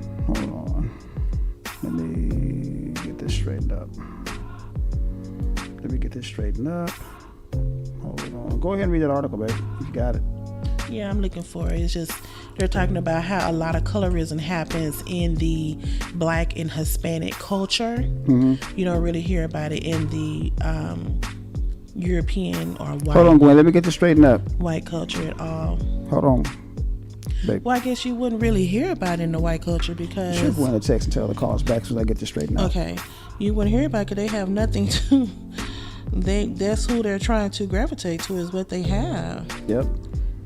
Let me get this straightened up. Hold on. Go ahead and read that article, babe, if you got it. Yeah, I'm looking for it. It's just they're talking about how a lot of colorism happens in the Black and Hispanic culture. You don't really hear about it in the European or white. Hold on, Gwen. Let me get this straightened up. White culture at all. Hold on, babe. Well, I guess you wouldn't really hear about it in the white culture because. Should go in a text and tell her to call us back so I get this straightened out. Okay, you wouldn't hear about it because they have nothing to. That's who they're trying to gravitate to is what they have. Yep.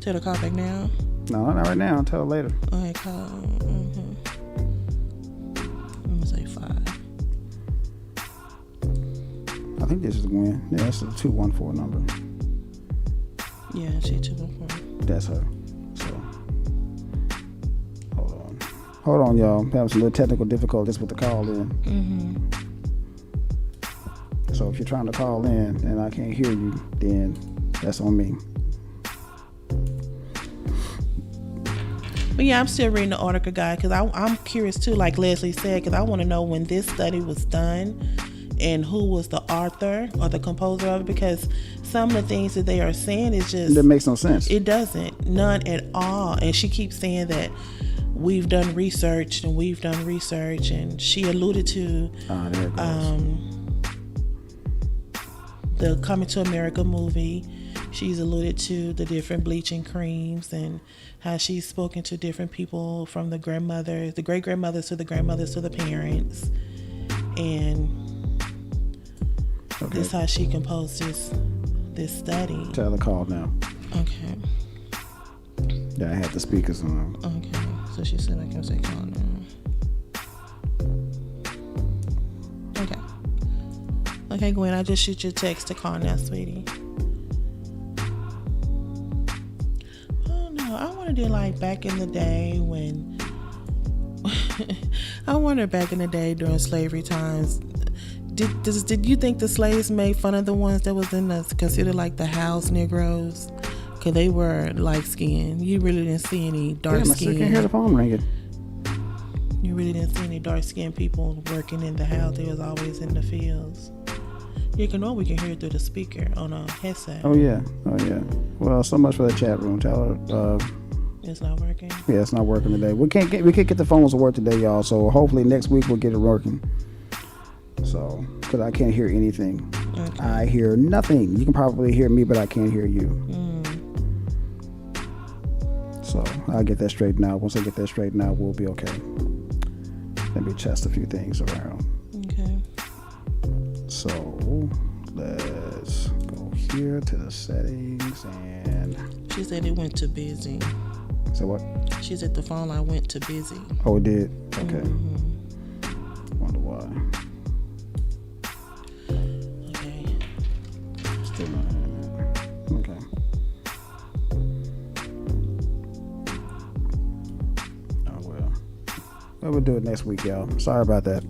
Tell the call back now. No, not right now. I'll tell her later. Okay, call. Let me say 5. I think this is Gwen. Yeah, that's a 214 number. Yeah, she 214. That's her. So, hold on, y'all. Having some little technical difficulties with the call in. So if you're trying to call in and I can't hear you, then that's on me. But yeah, I'm still reading the article, guy, because I'm curious too, like Leslie said, because I want to know when this study was done and who was the author or the composer of it, because some of the things that they are saying is just... That makes no sense. It doesn't. None at all. And she keeps saying that we've done research, and she alluded to there it goes. The Coming to America movie. She's alluded to the different bleaching creams and how she's spoken to different people, from the grandmothers, the great-grandmothers to the grandmothers to the parents. And this is how she composed this study. Tell the call now. Okay. Yeah, I had the speakers on. Okay. So she said I can say call now. Okay. Okay, Gwen, I just shoot your text to call now, sweetie. Oh no, I wanted it like back in the day when I wonder back in the day during slavery times. Did you think the slaves made fun of the ones that was in the considered like the house Negroes? Cause they were light skinned. You really didn't see any dark skin. I can hear the phone ringing. You really didn't see any dark skinned people working in the house. They was always in the fields. You can know we can hear it through the speaker on a headset. Oh yeah. Well, so much for the chat room. Tell her. It's not working. Yeah, it's not working today. We can't get the phones to work today, y'all. So hopefully next week we'll get it working. So, because I can't hear anything. Okay. I hear nothing. You can probably hear me, but I can't hear you. So I'll get that straightened out. Once I get that straightened out, we'll be okay. Let me test a few things around. Okay. So let's go here to the settings, and She said it went to busy. so what? She said the phone line went to busy. Oh, it did. Okay. Wonder why. Okay. Still not in there. Okay. Oh well. Well, we'll do it next week, y'all. Sorry about that.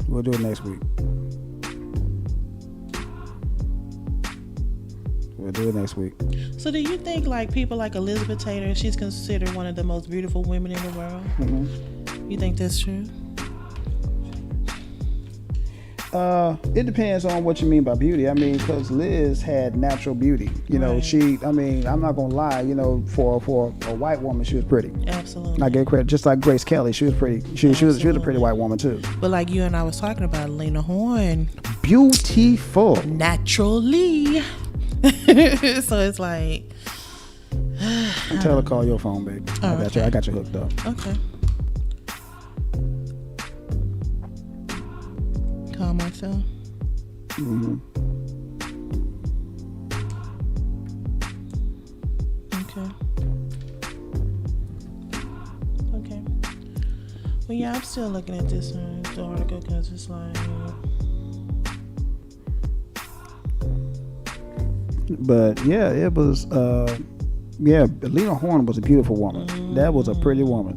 We'll do it next week. We'll do it next week. So do you think like people like Elizabeth Taylor, she's considered one of the most beautiful women in the world? Mm-hmm. You think that's true? It depends on what you mean by beauty. I mean, because Liz had natural beauty. You know, Right. I'm not gonna lie. You know, for a white woman, she was pretty. Absolutely. I give credit, just like Grace Kelly, she was pretty. She was a pretty white woman too. But like you and I was talking about Lena Horne, Beautiful. naturally. So it's like, Tell her to call your phone, baby. Oh, I got you. okay. I got you hooked up. okay. Call myself. Mm-hmm. Okay. Okay. Well, yeah, I'm still looking at this the article because it's like, But yeah, it was. Lena Horne was a beautiful woman. That was a pretty woman.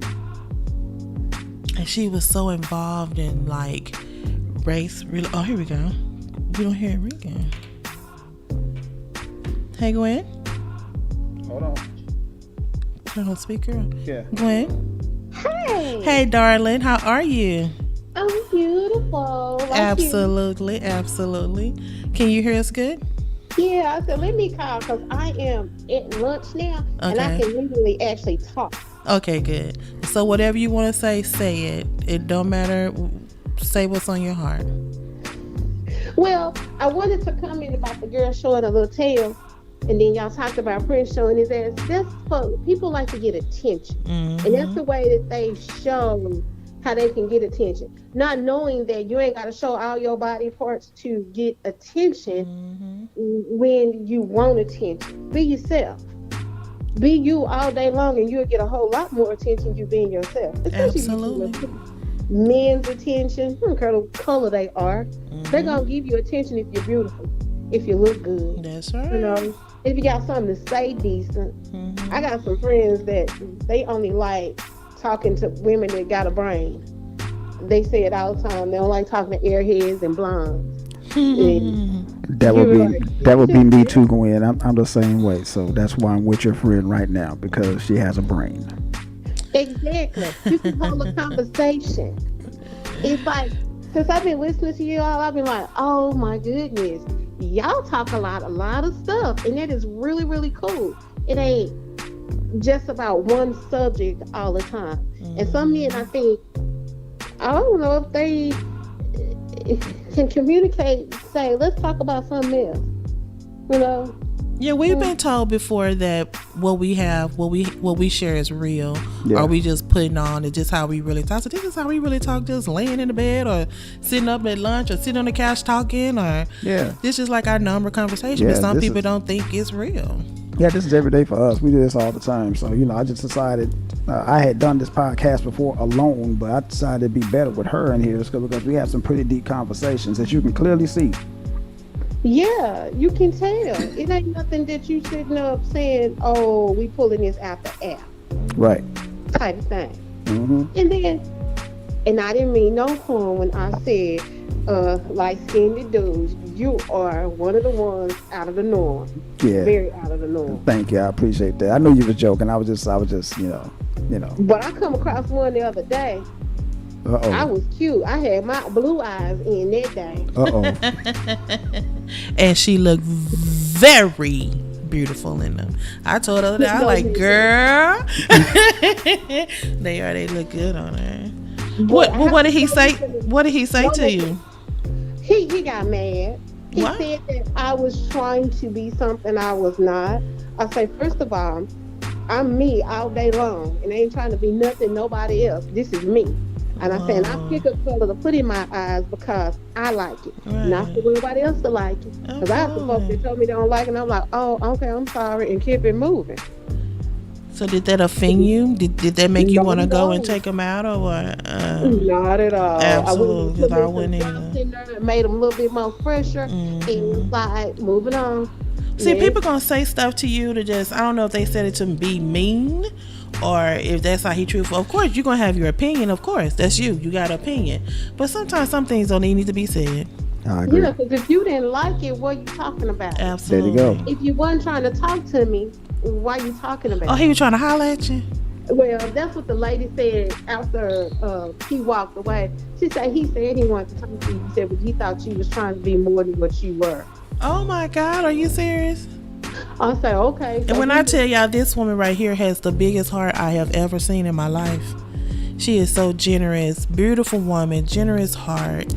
and she was so involved in like race. Oh, here we go. We don't hear it ringing. Hey, Gwen. Hold on. Turn on speaker. Yeah. Gwen. Hey, Hey, darling. How are you? I'm beautiful. Like Absolutely. Absolutely. Can you hear us good? you. Yeah, I said, let me call because I am at lunch now and I Okay. can literally actually talk. Okay, good. So whatever you want to say it. It don't matter. Say what's on your heart. Well, I wanted to comment about the girl showing a little tail, and then y'all talked about Prince showing his ass. That's for people like to get attention, and that's the way that they show how they can get attention. Not knowing that you ain't got to show all your body parts to get attention when you want attention. Be yourself. Be you all day long, and you'll get a whole lot more attention you being yourself. Especially Absolutely. if you men's attention. I don't care what color they are. They're gonna give you attention if you're beautiful, if you look good. That's right. You know, if you got something to say decent. I got some friends that they only like talking to women that got a brain. They say it all the time. They don't like talking to airheads and blondes. And That would you're be right. that would be me too, Gwen. I'm the same way. So that's why I'm with your friend right now, because she has a brain. Exactly. You can hold a conversation. It's like, since I've been listening to you all, I've been like, oh my goodness, y'all talk a lot of stuff, and that is really, really cool. It ain't just about one subject all the time. And some men, I think, I don't know if they can communicate, say, let's talk about something else. You know? Yeah, we've been told before that what we share is real, Yeah. or we just putting on it's just how we really talk. So this is how we really talk, just laying in the bed or sitting up at lunch or sitting on the couch talking, or Yeah. this is like our number conversation. Yeah, but some this people is- don't think it's real. Yeah, this is every day for us. We do this all the time. So, I just decided I had done this podcast before alone, but I decided it'd be better with her in here because we have some pretty deep conversations, as you can clearly see. Yeah, you can tell. It ain't nothing that you sitting up saying, oh, we pulling this out the air Right. type of thing. Mm-hmm. And I didn't mean no harm when I said, light-skinned dudes, you are one of the ones out of the norm. Yeah. Very out of the norm. Thank you. I appreciate that. I knew you was joking. I was just, But I come across one the other day. I Uh-oh. was cute. I had my blue eyes in that day. Uh-oh. And she looked very beautiful in them. I told her that I was like, girl, they look good on her. What did he say? What did he say to you? He got mad. He What? said that I was trying to be something I was not. I say, first of all, I'm me all day long, and I ain't trying to be nothing nobody else. This is me. And I said, I pick a color to put in my eyes because I like it, not for everybody else to like it. Because I have some folks that told me they don't like it, and I'm like, oh, okay, I'm sorry, and keep it moving. So did that offend you? Did that make you want to go and take them out, or what? Not at all. Absolutely, I wouldn't either. It made them a little bit more fresher, and like moving on. See, people gonna say stuff to you to just, I don't know if they said it to be mean, or if that's how he truthful. Of course, you're gonna have your opinion. Of course, that's you. You got an opinion. But sometimes some things don't even need to be said. I agree. Yeah, because if you didn't like it, what are you talking about? Absolutely. There you go. If you wasn't trying to talk to me, why are you talking about? Oh, he was trying to holler at you? Well, that's what the lady said after he walked away. She said he said he wanted to talk to you. He said, but he thought you was trying to be more than what you were. Oh my God, are you serious? I said, okay. So and when I tell y'all, this woman right here has the biggest heart I have ever seen in my life. She is so generous, beautiful woman, generous heart,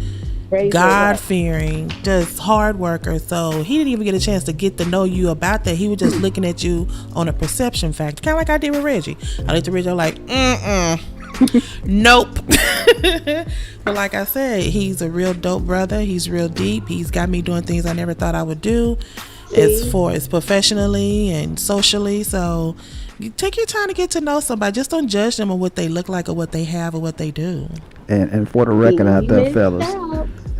God-fearing, just hard worker. So he didn't even get a chance to get to know you about that. He was just looking at you on a perception factor, kind of like I did with Reggie. I looked at Reggie, I'm like, nope. But like I said, he's a real dope brother. He's real deep. He's got me doing things I never thought I would do. As professionally and socially. So you take your time to get to know somebody. Just don't judge them on what they look like or what they have or what they do. And for the record out there, fellas,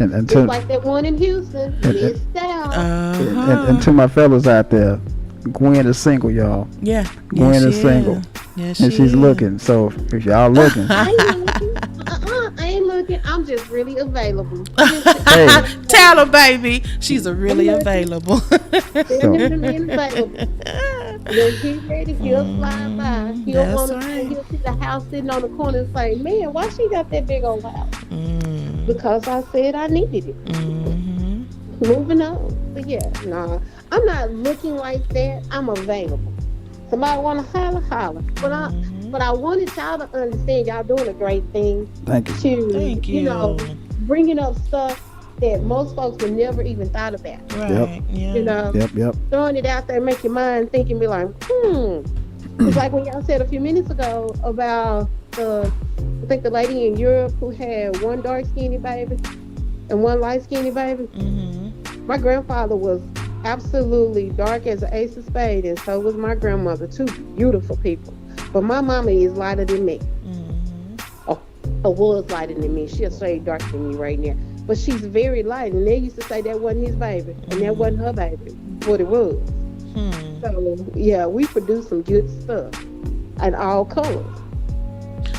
and to, like that one in Houston, missed out. And to my fellas out there, Gwen is single, y'all. Yeah, Gwen is single. Yeah, and she's looking. So if y'all looking, I ain't looking. I'm just really available. hey, tell her, baby, she's a really available. When he's ready, he'll fly by. He'll want to. He'll see the house sitting on the corner and say, "Man, why she got that big old house?" Because I said I needed it. Moving on. But yeah, nah, I'm not looking like that. I'm available. Somebody want to holler. But I wanted y'all to understand y'all doing a great thing. Thank you. Thank you. You know, bringing up stuff that most folks would never even thought about. Right. Yep. Yeah. You know, Yep. throwing it out there, make your mind thinking, be like, It's like when y'all said a few minutes ago about I think the lady in Europe who had one dark skinny baby and one light skinny baby. My grandfather was absolutely dark as an ace of spades, and so was my grandmother. Two beautiful people. But my mama is lighter than me. Or was lighter than me. She'll say darker than me right now. But she's very light, and they used to say that wasn't his baby, and that wasn't her baby. What it was. So yeah, we produce some good stuff in all colors.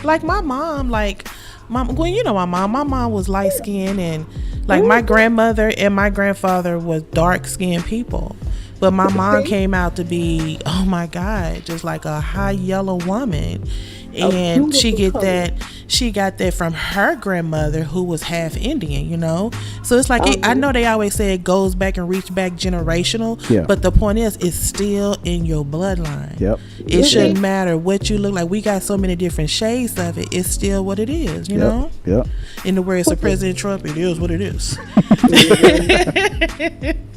Like my mom, well, you know my mom was light skinned, and like my grandmother and my grandfather was dark skinned people. But my mom came out to be, oh my God, just like a high yellow woman. And she got that from her grandmother, who was half Indian, you know. So it's like I know they always say it goes back and reach back generational, but the point is, it's still in your bloodline. It shouldn't matter what you look like. We got so many different shades of it. It's still what it is, you know. In the words of President Trump, it is what it is.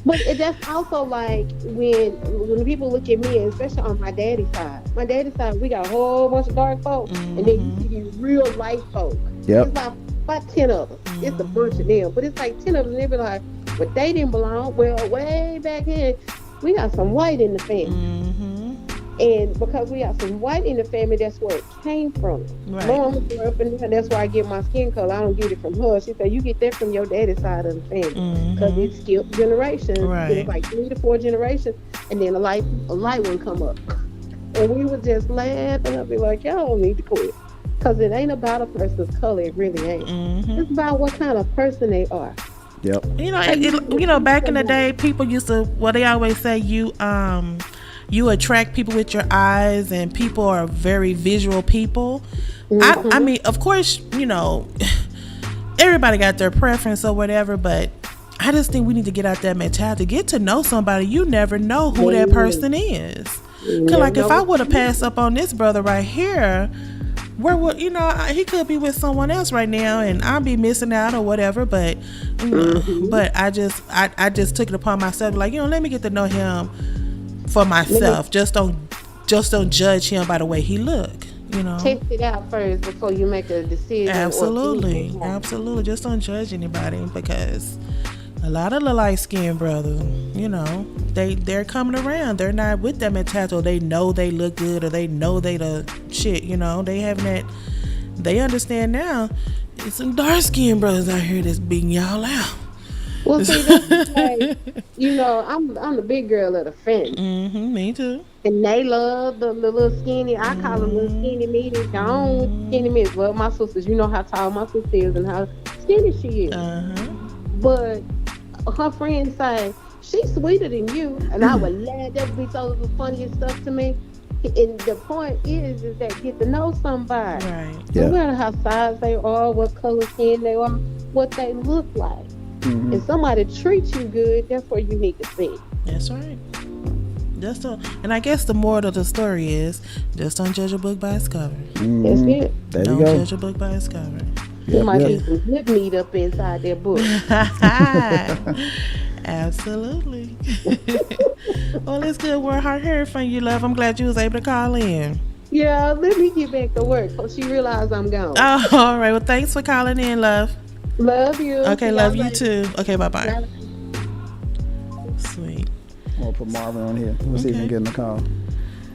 But that's also like when people look at me, especially on my daddy's side. My daddy's side, we got a whole bunch of dark folk, and then you see these real light folk. It's about 10 of us. It's a bunch of them, but it's like 10 of them. And they be like, but they didn't belong. Well, way back then, we got some white in the family. And because we got some white in the family, that's where it came from. My mama grew up in there. That's where I get my skin color. I don't get it from her. She said, you get that from your daddy's side of the family. Because it skipped generations. It was like 3 to 4 generations. And then a light one come up. And we would just laugh, and I'd be like, y'all need to quit. Because it ain't about a person's color. It really ain't. It's about what kind of person they are. You know, back in the day, people used to, they always say, you attract people with your eyes, and people are very visual people. I mean, of course, you know, everybody got their preference or whatever, but I just think we need to get out that mentality. Get to know somebody. You never know who that person is. Because like if I would have passed up on this brother right here, where would he could be with someone else right now, and I'll be missing out or whatever. But but I just took it upon myself, like, let me get to know him for myself. Just don't judge him by the way he look. Test it out first before you make a decision. Absolutely. Just don't judge anybody, because a lot of the light-skinned brothers, they're coming around. They're not with that mentality. They know they look good, or they know they the shit. They having that. They understand now. There's some dark-skinned brothers out here that's beating y'all out. Well, see, that's like, I'm the big girl of the family. Me too. And they love the little skinny. I call them little skinny meaties. I don't skinny meaties. Well, my sisters, you know how tall my sister is and how skinny she is. But her friends say, she's sweeter than you. And I would laugh. That would be so the funniest stuff to me. And the point is that get to know somebody. Right. No matter how size they are, what color skin they are, what they look like. If somebody treats you good, that's where you need to be. That's right. And I guess the moral of the story is, just don't judge a book by its cover. That's it. There don't you go. Judge a book by its cover. There might be some good meat up inside that book. Absolutely. Well, it's good. We're hard hearing from you, love. I'm glad you was able to call in. Yeah, let me get back to work so she realized I'm gone. Oh, all right. Well, thanks for calling in, love. Love you. Okay, love you too. Okay, bye-bye. Bye. Sweet. I'm gonna put Marvin on here. Let's see if he can get in the call.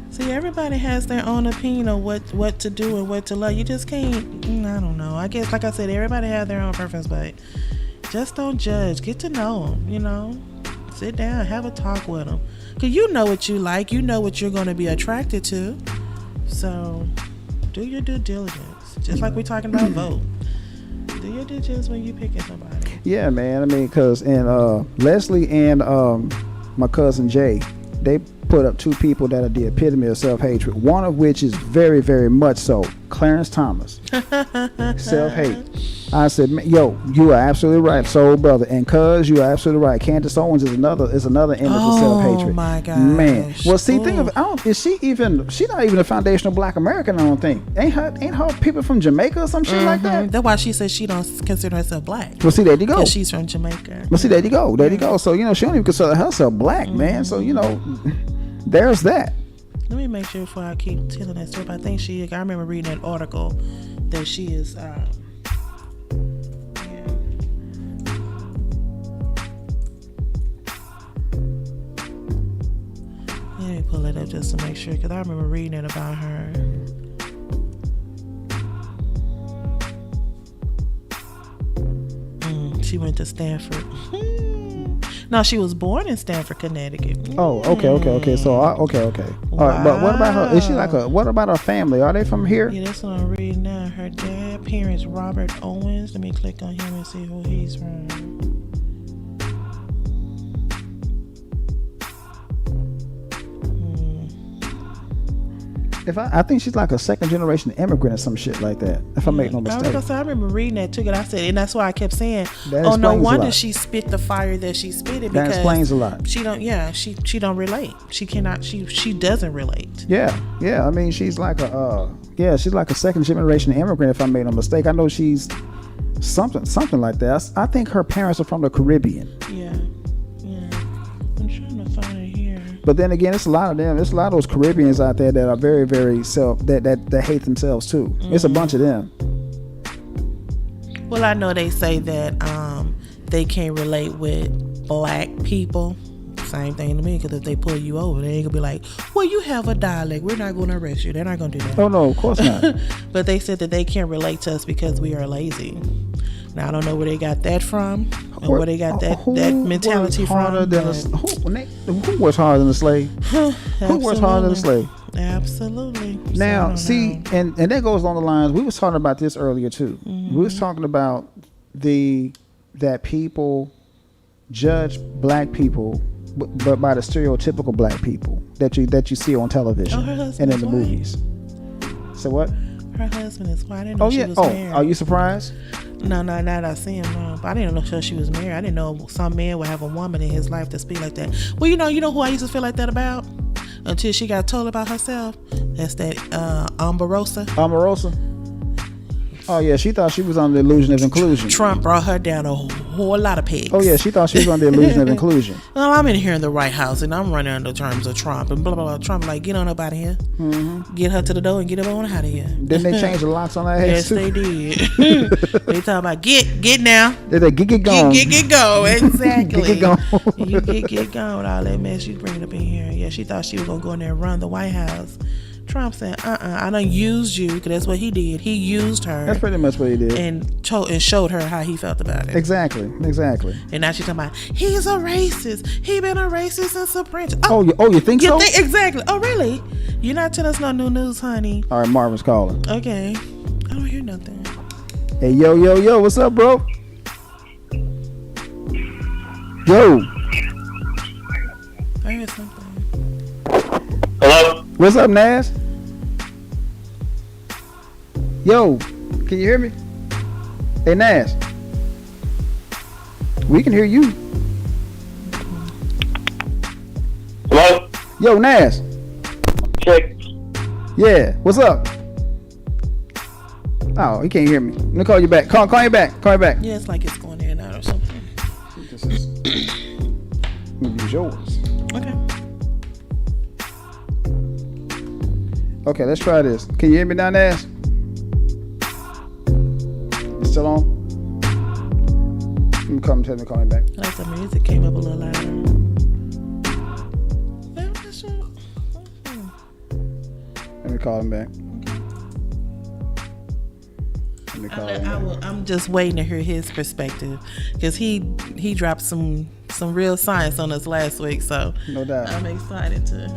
See, everybody has their own opinion of what to do and what to love. You just can't, I don't know. I guess, like I said, everybody has their own preference, but just don't judge. Get to know them, Sit down, have a talk with them. Because you know what you like. You know what you're going to be attracted to. So, do your due diligence. Just like we're talking about vote. Do your due diligence when you picking somebody. Yeah, man. I mean, because Leslie and my cousin Jay, they put up two people that are the epitome of self-hatred. One of which is very, very much so. Clarence Thomas. Self-hate. I said, yo, you are absolutely right, soul brother. And cuz, you are absolutely right. Candace Owens is another image of self-hatred. Oh my gosh. Man. Well, see, think of it. She's not even a foundational Black American, I don't think. Ain't her people from Jamaica or some shit like that? That's why she says she don't consider herself Black. Well, see, there you go. Because she's from Jamaica. Well, see, there you go. There you go. So, she don't even consider herself Black, man. So, there's that. Let me make sure before I keep telling that story. I think I remember reading that article that she is, let me pull it up just to make sure, because I remember reading it about her. She went to Stanford. No, she was born in Stanford, Connecticut. Oh, okay. So, okay. All right, but what about her? Is she what about her family? Are they from here? Yeah, that's what I'm reading now. Her dad, parents, Robert Owens. Let me click on him and see who he's from. I think she's like a second generation immigrant or some shit like that, if I make no mistake. I remember reading that too, and I said, and that's why I kept saying, oh, no wonder she spit the fire that she spitted, because that explains a lot. She don't relate. She cannot. She doesn't relate. Yeah. I mean, she's like she's like a second generation immigrant, if I made no mistake. I know she's something like that. I think her parents are from the Caribbean. Yeah. I'm trying to find it here. But then again, it's a lot of them. There's a lot of those Caribbeans out there that are very, very that hate themselves too. Mm-hmm. It's a bunch of them. Well, I know they say that they can't relate with Black people. Same thing to me, because if they pull you over, they ain't gonna be like, well, you have a dialect, we're not gonna arrest you. They're not gonna do that. Oh no, of course not. But they said that they can't relate to us because we are lazy. Now, I don't know where they got that from, and where they got that mentality from. Who works harder than a slave? Who works harder than a slave? Absolutely. Now, see, and that goes along the lines, we was talking about this earlier too. Mm-hmm. We was talking about that people judge Black people, but by the stereotypical Black people that you see on television and in the movies. So what? Her husband is white. I didn't know she was married. Are you surprised? No, not that I see him. No, but I didn't know she was married. I didn't know some man would have a woman in his life to speak like that. Well, you know who I used to feel like that about until she got told about herself. That's that Omarosa. Omarosa. Oh yeah, she thought she was on the illusion of inclusion. Trump brought her down a whole lot of pegs. Oh yeah, she thought she was on the illusion of inclusion. Well, I'm in here in the White House and I'm running under terms of Trump and blah blah blah. Trump like, get on up out of here. Mm-hmm. Get her to the door and get her on out of here. Didn't they change the locks on that head? Yes, too? they did. They talking about get now. They get going. Get go. Exactly. Get going. You get going with all that mess you bringing up in here. Yeah, she thought she was gonna go in there and run the White House. Trump said, I done used you, because that's what he did. He used her. That's pretty much what he did. And showed her how he felt about it. Exactly. And now she's talking about, he's a racist. He been a racist since the French. You think so? Exactly. Oh, really? You're not telling us no new news, honey. All right, Marvin's calling. Okay. I don't hear nothing. Hey, yo, what's up, bro? Yo. I heard something. Hello? What's up, Nas? Yo, can you hear me? Hey, Nas. We can hear you. Hello? Yo, Nas. Check. Yeah, what's up? Oh, he can't hear me. Let me call you back. Call you back. Yeah, it's like it's going in and out or something. This is maybe yours. Okay. Okay, let's try this. Can you hear me now, Nas? You still on? Let me call him back. Like the music came up a little louder. Let me call him back. I'm just waiting to hear his perspective, because he dropped some real science on us last week, so No doubt. I'm excited to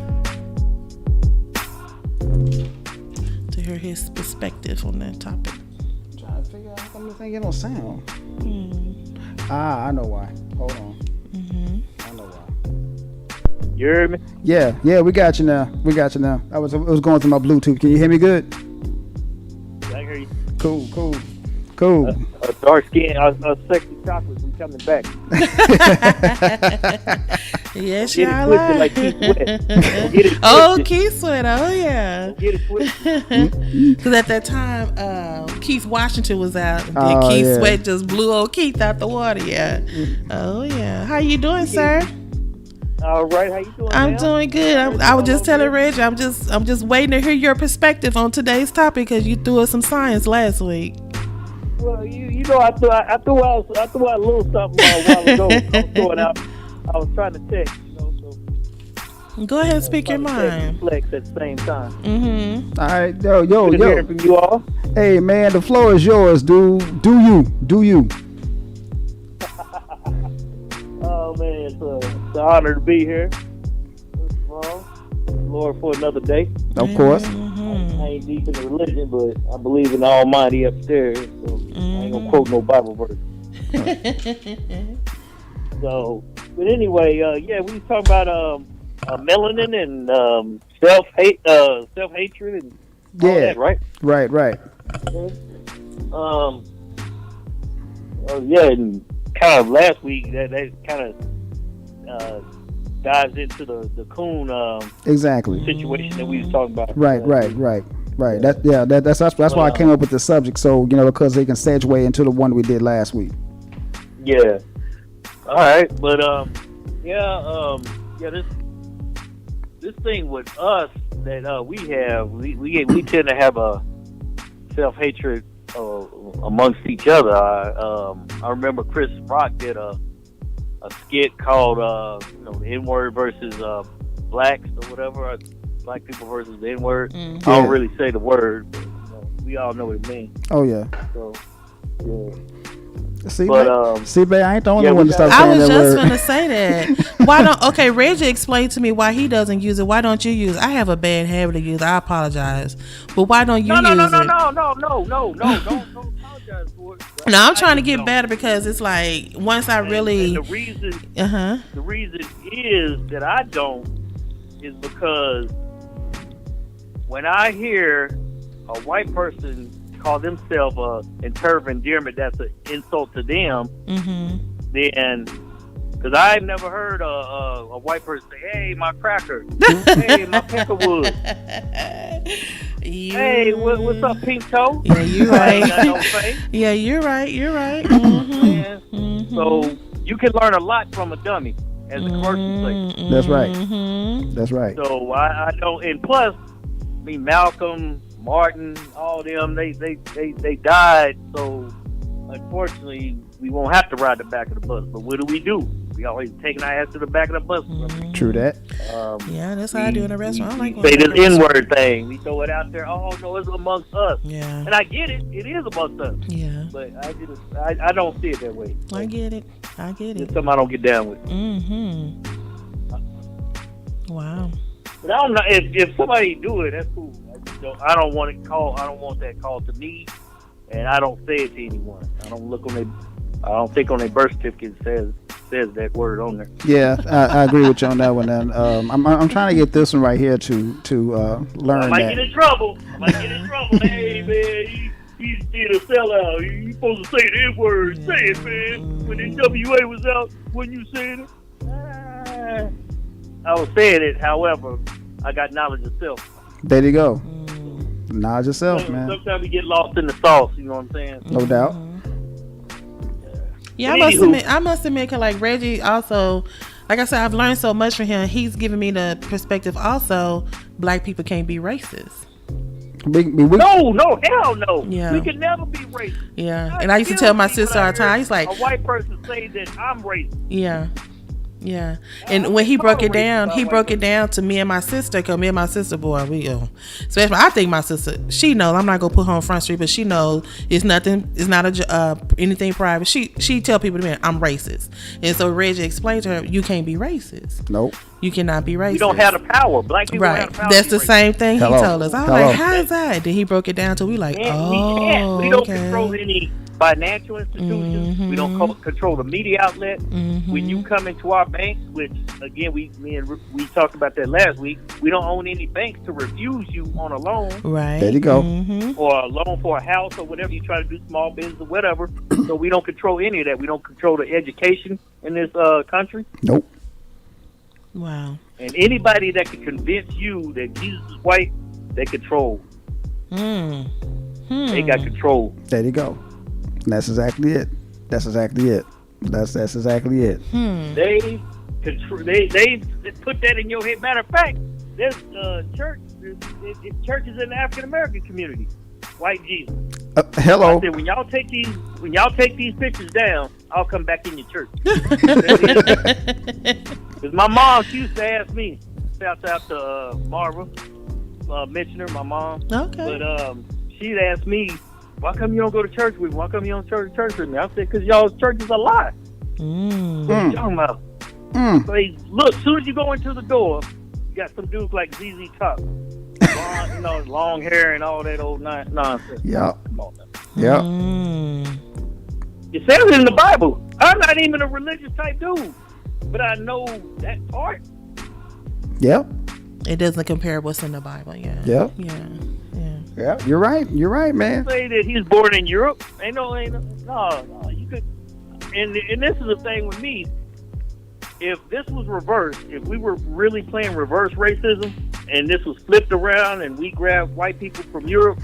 hear his perspective on that topic. I'm trying to figure out how come this thing don't sound. I know why. Hold on. I know why. You heard me? Yeah, we got you now. It was going through my Bluetooth. Can you hear me good? I hear you. Cool. Dark skin, sexy chocolate from coming back. Yes, Get it y'all twisted are. like Keith Sweat. Get it Oh, twisted. Keith Sweat. Oh, yeah. Get it twisted. Because at that time, Keith Washington was out, and then Oh, Keith yeah. Sweat just blew old Keith out the water. Yeah. Oh, yeah. How you doing, sir? All right, how you doing? I'm now? doing good. I was just telling Reg, I'm just waiting to hear your perspective on today's topic, because you threw us some science last week. Well, you know, I threw out a little something a while ago. I was trying to text, you know. So Go ahead and speak your trying to text mind. and flex at the same time. Mm-hmm. All right, yo. Good hearing from you all. Hey, man, the floor is yours, dude. Do you? Oh man, it's an honor to be here. First of all, Lord, for another day. Of course. I ain't deep in the religion, but I believe in the Almighty upstairs, so I ain't gonna quote no Bible verse. So, but anyway, yeah, we was talking about melanin and self-hatred and all that, right? Right. Yeah, and kind of last week that kind of dives into the coon Exactly. situation that we was talking about. Right. That's why I came up with the subject. So because they can segue into the one we did last week. Yeah. All right, but this thing with us that we have, we tend to have a self-hatred amongst each other. I remember Chris Rock did a skit called the N-word versus blacks or whatever, black people versus the N-word. I don't really say the word, but we all know what it means. Oh yeah. So yeah. See, But, babe, I ain't the only yeah, one to stop I saying was that just word. gonna say that. Why don't? Okay, Reggie explained to me why he doesn't use it. Why don't you use it? I have a bad habit of use it. I apologize, but why don't you use it? No, don't apologize for it. No, I'm trying to get better, because it's like once I really. And the reason The reason is that I don't is because when I hear a white person call themselves in terms of endearment that's an insult to them, then because I've never heard a white person say, "Hey, my cracker," "Hey, my peckerwood." Hey, what's up, Pink Toe? Yeah, you're I ain't got no right. face. Yeah, you're right. You're right. Yeah. So you can learn a lot from a dummy, as the commercial say. That's right. That's right. So I don't. And plus, I mean, Malcolm, Martin, all them, they died. So unfortunately, we won't have to ride the back of the bus. But what do? We always taking our ass to the back of the bus. True that. Yeah, that's how I do in a restaurant. I like we say this N-word thing. We throw it out there. Oh no, it's amongst us. Yeah. And I get it. It is amongst us. Yeah. But I don't see it that way. I get it. It's something I don't get down with. Wow. But I don't know if somebody do it. That's cool. I don't want it called. I don't want that called to me, and I don't say it to anyone. I don't think on their birth certificate says that word on there. Yeah, I agree with you on that one. And I'm trying to get this one right here to learn. I might that. get in trouble. Hey man, he's a sellout. You supposed to say the N-word. Say it, man. When NWA was out, when you said it, I was saying it. However, I got knowledge of self. There you go. Knowledge yourself, man. Sometimes we get lost in the sauce. You know what I'm saying? No doubt. Yeah, I must admit, cause like Reggie also, like I said, I've learned so much from him. He's given me the perspective. Also, black people can't be racist. No, hell no. Yeah. We can never be racist. Yeah, and I used to tell my sister all the time. He's like, a white person say that I'm racist. Yeah. Yeah, and when he broke it down to me and my sister, cause me and my sister, boy, we go. Especially, I think my sister, she knows. I'm not gonna put her on Front Street, but she knows it's nothing. It's not anything private. She tell people to me I'm racist, and so Reggie explained to her, you can't be racist. Nope. You cannot be racist. You don't have the power. Black people right. have the power. That's the same thing he told us. I was like, how is that? Then he broke it down to we like, we can't. We don't okay. control any financial institutions. We don't control the media outlet. When you come into our banks, which again we talked about that last week, we don't own any banks to refuse you on a loan. Right. There you go. Or a loan for a house or whatever you try to do, small business or whatever. So we don't control any of that. We don't control the education in this country. Nope. Wow. And anybody that can convince you that Jesus is white, they control. They got control. There you go. That's exactly it. That's exactly it. That's exactly it. They put that in your head. Matter of fact, there's churches in the African American community. White Jesus. Hello. I said, when y'all take these pictures down, I'll come back in your church. Because my mom, she used to ask me. Shout out to Marva, mention her, my mom. Okay. But she'd ask me, why come you don't go to church with me? Why come you don't church with me? I said, because y'all's church is a lie. What are you talking about? So look, as soon as you go into the door, you got some dudes like ZZ Top. Long hair and all that old nonsense. Yeah. Come on now. Yeah. It says it in the Bible. I'm not even a religious type dude, but I know that part. Yep. It doesn't compare what's in the Bible. Yeah. Yep. Yeah. Yeah. You're right, man. Say that he's born in Europe. No. You could, and this is the thing with me. If this was reversed, if we were really playing reverse racism, and this was flipped around, and we grabbed white people from Europe,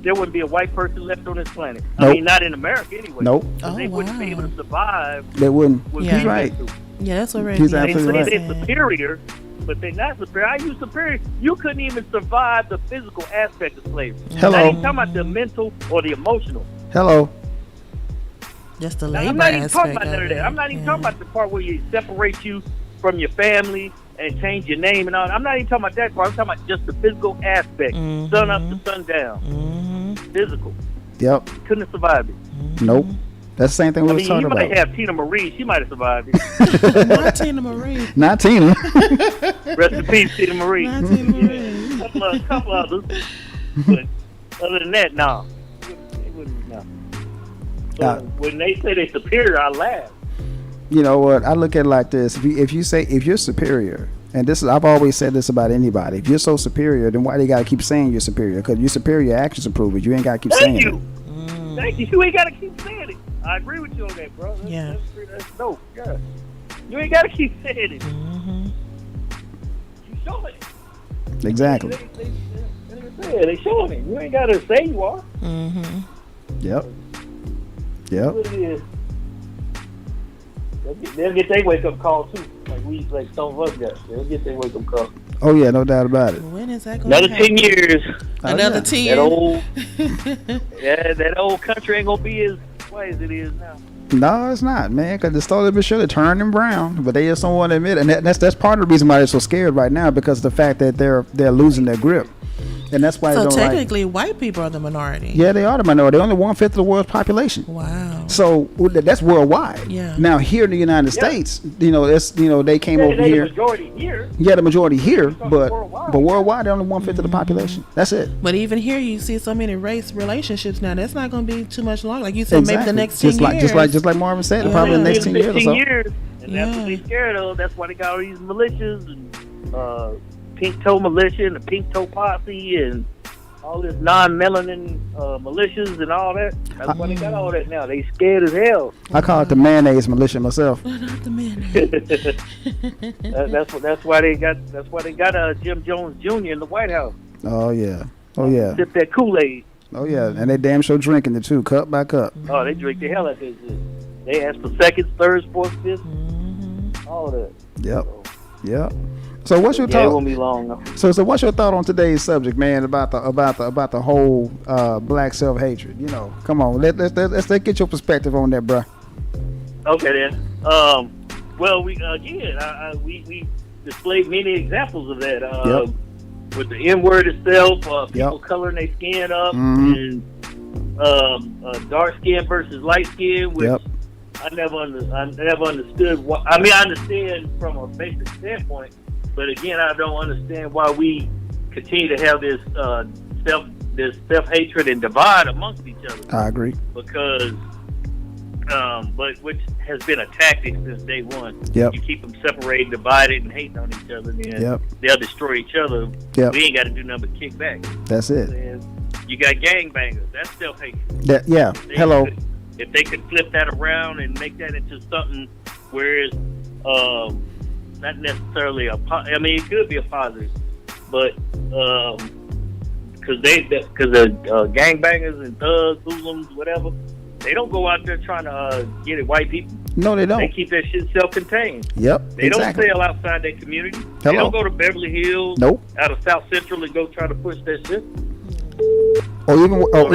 there wouldn't be a white person left on this planet. Nope. I mean, not in America anyway. Nope. They wouldn't be able to survive. They wouldn't. Yeah. He's right. Yeah, that's what Reggie. He's They absolutely say right. they're superior, but they're not superior. I use superior. You couldn't even survive the physical aspect of slavery. Hello. Not even talking about the mental or the emotional. Hello. Just the Now, labor I'm not even talking aspect about none of it. that. I'm not even talking about the part where you separate you from your family and change your name and all. I'm not even talking about that part. I'm talking about just the physical aspect. Sun up to sundown. Physical. Yep. Couldn't have survived it. Nope. That's the same thing we was talking you about. might have Tina Marie. She might have survived it. Not Tina Marie. Not Tina. Rest in peace, Tina Marie. Not Tina Marie. A couple others. But other than that, no. It wouldn't, no. So when they say they're superior, I laugh. You know what? I look at it like this. If you're superior, and this is, I've always said this about anybody. If you're so superior, then why do you gotta keep saying you're superior? Because you're superior, your actions will prove it. You ain't gotta keep saying it. Thank you. You ain't gotta keep saying it. I agree with you on that, bro. That's dope. Yeah. You ain't gotta keep saying it. You show it. Exactly. They Yeah, they showing it. You ain't gotta say you are. Mm-hmm. Yep. What it is. They'll get their wake up call too. Like some of us got. They'll get their wake up call. Oh yeah, no doubt about it. When is that going Another to happen? 10 years. Another yeah. 10. That old country ain't gonna be as white as it is now. No, it's not, man. Because the slowly but surely turning brown, but they just don't want to admit it. And that's part of the reason why they're so scared right now, because of the fact that they're losing their grip, and that's why. So they don't technically, white people are the minority. Yeah, they are the minority. They're only 1/5 of the world's population. Wow. So that's worldwide. Yeah. Now here in the United States, they came over here. The majority here. Yeah, the majority here, but worldwide. worldwide they're only 1/5 of the population. That's it. But even here, you see so many race relationships now. That's not going to be too much longer. Like you said, maybe the next 10 years. Just like Marvin said, probably the next 10 years or 15 so. years, and that's what they're scared of. That's why they got all these militias and pink toe militia and the pink toe posse and all this non-melanin militias and all that. That's why they got all that now. They scared as hell. I call it the mayonnaise militia myself. Not the mayonnaise. That's why they got Jim Jones Jr. in the White House. Oh yeah. Oh yeah. Sip that Kool-Aid. Oh yeah. And they damn sure drinking it too, cup by cup. Oh, they drink the hell out of this shit. They ask for seconds, thirds, fourths, fifths, all that. Yep. Yep. So what's your It thought? won't be long though. So what's your thought on today's subject, man? About the whole black self-hatred. Come on, let's get your perspective on that, bruh. Okay then. Well, we we displayed many examples of that. With the N word itself, people coloring their skin up, and dark skin versus light skin, which I never understood. I understand from a basic standpoint, but again, I don't understand why we continue to have this self-hatred and divide amongst each other. I agree. Because, but which has been a tactic since day one. Yep. You keep them separated, divided, and hating on each other, then they'll destroy each other. Yep. We ain't got to do nothing but kick back. That's it. And you got gangbangers. That's self-hatred. Hello. If they could flip that around and make that into something where it's not necessarily it could be a positive, but because gangbangers and thugs, hoodlums, whatever, they don't go out there trying to get at white people. No, they don't. They keep that shit self-contained. Yep. They don't sell outside their community. They don't go to Beverly Hills, out of South Central, and go try to push that shit. Or even where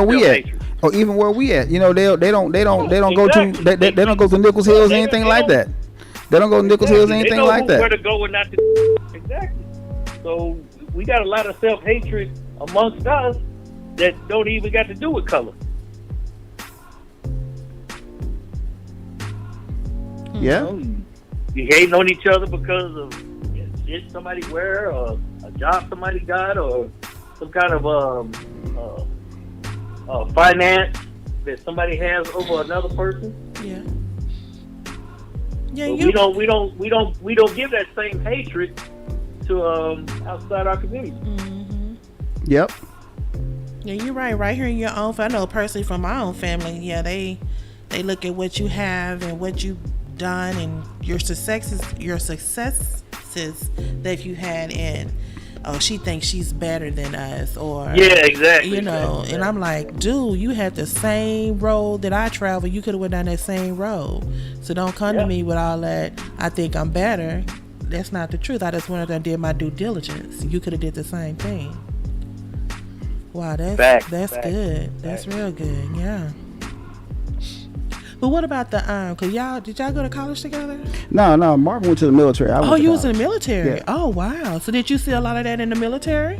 we at. Or even where we at. They don't go to Nichols Hills or anything like that. They don't go to Nichols Hills or anything like that. Where to go and not to. Exactly. So we got a lot of self-hatred amongst us that don't even got to do with color. Yeah. You hating on each other because of shit somebody wear, or a job somebody got, or some kind of finance that somebody has over another person. Yeah. Yeah. But we don't give that same hatred to outside our community. Mm-hmm. Yep. Yeah, you're right. Right here in your own. I know personally from my own family. Yeah, they look at what you have and what you've done and your successes that you had, and she thinks she's better than us, or exactly. And I'm like, dude, you had the same road that I traveled. You could have went down that same road. So don't come to me with all that. I think I'm better. That's not the truth. I just went out there and did my due diligence. You could have did the same thing. Wow, that's good. That's real good. Yeah. But what about the did y'all go to college together? No, Marvin went to the military. You was in the military. Yeah. Oh wow. So did you see a lot of that in the military?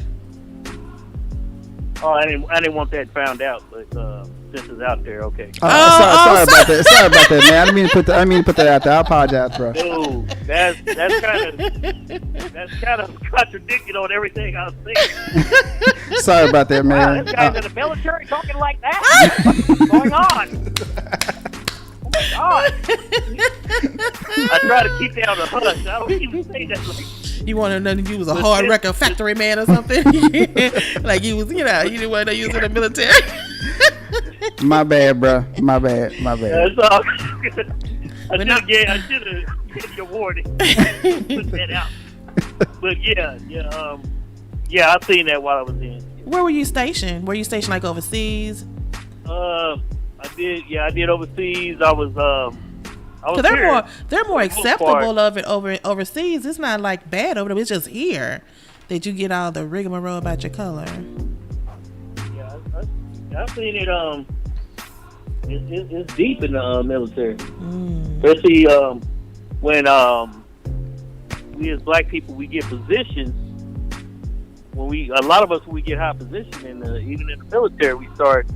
Oh, I didn't want that found out, but since it's out there, okay. Sorry about that. Sorry about that, man. I didn't mean to put that out there. I apologize, bro. Dude, that's kind of contradicting on everything I was saying. Sorry about that, man. Wow, this guy's in the military talking like that? What's going on? Oh my God. I try to keep down the hush. I don't even say that like. You want to know you was a hard record factory man or something? Like you was, you didn't want to use in the military. My bad, bro. My bad. That's all. I should have given you a warning. Put that out. But Yeah, I seen that while I was in. Where were you stationed? Were you stationed like overseas? I did overseas. I was Cause they're more acceptable of it overseas. It's not like bad over there. It's just here that you get all the rigmarole about your color. Yeah, I've seen it. It's deep in the military, especially when we as black people we get positions. When a lot of us when we get high position even in the military, we start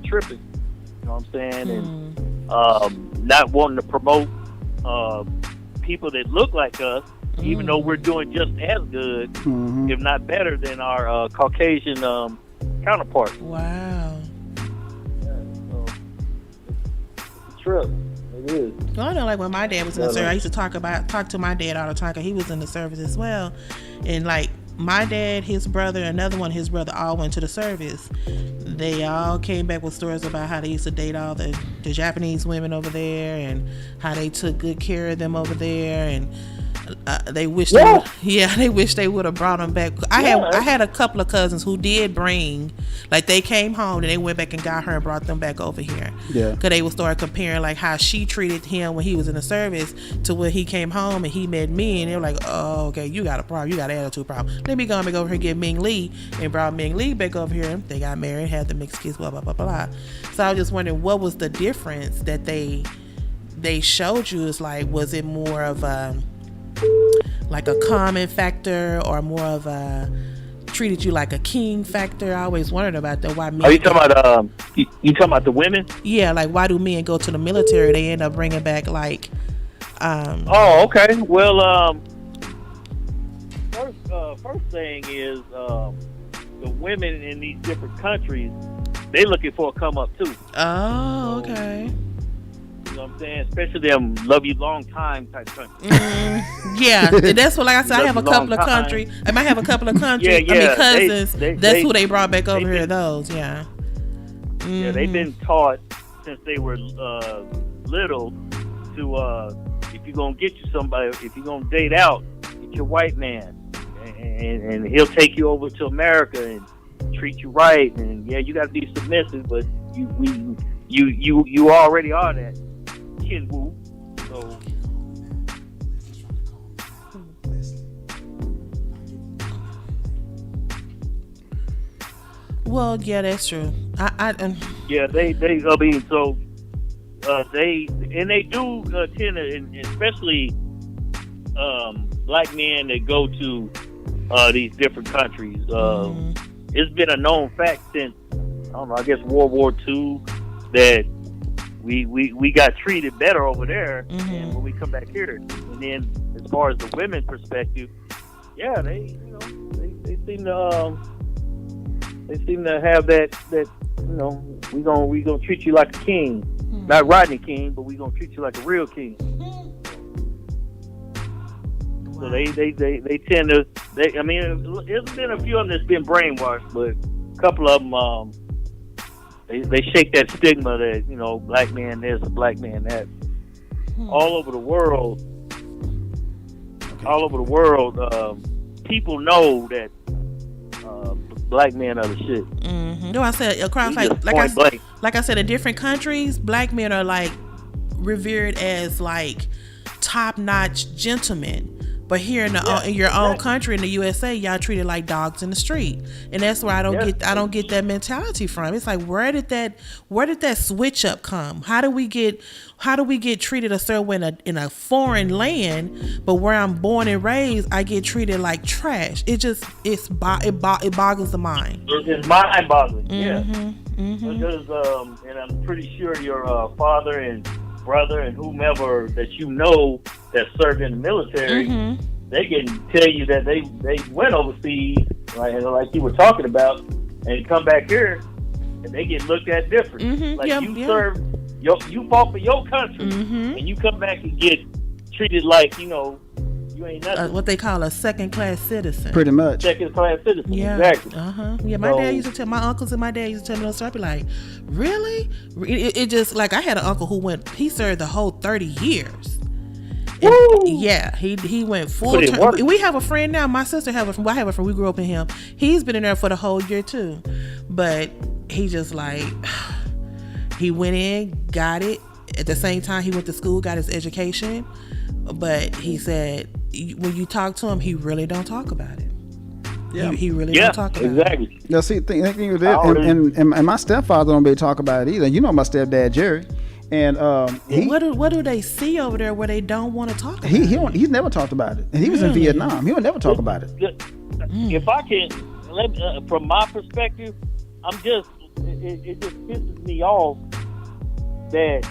tripping. You know what I'm saying? And not wanting to promote people that look like us, even though we're doing just as good, if not better, than our Caucasian counterparts. Wow. Yeah, so it's a trip. It is. Well, I know, like when my dad was in the service, I used to talk to my dad all the time because he was in the service as well, and like. My dad, his brother, another one, his brother, all went to the service. They all came back with stories about how they used to date all the Japanese women over there and how they took good care of them over there, and they wish they would have brought them back. I had a couple of cousins who did bring, like they came home and they went back and got her and brought them back over here. Yeah, because they would start comparing like how she treated him when he was in the service to when he came home and he met me, and they were like, oh, okay, you got a problem, you got an attitude problem. Let me go back over here and get Ming Lee, and brought Ming Lee back over here. They got married, had the mixed kids, blah blah blah blah. So I was just wondering, what was the difference that they showed you? Is like, was it more of like a common factor or more of a treated you like a king factor? I always wondered about that. Why men? Are you talking about you talking about the women? Yeah, like why do men go to the military? They end up bringing back like. Oh, okay. Well, first thing is the women in these different countries, they looking for a come up too. Oh, okay. You know what I'm saying? Especially them love you long time type countries. Yeah, that's what, like I said, I have a couple of countries. I might have a couple of countries. Yeah, I mean, cousins. That's who they brought back over here. Those, yeah. Yeah, they've been taught since they were little to if you're gonna get you somebody, if you're gonna date out, get your white man, and he'll take you over to America and treat you right, and yeah, you got to be submissive, but you already are that. Woo. So well, yeah, that's true. Yeah, they I mean, so they do tend to, and especially black men that go to these different countries. It's been a known fact since, I don't know, I guess World War II, that we got treated better over there, and when we come back here. And then as far as the women perspective, yeah, they seem to have that we gonna treat you like a king, not Rodney King, but we gonna treat you like a real king. So they tend to, I mean, there's been a few of them that's been brainwashed, but a couple of them they shake that stigma that black man this, black man that. All over the world, people know that black men are the shit. No, I said across like I said, in different countries, black men are like revered as like top-notch gentlemen. But here in your own country, in the USA, y'all treated like dogs in the street, and that's where I don't get that mentality from. It's like, where did that switch up come? How do we get treated a certain way in a foreign land, but where I'm born and raised, I get treated like trash? It boggles the mind. It's mind boggling, because and I'm pretty sure your father and brother and whomever that that served in the military, they can tell you that they went overseas, right? And like you were talking about, and come back here, and they get looked at different. Served, you fought for your country, and you come back and get treated like you ain't nothing. What they call a second-class citizen. Pretty much. Second-class citizen. Yeah. Exactly. Yeah. My dad used to tell, my uncles and my dad used to tell me those stories. I'd be like, really? It just, like, I had an uncle who he served the whole 30 years. Yeah, he went full Put in work. turn. We have a friend now. My sister have a friend. Well, I have a friend. We grew up in him. He's been in there for the whole year too, but he just like he went in, got it. At the same time, he went to school, got his education, but he said when you talk to him, he really don't talk about it. Yeah, he really don't talk about exactly. it. Yeah, see, thing with that, and my stepfather don't really talk about it either. You know my stepdad Jerry, and what do they see over there where they don't want to talk about it? He's never talked about it, and he was in Vietnam. He would never talk about it. If I can, from my perspective, it just pisses me off that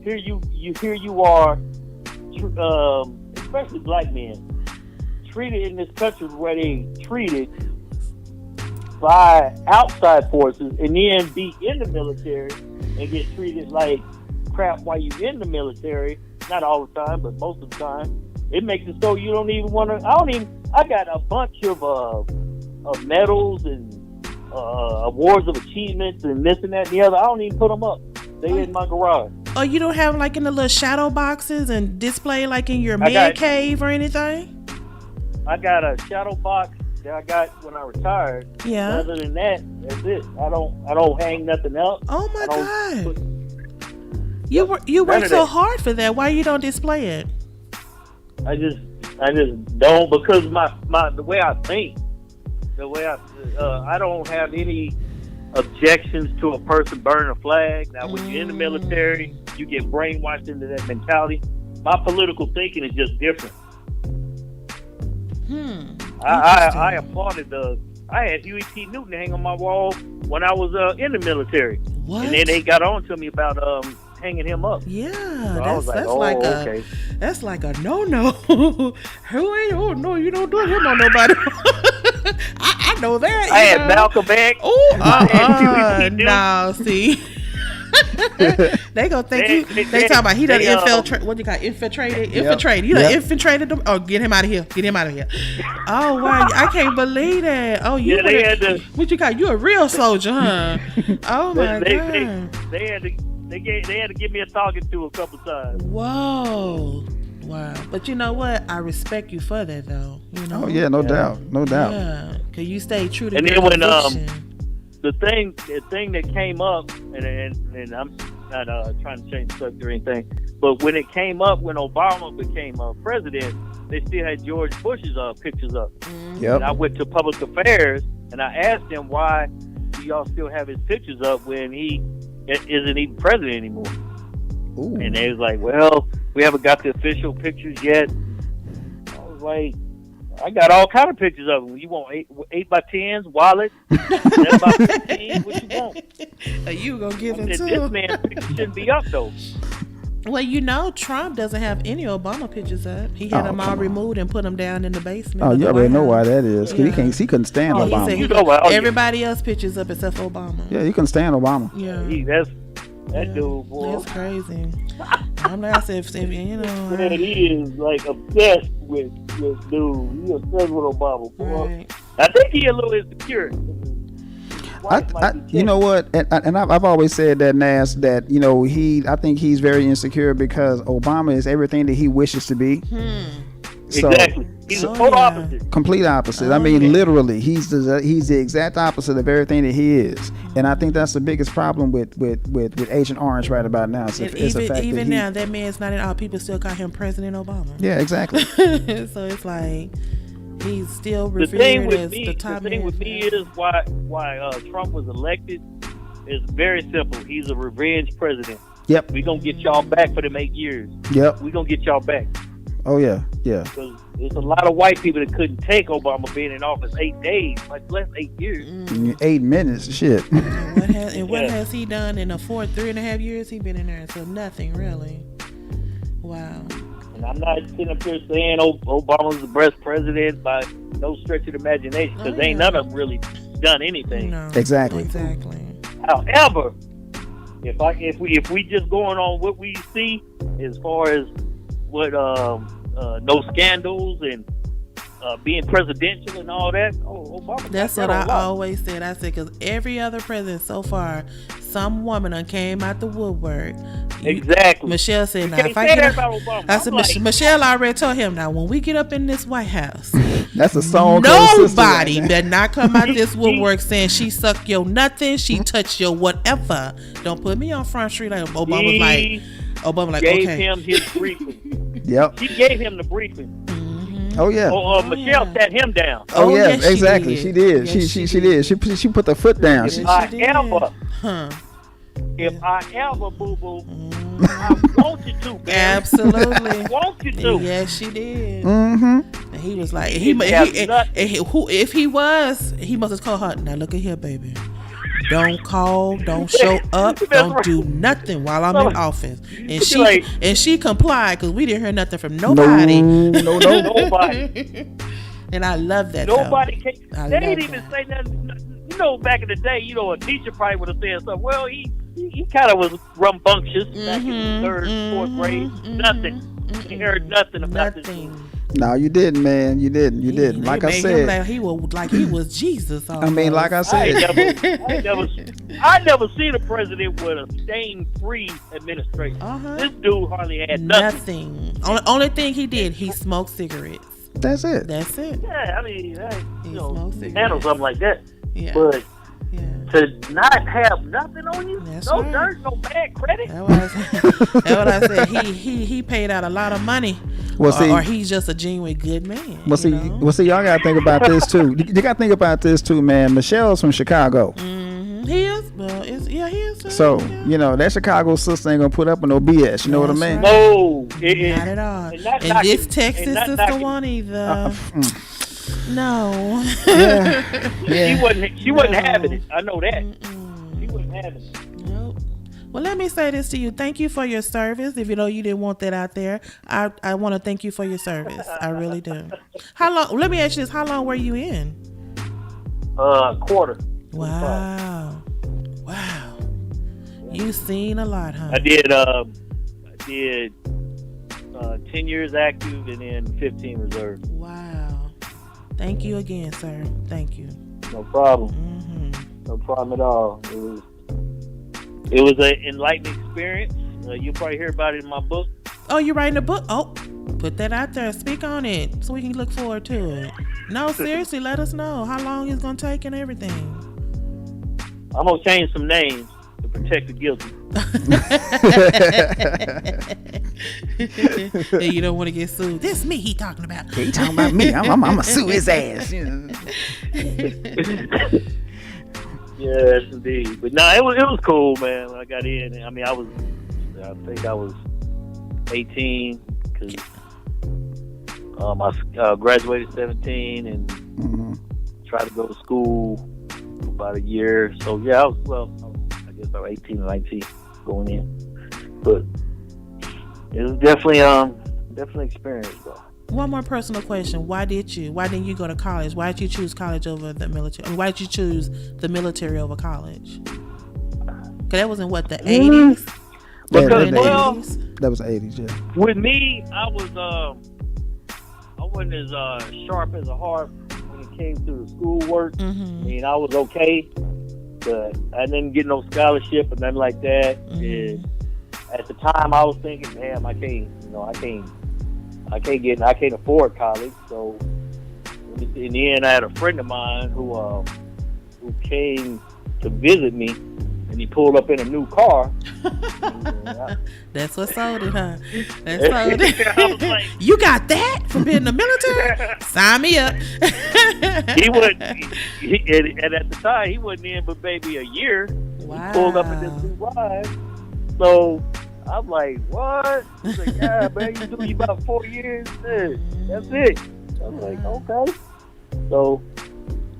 here you are, especially black men, treated in this country where they treated by outside forces, and then be in the military and get treated like crap while you're in the military. Not all the time, but most of the time. It makes it so you don't even want to. I got a bunch of medals and awards of achievements and this and that and the other. I don't even put them up. They in my garage. Oh, you don't have like in the little shadow boxes and display like in your man cave or anything? I got a shadow box that I got when I retired. Yeah. Other than that, that's it. I don't hang nothing else. Oh my God. You work so hard for that. Why you don't display it? I just don't, because the way I think, I don't have any objections to a person burning a flag. Now, when you're in the military, you get brainwashed into that mentality. My political thinking is just different. I applauded I had Huey P. Newton hang on my wall when I was in the military. What? And then they got on to me about hanging him up. Yeah, so that's like a no. Who ain't? Oh no, you don't do him on nobody. I know that. I had Malcolm X. Oh, no, see. They gonna think they talking about he done infiltrate. What you got? Infiltrated. You done infiltrated them. Oh, get him out of here. Oh wow, I can't believe that. Oh, you what you got? You a real soldier, huh? Oh my God. They had to give me a talking to a couple times. Whoa. Wow. But you know what? I respect you for that though. You know? Oh yeah, no doubt. Yeah. Cause you stay true to and your then when conviction. the thing that came up, and I'm not trying to change the subject or anything, but when it came up, when Obama became president, they still had George Bush's pictures up. Yep. And I went to public affairs and I asked him, why do y'all still have his pictures up when he isn't even president anymore? Ooh. And they was like, well, we haven't got the official pictures yet. I was like, I got all kind of pictures of them. You want 8x10s, wallets, 7x15s? What you want? You gonna give him This too? man's picture shouldn't be up though. Well, you know, Trump doesn't have any Obama pictures up. He had them all removed and put them down in the basement. Oh, you already know why that is. Yeah. He couldn't stand Obama. He said everybody else pictures up except for Obama. Yeah, he couldn't stand Obama. Yeah. That dude, boy. That's crazy. I'm like I said, if you know. Man, he is like obsessed with dude. He obsessed with Obama, boy. Right. I think he a little insecure. You know what? And I've always said that, Nas, that, you know, I think he's very insecure because Obama is everything that he wishes to be. So, exactly. He's the total opposite. Complete opposite. I mean, literally, he's the exact opposite of everything that he is. And I think that's the biggest problem with Agent Orange right about now. It's the fact even that now, that man's not at all. People still call him President Obama. Yeah, exactly. So it's like he's still revered as the top man. The thing with me is why Trump was elected is very simple. He's a revenge president. Yep. We're going to get y'all back for them 8 years. Yep. We're going to get y'all back. Oh, yeah. Yeah. Because there's a lot of white people that couldn't take Obama being in office 8 days, like less 8 years. 8 minutes, shit. What has he done in the 3.5 years he been in there? So nothing, really. Wow. And I'm not sitting up here saying Obama's the best president by no stretch of the imagination, because ain't none of them really done anything. No, exactly. However, if we just going on what we see as far as what no scandals and being presidential and all that, Obama. That's what I always said. I said because every other president so far, some woman done came out the woodwork, Exactly. Michelle said, You "Now can't if I say get that up," about Obama. I said, I'm like, Michelle already told him. Now when we get up in this White House, That's a song. Cold Sister nobody right there. better not come out this woodwork saying she suck your nothing, she touch your whatever. Don't put me on Front Street like Obama was like. Obama like, gave okay. him his briefing. Yep. She gave him the briefing. Oh yeah. Michelle sat him down. Oh, yeah, yes, she exactly. did. She did. Yes, She did. She put the foot down. If She, I did. ever, Huh. if I ever, boo boo, I want you to, baby. Absolutely. I want you to. Yes, she did. mm-hmm. And he was like, He if he was, he must have called her. Now look at here, baby. Don't call, don't show up, don't do nothing while I'm in office. And she complied because we didn't hear nothing from nobody. No. Nobody. And I love that. Nobody though. can. They didn't even say nothing. You know, back in the day, you know, a teacher probably would have said something. Well, he kind of was rambunctious back in the third, fourth grade. Nothing. He heard nothing about this. No, you didn't, man. You didn't. Like I said, like he was Jesus. I mean, like I said, I never seen a president with a stain-free administration. This dude hardly had nothing. Only thing he did, he smoked cigarettes. That's it. Yeah, I mean, He you know, smoked cigarettes. handle something like that. Yeah. But Yeah. to not have nothing on you, That's no right. dirt, no bad credit. That's what I said. He paid out a lot of money. Or he's just a genuine good man. Well, see, y'all gotta think about this too. You gotta think about this too, man. Michelle's from Chicago. Mm-hmm. He is. Well, he is. So you know that Chicago sister ain't gonna put up with no BS. You know what I mean? Right. No, Not at all. And this Texas sister one either. No. Yeah. She wasn't having it. I know that. She wasn't having it. Nope. Well, let me say this to you. Thank you for your service. If you know you didn't want that out there, I want to thank you for your service. I really do. How long? Let me ask you this. How long were you in? Quarter. Wow. You seen a lot, huh? I did 10 years active and then 15 reserve. Wow. Thank you again, sir. Thank you. No problem. Mm-hmm. No problem at all. It was an enlightening experience. You'll probably hear about it in my book. Oh, you're writing a book? Oh, put that out there. Speak on it so we can look forward to it. No, seriously, let us know how long it's going to take and everything. I'm going to change some names to protect the guilty. You don't want to get sued. This me he talking about. He talking about me. I'm gonna sue his ass. Yes, indeed. But no, it was cool, man. When I got in, I mean, I think I was 18 because I graduated 17 and tried to go to school for about a year. So yeah, I guess I was 18 or 19 going in, but it was definitely experience though. One more personal question. Why didn't you go to college? Why did you choose college over the military? I mean, why did you choose the military over college? Because that was in what, the 80s? Because, that was the 80s, yeah. With me, I wasn't as sharp as a heart when it came to the schoolwork. Mm-hmm. I mean, I was okay, but I didn't get no scholarship or nothing like that. Mm-hmm. And at the time, I was thinking, damn, I can't afford college. So in the end, I had a friend of mine who came to visit me, and he pulled up in a new car. That's what sold it, huh? That sold it. I was like, you got that from being in the military? Sign me up. And at the time, he wasn't in but maybe a year. Wow. He pulled up in this new ride. So I'm like, what? He's like, yeah, man, you do about 4 years. That's it. I was like, okay. So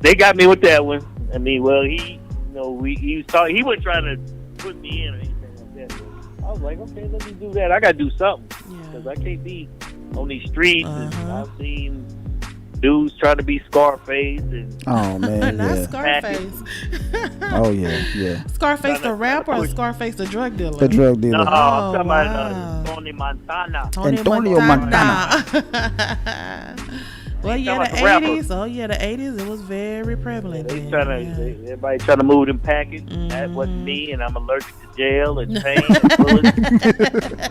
they got me with that one. I mean, well, he wasn't trying to put me in or anything like that. But I was like, okay, let me do that. I got to do something because I can't be on these streets. And I've seen dudes trying to be Scarface and oh man, not yeah. Scarface. Oh yeah. Scarface the rapper or Scarface the drug dealer? The drug dealer. No, I'm talking wow. about Tony Montana. Antonio Montana. Well, yeah, the 80s. Oh, yeah, the 80s. It was very prevalent. Everybody trying to move them packets. That wasn't me, and I'm allergic to gel and pain and bullets.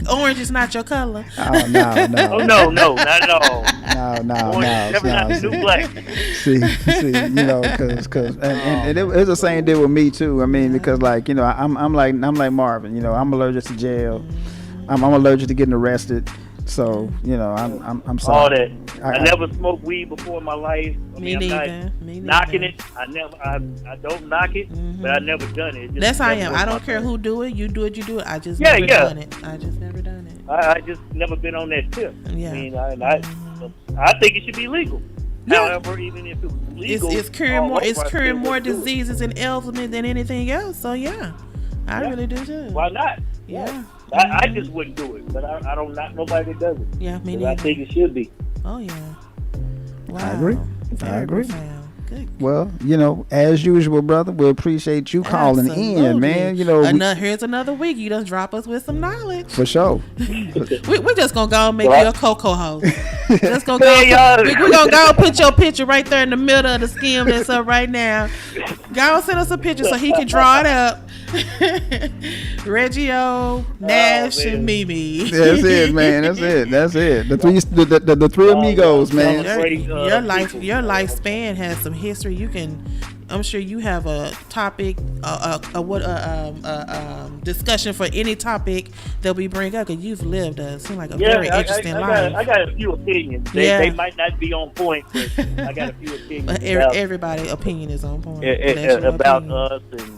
Orange is not your color. Oh no, no, not at all. No. New black. See, you know, because and it was the same deal with me too. I mean, because like, you know, I'm like Marvin. You know, I'm allergic to jail. I'm allergic to getting arrested. So, you know, I'm sorry. All that. I never smoked weed before in my life. Me neither. Knocking it. I don't knock it, but I never done it. That's how I am. I don't care who do it. You do it. I just never done it. I just never done it. I just never been on that tip. Yeah. I mean, I think it should be legal. Yeah. However, even if it was legal, it's curing more diseases and ailments than anything else. So yeah, I really do too. Why not? Yeah. I just wouldn't do it, but I don't knock nobody that does it. Yeah, me neither. I think it should be. Oh yeah. Wow. I agree. Very profound. Good. Well, you know, as usual, brother, we appreciate you calling in, man. You know, here's another week. You just drop us with some knowledge. For sure. We're just gonna go and make you a cocoa host. Just gonna go. We're gonna go and put your picture right there in the middle of the skim that's up right now. Go and send us a picture so he can draw it up. Reggio, Nash, and Mimi. That's it, man. That's it. The three amigos, man. Your lifespan has some history. I'm sure you have a topic, discussion for any topic that we bring up, because you've lived seems like a very interesting life. I got a few opinions. They might not be on point, but I got a few opinions. Everybody's opinion is on point. About us and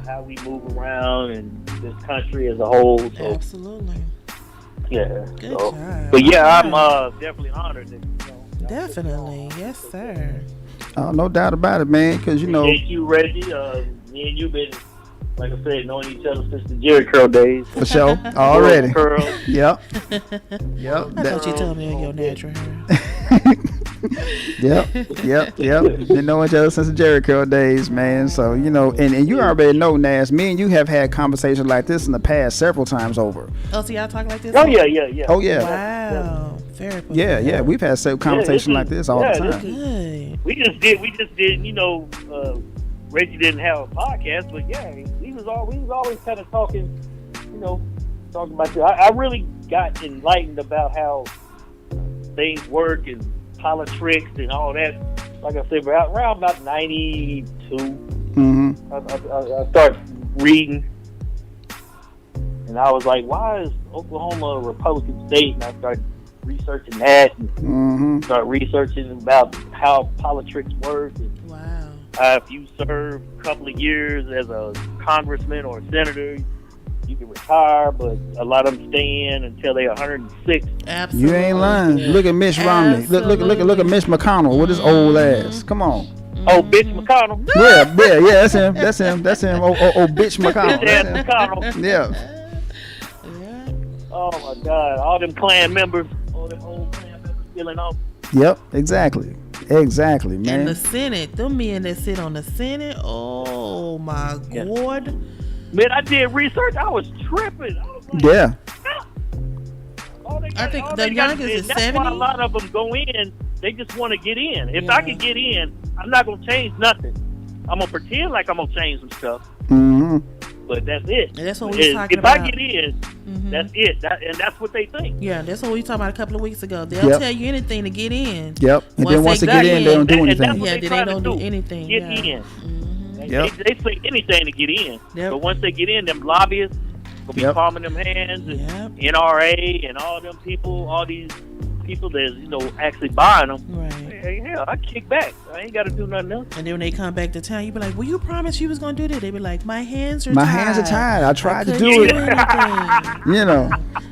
how we move around and this country as a whole. So, absolutely. Yeah. Good job. But yeah, I'm definitely honored. That, definitely, yes, sir. Oh, no doubt about it, man. Because you know, you, Reggie. Me and you been, like I said, knowing each other since the Jerry Curl days. For sure, already. Curl. Yep. I thought you told me your natural hair. Yep. Been knowing each other since the Jerry Curl days, man. So, you know, and you already know, Nash, me and you have had conversations like this in the past several times over. Oh, so y'all talk like this? Oh, yeah. Oh, yeah. Wow. Very cool. Yeah. We've had several conversations like this all the time. Good. We just did, you know, Reggie didn't have a podcast, but yeah, we was always kind of talking about this. I really got enlightened about how things work and politics and all that. Like I said, around about 92, I started reading, and I was like, why is Oklahoma a Republican state? And I started researching that and start researching about how politics work. And wow. If you serve a couple of years as a congressman or a senator, you can retire, but a lot of them stay in until they're 106. Absolutely. You ain't lying. Look at Mitch Romney. Look at Mitch McConnell with his old ass. Come on. Oh, bitch McConnell. Yeah, that's him. Oh, bitch McConnell. Yeah. Oh my God, all them Klan members, all them old Klan members killing off. Yep, exactly, man. And the Senate, them men that sit on the Senate. Oh my God. Man, I did research. I was tripping. I was like, yeah. I think the youngest is 70. That's why a lot of them go in. They just want to get in. If I can get in, I'm not going to change nothing. I'm going to pretend like I'm going to change some stuff. But that's it. And that's what we were talking if about. If I get in, that's it. And that's what they think. Yeah, that's what we were talking about a couple of weeks ago. They'll tell you anything to get in. Yep. And then once they get in, they don't do anything. Yeah, they don't do anything. Get in. They say anything to get in. But once they get in, them lobbyists will be palming them hands, and NRA and all them people, all these people that's actually buying them. Right. Hey, hell, I kick back. I ain't got to do nothing else. And then when they come back to town, you be like, "Well, you promised you was gonna do that." They be like, "My hands are tied. I tried to do it."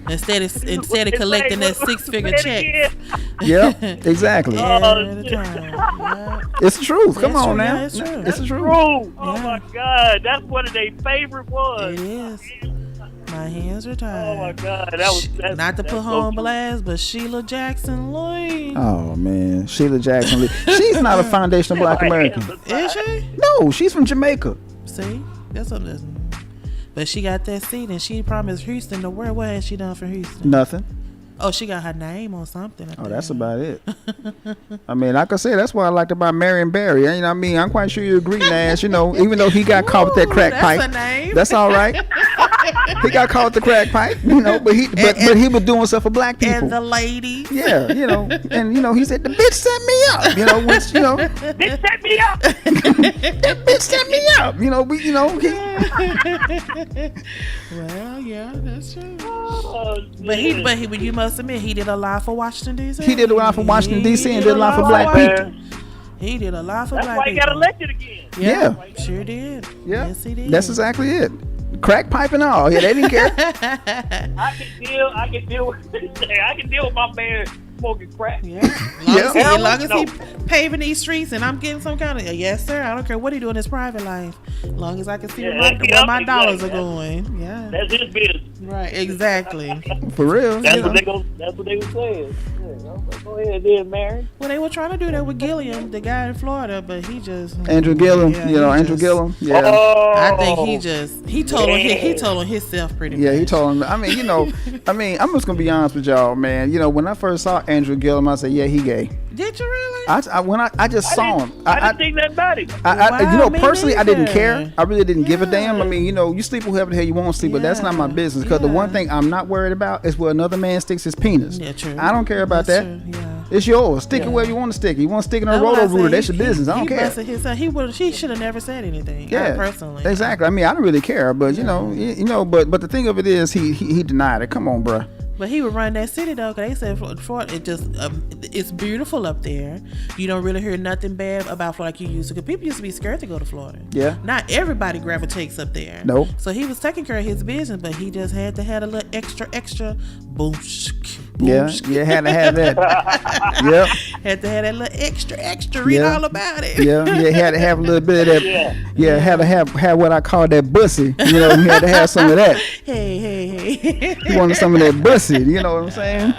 Instead of collecting that 6-figure check. Yep, exactly. It's the truth. Come on now. It's true. It's the truth. Oh my God, that's one of their favorite ones. It is. My hands are tied. Oh my God, that's not to put her on blast, but Sheila Jackson Lee. Oh man, Sheila Jackson Lee. She's not a foundational Black American. Is she? No, she's from Jamaica. See, that's what it is. But she got that seat, and she promised Houston the world. What has she done for Houston? Nothing. Oh, she got her name on something. Oh, that's about it. I mean, like I said, that's what I liked about Marion Barry. You know what I mean? I'm quite sure you agree, Nash. You know, even though he got caught with that crack pipe. That's a name. That's all right. He got caught with the crack pipe, you know, but he was doing stuff for black people. And the lady. Yeah, you know, and you know, he said the bitch set me up, you know, which, you know, Bitch set me up. that bitch set me up, you know, we, you know, Well, yeah, that's true. Oh, But you must admit, he did a lot for Washington D.C. he did a lot for Washington D.C. and did a lot for black people. He did a lot for That's black why he people. got elected again. Yeah. Sure did. Yeah, Yes, he did. that's exactly it. Crack pipe and all. Yeah, they didn't care. I can deal with my man smoking crack. Yeah. As long as he paving these streets and I'm getting some kind of yes, sir. I don't care what he do in his private life. As long as I can see where my dollars are going. Yeah. That's his business. Right. Exactly. For real. That's you what know. that's what they were saying. Yeah, go ahead, then, Mary. Well, they were trying to do that with Gilliam, the guy in Florida, but he just Andrew Gillum, yeah, you know, he Andrew just- Gillum. Yeah. Oh, I think he told on himself pretty much. Yeah, he told him. I mean, you know, I'm just gonna be honest with y'all, man. You know, when I first saw Andrew Gillum, I said, yeah, he gay. Did you really? I just saw him. I didn't think that about him. You know, me personally, I didn't neither. care. I really didn't give a damn. Yeah. I mean, you know, you sleep with whoever the hell you want to sleep, but that's not my business. Because the one thing I'm not worried about is where another man sticks his penis. Yeah, true. I don't care about That's that. true, yeah. It's yours. Stick it where you want to stick it. You want to stick it on a roto rooter, that's your business. I don't care. He should have never said anything. Yeah, personally. exactly. I mean, I don't really care, but you know, but the thing of it is, he denied it. Come on, bruh. But he would run that city though, because they said Florida, it's beautiful up there. You don't really hear nothing bad about Florida like you used to. Because people used to be scared to go to Florida. Yeah. Not everybody gravitates up there. Nope. So he was taking care of his business, but he just had to have a little extra boom. Yeah, had to have that. Yep. Had to have that little extra. Read all about it. Yeah, had to have a little bit of that. Yeah, had to have what I call that bussy. You know, he had to have some of that. Hey. He wanted some of that bussy. You know what I'm saying?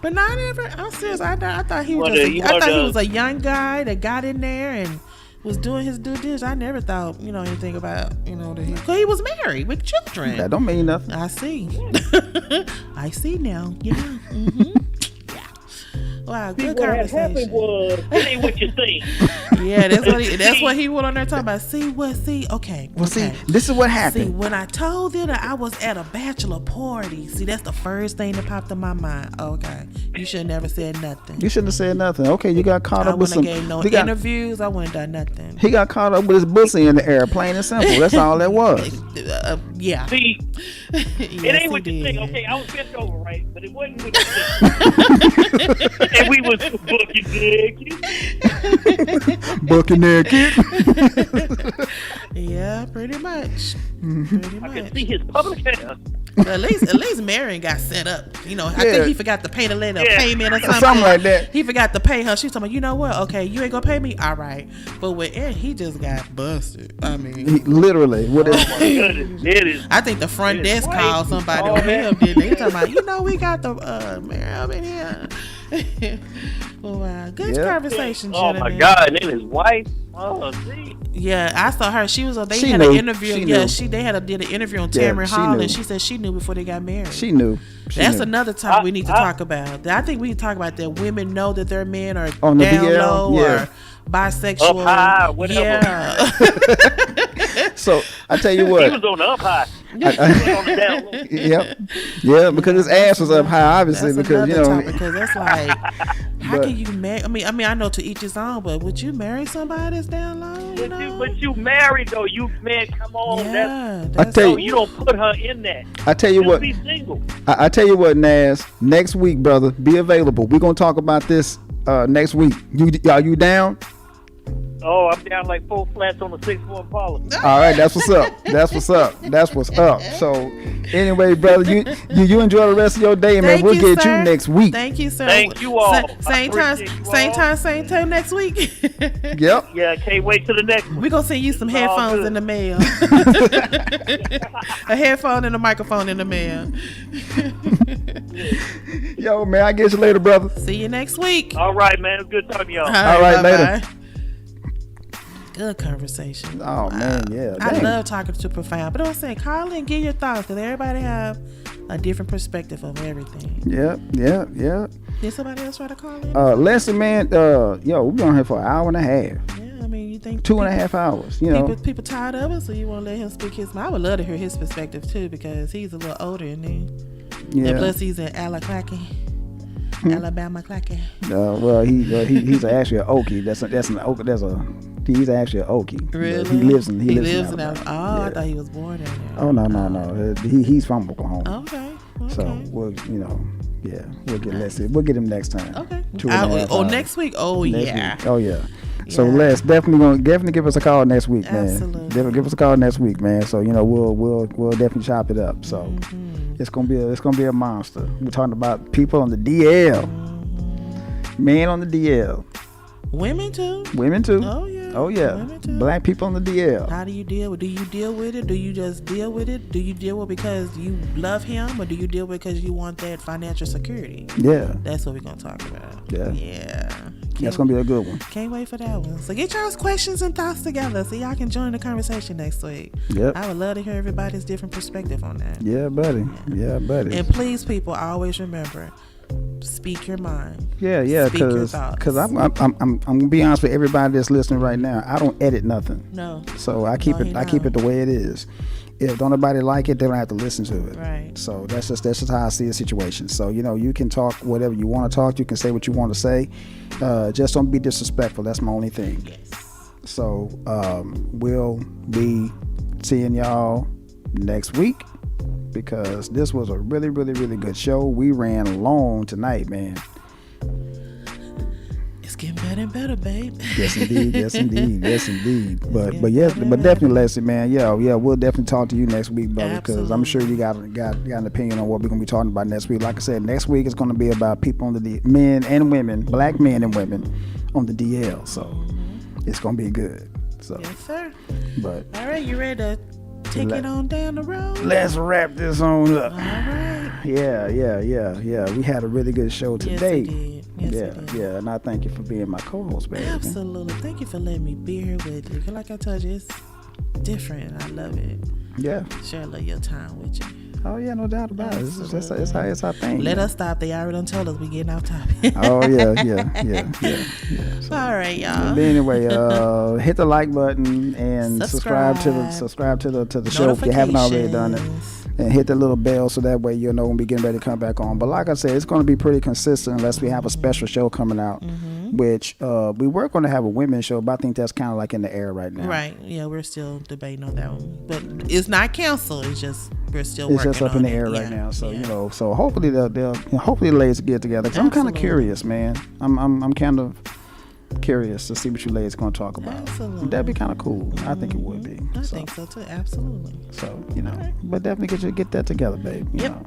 But I'm serious. I thought he was a young guy that got in there and was doing his due diligence. I never thought, anything about, because he was married with children. That don't mean nothing. I see. I see now. Yeah. Mm-hmm. Yeah. Wow, good What happened conversation. was, it ain't what you think. Yeah, that's what he went on there talking about. Okay. Well, see, this is what happened. See, when I told you that I was at a bachelor party, see, that's the first thing that popped in my mind. Okay, you should have never said nothing. You shouldn't have said nothing. Okay, you got caught I up with wouldn't some. have gave no interviews. I wouldn't have done nothing. He got caught up with his bussy in the air, plain and simple. That's all that was. Yeah. See, Yes, it ain't what he you did. think. Okay, I was bent over, right? But it wasn't what you think. And we was booking dick. Booking there, kid. Yeah, pretty much. I can see his public hand. But at least Marion got set up. I think he forgot to pay the letter of payment or something. Something like that. He forgot to pay her. She was talking about, you know what? Okay, you ain't gonna pay me? All right. But with Ed, he just got busted. I mean, Literally. What is? It is. I think the front desk called somebody on him, didn't they? He talking about, we got the Marion up in here. Wow, good conversation, Oh gentlemen. my God! And then his wife. Oh, see. Yeah, I saw her. She was on. They She had knew. an interview. She Yeah, knew. did an interview on Yeah, Tamron she Hall, knew. and she said she knew before they got married. She knew. That's knew. another topic we need to talk about. I think we need to talk about that. Women know that their men are On the down BL? low Yeah. or bisexual. Up high, whatever. Yeah. So I tell you He what. was on the up high. He was on the down low. Yep. Yeah, because his ass was up high, obviously, That's because another topic, because that's like, how But- can you marry? I mean, I know to each his own, but would you marry somebody that's down low? But you married though. You man, come on. Yeah, I tell You don't put her in that. I tell you She'll what. be single. I tell you what, Nas. Next week, brother, be available. We're gonna talk about this next week. Are you down? Oh, I'm down like 4 flats on the 6-4 Impala. All right, that's what's up. That's what's up. That's what's up. So, anyway, brother, you enjoy the rest of your day, man. Thank We'll you, get sir. you next week. Thank you, sir. Thank you all. Same I time, appreciate you same all. time, same time next week. Yep. Yeah, can't wait till the next one. We're gonna send you some It's all headphones good. in the mail. A headphone and a microphone in the mail. Yo, man, I get you later, brother. See you next week. All right, man. It was good talking to y'all. All right, later. bye-bye. Good conversation. Oh man, yeah. I Dang. love talking to Profound, but I'm saying call and get your thoughts because everybody have a different perspective of everything. Yeah. Did somebody else try to call in? Leslie, man, yo, we've been on here for an hour and a half. Yeah, I mean, you think 2.5 hours, you know. people tired of us, so you want to let him speak his mind? I would love to hear his perspective too because he's a little older than me. Yeah. And plus, he's in Alabama Clacky. Well, he's actually an Okie. He's actually an Okie. Really? He lives in Alabama. Oh, Yeah. I thought he was born in there. Oh no. He's from Oklahoma. Okay. So we'll get Leslie. We'll get him next time. Okay. 2.5 hours. Next week. Oh Next yeah. week. Oh yeah. So Yeah. Les, definitely give us a call next week, man. Absolutely. Definitely give us a call next week, man. So we'll definitely chop it up. So it's gonna be a monster. We're talking about people on the DL, men on the DL, Women too. women too. Oh yeah. Women too. Black people on the DL. How do you deal with? Do you deal with it? Do you just deal with it? Do you deal with it because you love him, or do you deal with it because you want that financial security? Yeah. That's what we're gonna talk about. Yeah. That's gonna be a good one. Can't wait for that one. So get y'all's questions and thoughts together so y'all can join the conversation next week. Yep. I would love to hear everybody's different perspective on that. Yeah, buddy. Yeah, buddy. And please, people, always remember, speak your mind. Yeah, Speak your because thoughts. I'm gonna be honest with everybody that's listening right now. I don't edit nothing. No. So I keep it the way it is. If don't nobody like it, they don't have to listen to it. Right. So that's just how I see the situation. So you can talk whatever you want to talk. You can say what you want to say. Just don't be disrespectful. That's my only thing. Yes. So we'll be seeing y'all next week because this was a really, really, really good show. We ran long tonight, man. It's getting better and better, babe. Yes, indeed. But definitely, Leslie, man. Yeah, we'll definitely talk to you next week, brother, because I'm sure you got an opinion on what we're gonna be talking about next week. Like I said, next week is gonna be about people on the men and women, black men and women on the DL. So it's gonna be good. So Yes, sir. but All right, you ready to take it on down the road? let's wrap this on up. All right. Yeah. We had a really good show today. Yes, we did. Yes, we did. Yeah, and I thank you for being my co-host, baby. Absolutely. Thank you for letting me be here with you. 'Cause like I told you, it's different. I love it. Yeah. Share a little your time with you. Oh yeah, no doubt about it. It's our thing. Let us stop. They already done told us we getting off topic. Oh yeah. So, All right, y'all. but anyway, hit the like button and subscribe to the show if you haven't already done it. And hit the little bell so that way you'll know when we getting ready to come back on. But like I said, it's going to be pretty consistent unless we have a special show coming out, which we were going to have a women's show, but I think that's kind of like in the air right now. Right. Yeah, we're still debating on that one. But it's not canceled. It's just we're still working on it. It's just up in the air right now. So, so hopefully hopefully the ladies get together. Because I'm kind of curious, man. I'm kind of curious to see what you ladies going to talk about. Absolutely. That'd be kind of cool. I think it would be. I think so too. Absolutely. So, but definitely get that together, babe. You know.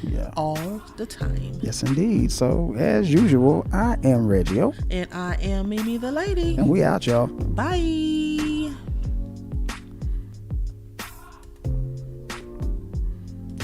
Yeah. All the time. Yes, indeed. So, as usual, I am Reggio. And I am Mimi the lady. And we out, y'all. Bye.